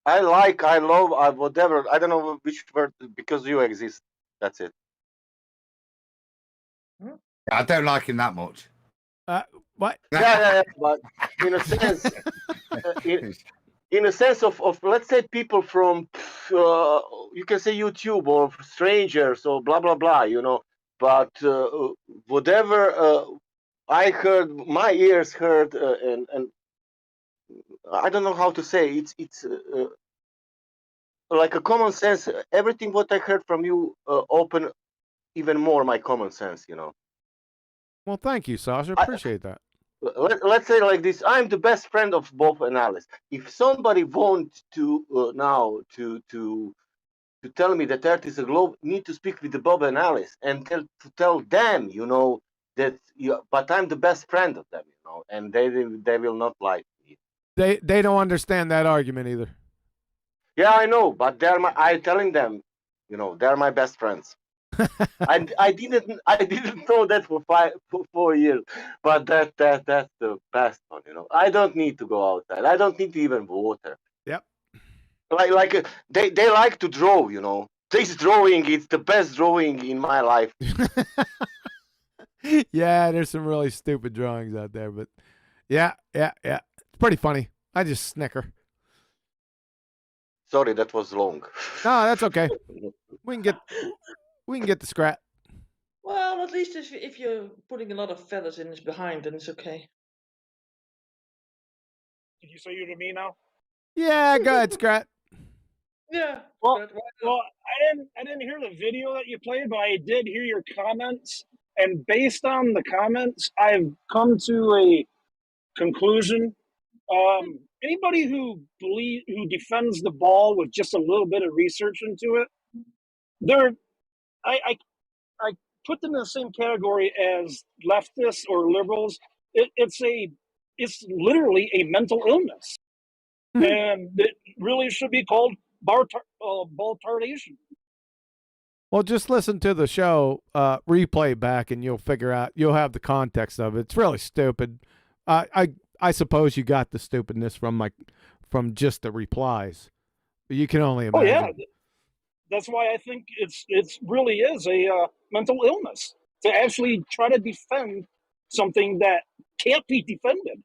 love, whatever. I don't know which word, because you exist. That's it. I don't like him that much. What? Yeah. But in a sense, in a sense of let's say people from you can say YouTube or strangers or blah blah blah, But whatever I heard, my ears heard, and I don't know how to say. It's like a common sense. Everything what I heard from you open even more my common sense. Well, thank you, Sasha. Appreciate that. Let's say like this: I'm the best friend of Bob and Alice. If somebody wants to now to to tell me that Earth is a globe need to speak with the Bob and Alice and tell them, you know, that but I'm the best friend of them, you know, and they will not like me. They don't understand that argument either. Yeah, I know, but I telling them, you know, they're my best friends. I didn't know that for 4 years, but that's the best one, you know. I don't need to go outside. I don't need to even water. Yep. Like they like to draw, you know. This drawing is the best drawing in my life. Yeah, there's some really stupid drawings out there, but yeah. It's pretty funny. I just snicker. Sorry, that was long. No, that's okay. We can get the scrap. Well, at least if you're putting a lot of feathers in his behind, then it's okay. Did you say you to me now? Yeah, go ahead, Scrat. Yeah. Well, I didn't hear the video that you played, but I did hear your comments. And based on the comments, I've come to a conclusion. Anybody who defends the ball with just a little bit of research into it, I put them in the same category as leftists or liberals. It's literally a mental illness, and it really should be called ball tardation. Well, just listen to the show replay back, and you'll figure out. You'll have the context of it. It's really stupid. I suppose you got the stupidness from just the replies. But you can only imagine. Oh yeah, that's why I think it's really is a mental illness to actually try to defend something that can't be defended.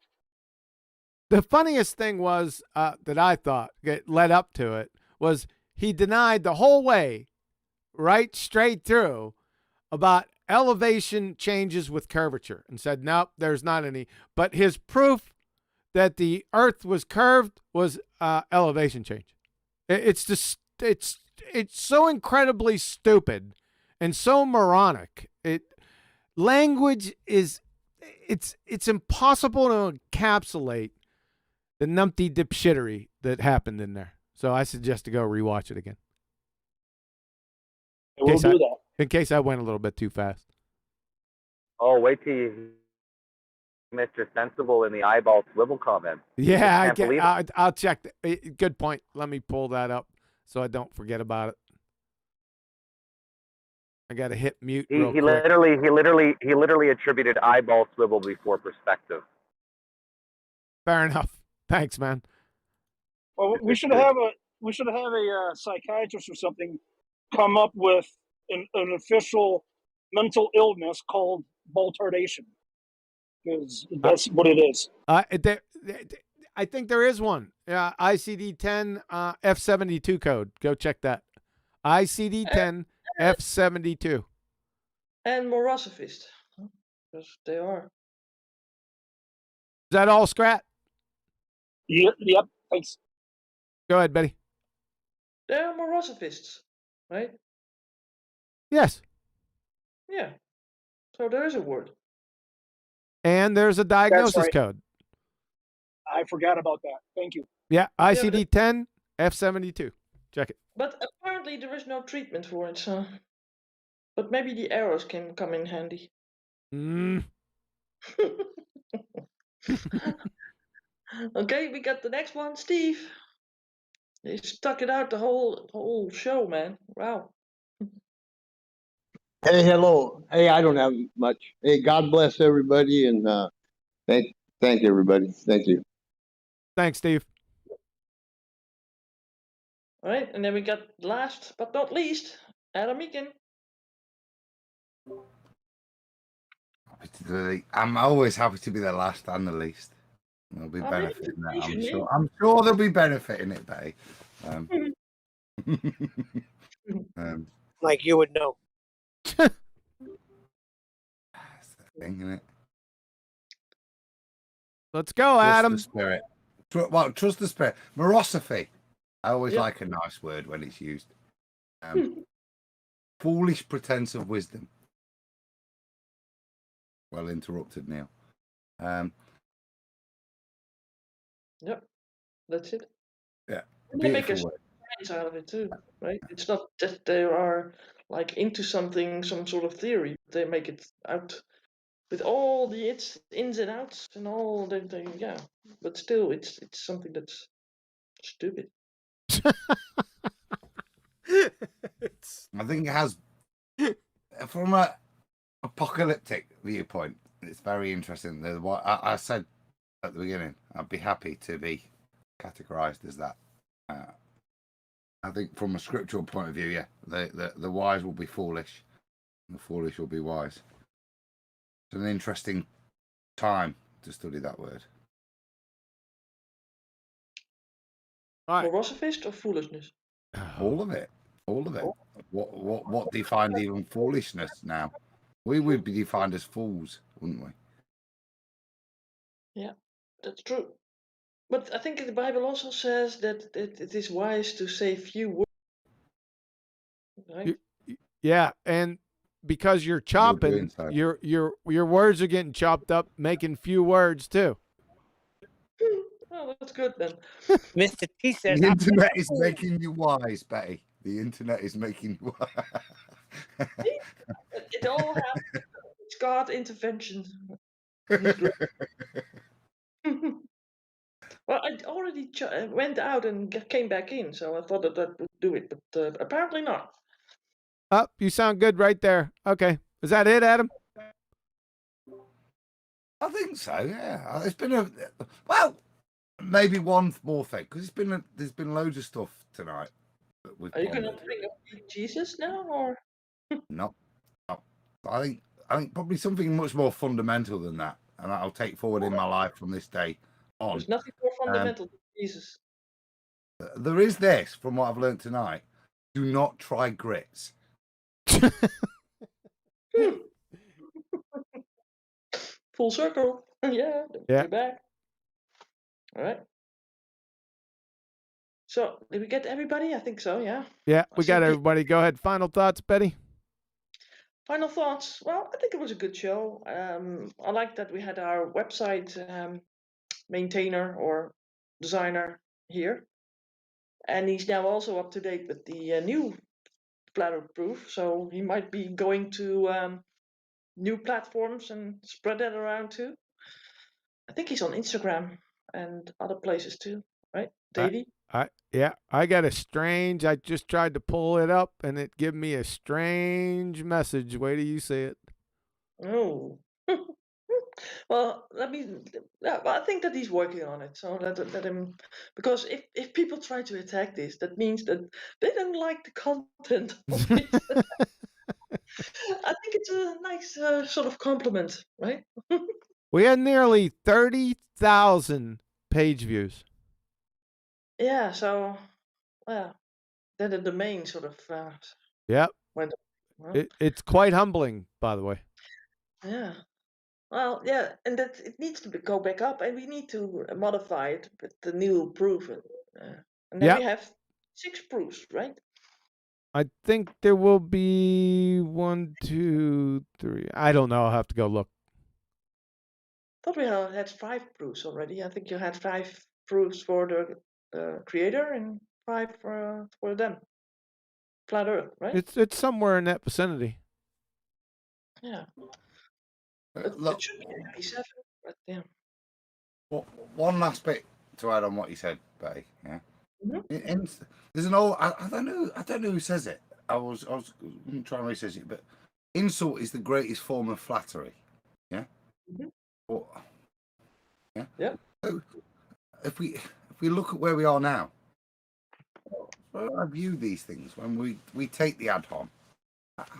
The funniest thing was that I thought led up to it was he denied the whole way, right straight through, about elevation changes with curvature and said, nope, there's not any. But his proof that the Earth was curved was elevation change. It's just it's so incredibly stupid and so moronic. Language is it's impossible to encapsulate the numpty dipshittery that happened in there. So I suggest to go rewatch it again. We'll do that. In case I went a little bit too fast. Oh, wait till you Mr. Sensible in the eyeball swivel comment. Yeah, I'll check. Good point. Let me pull that up so I don't forget about it. I got to hit mute. He literally attributed eyeball swivel before perspective. Fair enough. Thanks, man. Well, we should have a psychiatrist or something come up with an official mental illness called ball tardation, because that's what it is. I think there is one. ICD-10 F72 code. Go check that. ICD-10 F72. And Morosophist, because they are. Is that all, Scrat? Yep. Thanks. Go ahead, Betty. They're Morosophists, right? Yes. Yeah. So there is a word. And there's a diagnosis code. I forgot about that. Thank you. Yeah, ICD-10 F72. Check it. But apparently there is no treatment for it, so. But maybe the arrows can come in handy. Okay, we got the next one, Steve. He stuck it out the whole show, man. Wow. Hey, hello. Hey, I don't have much. Hey, God bless everybody, and thank everybody. Thank you. Thanks, Steve. All right, and then we got last but not least, Adam Meakin. I'm always happy to be the last and the least. They'll be benefiting that. I'm sure they'll be benefiting it, Betty. Like you would know. That's the thing, isn't it? Let's go, Adam. Trust the spirit. Trust the spirit. Morosophy. I always like a nice word when it's used. Foolish pretense of wisdom. Well interrupted, Neil. Yep, that's it. Yeah, They make a science out of it too, right? It's not that they are like into something, some sort of theory. They make it out with all the ins and outs and all the yeah. But still, it's something that's stupid. I think it has, from a apocalyptic viewpoint, it's very interesting. What I said at the beginning, I'd be happy to be categorized as that. I think from a scriptural point of view, yeah, the wise will be foolish, and the foolish will be wise. It's an interesting time to study that word. Philosophists or foolishness? All of it. All of it. What defined even foolishness now? We would be defined as fools, wouldn't we? Yeah, that's true. But I think the Bible also says that it is wise to say few words. Right? Yeah, and because you're chopping, your words are getting chopped up, making few words too. Oh, that's good then. Mr. T says the internet is making you wise, Betty. The internet is making you wise. It all happens. It's God intervention. Well, I already went out and came back in, so I thought that would do it, but apparently not. Oh, you sound good right there. Okay, is that it, Adam? I think so. Yeah, it's been maybe one more thing because there's been loads of stuff tonight. Are you going to bring up Jesus now, or? No. I think probably something much more fundamental than that, and I'll take forward in my life from this day on. There's nothing more fundamental than Jesus. There is this, from what I've learned tonight: do not try grits. Full circle. Yeah. You're back. All right. So, did we get everybody? I think so, yeah. Yeah, we got everybody. Go ahead. Final thoughts, Betty? Final thoughts. Well, I think it was a good show. I like that we had our website maintainer or designer here. And he's now also up to date with the new Flat Proof. So he might be going to new platforms and spread that around too. I think he's on Instagram and other places too, right, Davey? I got a strange. I just tried to pull it up, and it gave me a strange message. Wait till you see it. Oh. Well, I think that he's working on it. So let him, because if people try to attack this, that means that they don't like the content of it. I think it's a nice sort of compliment, right? We had nearly 30,000 page views. Yeah, so, well, then the domain sort of Yep. went up. It's quite humbling, by the way. Yeah. Well, yeah, and that it needs to go back up, and we need to modify it with the new proof. And then we have 6 proofs, right? I think there will be 1, 2, 3. I don't know. I'll have to go look. I thought we had 5 proofs already. I think you had 5 proofs for the creator and 5 for them. Flat Earth, right? It's somewhere in that vicinity. Yeah. It should be 97, but yeah. One last bit to add on what you said, Betty. Yeah. Mm-hmm. There's an old. I don't know who says it. I was trying to research it, but insult is the greatest form of flattery. Yeah. Mm-hmm. Yeah. So if we look at where we are now, I view these things when we take the ad hom.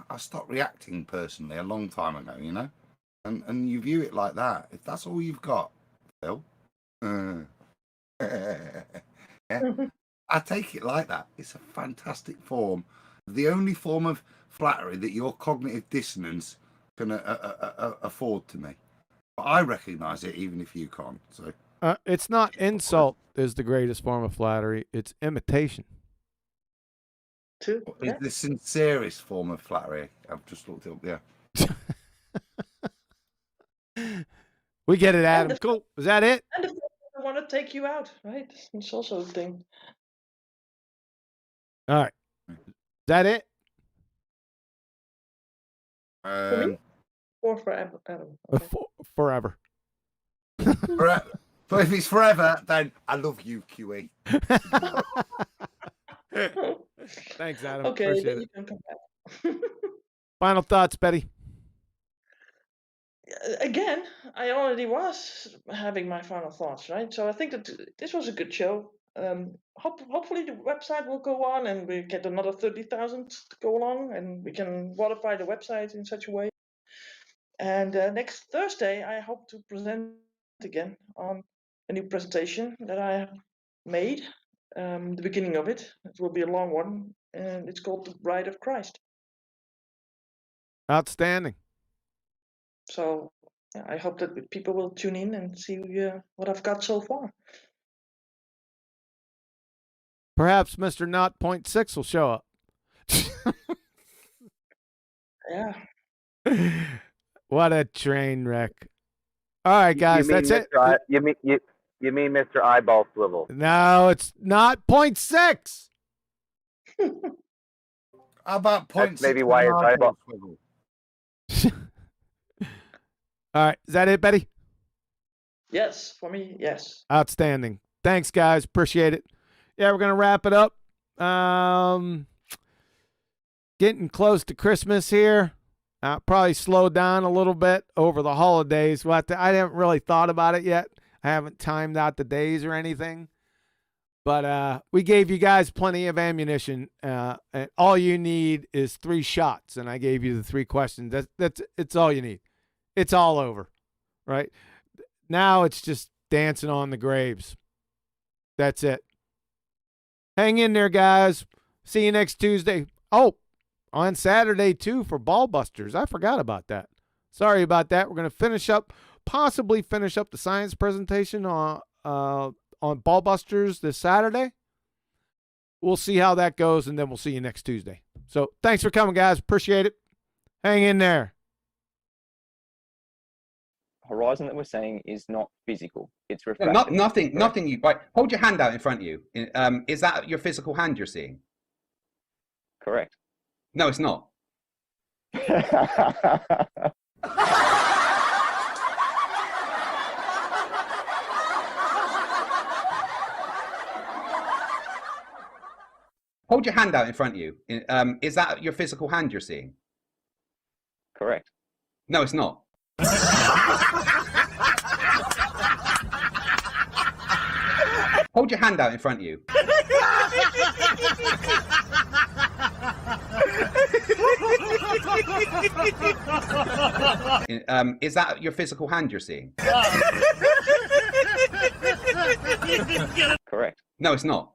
I stopped reacting personally a long time ago, you know, and you view it like that. If that's all you've got, Phil, yeah, I take it like that. It's a fantastic form, the only form of flattery that your cognitive dissonance can afford to me. But I recognise it, even if you can't. So it's not insult is the greatest form of flattery. It's imitation. It's the sincerest form of flattery. I've just looked it up. Yeah. We get it, Adam. Cool. Was that it? And if they want to take you out, right? It's also a thing. All right. Is that it? For me? Or forever? Forever. But if it's forever, then I love you, QE. Thanks, Adam. Okay, Appreciate then it. you can come back. Final thoughts, Betty? Again, I already was having my final thoughts, right? So I think that this was a good show. Hopefully the website will go on and we get another 30,000 to go along and we can modify the website in such a way. And next Thursday, I hope to present again on a new presentation that I have made, the beginning of it. It will be a long one, and it's called The Bride of Christ. Outstanding. So yeah, I hope that people will tune in and see what I've got so far. Perhaps Mr. Not 0.6 will show up. Yeah. What a train wreck. All right, guys, that's it. You mean Mr. Eyeball Swivel? No, it's not 0.6. How about That's maybe why it's eyeball swivel. All right, is that it, Betty? Yes, for me, yes. Outstanding. Thanks, guys. Appreciate it. Yeah, we're going to wrap it up. Getting close to Christmas here. Probably slow down a little bit over the holidays. I haven't really thought about it yet. I haven't timed out the days or anything. But we gave you guys plenty of ammunition. And all you need is 3 shots. And I gave you the 3 questions. It's all you need. It's all over, right? Now it's just dancing on the graves. That's it. Hang in there, guys. See you next Tuesday. Oh, on Saturday, too, for BALLBUSTERS. I forgot about that. Sorry about that. We're going to possibly finish up the science presentation on BALLBUSTERS this Saturday. We'll see how that goes, and then we'll see you next Tuesday. So thanks for coming, guys. Appreciate it. Hang in there. Horizon that we're saying is not physical. It's No, refractive. nothing. You right. Hold your hand out in front of you. Is that your physical hand you're seeing? Correct. No, it's not. Hold your hand out in front of you. Is that your physical hand you're seeing? Correct. No, it's not. Hold your hand out in front of you. Is that your physical hand you're seeing? Correct. No, it's not.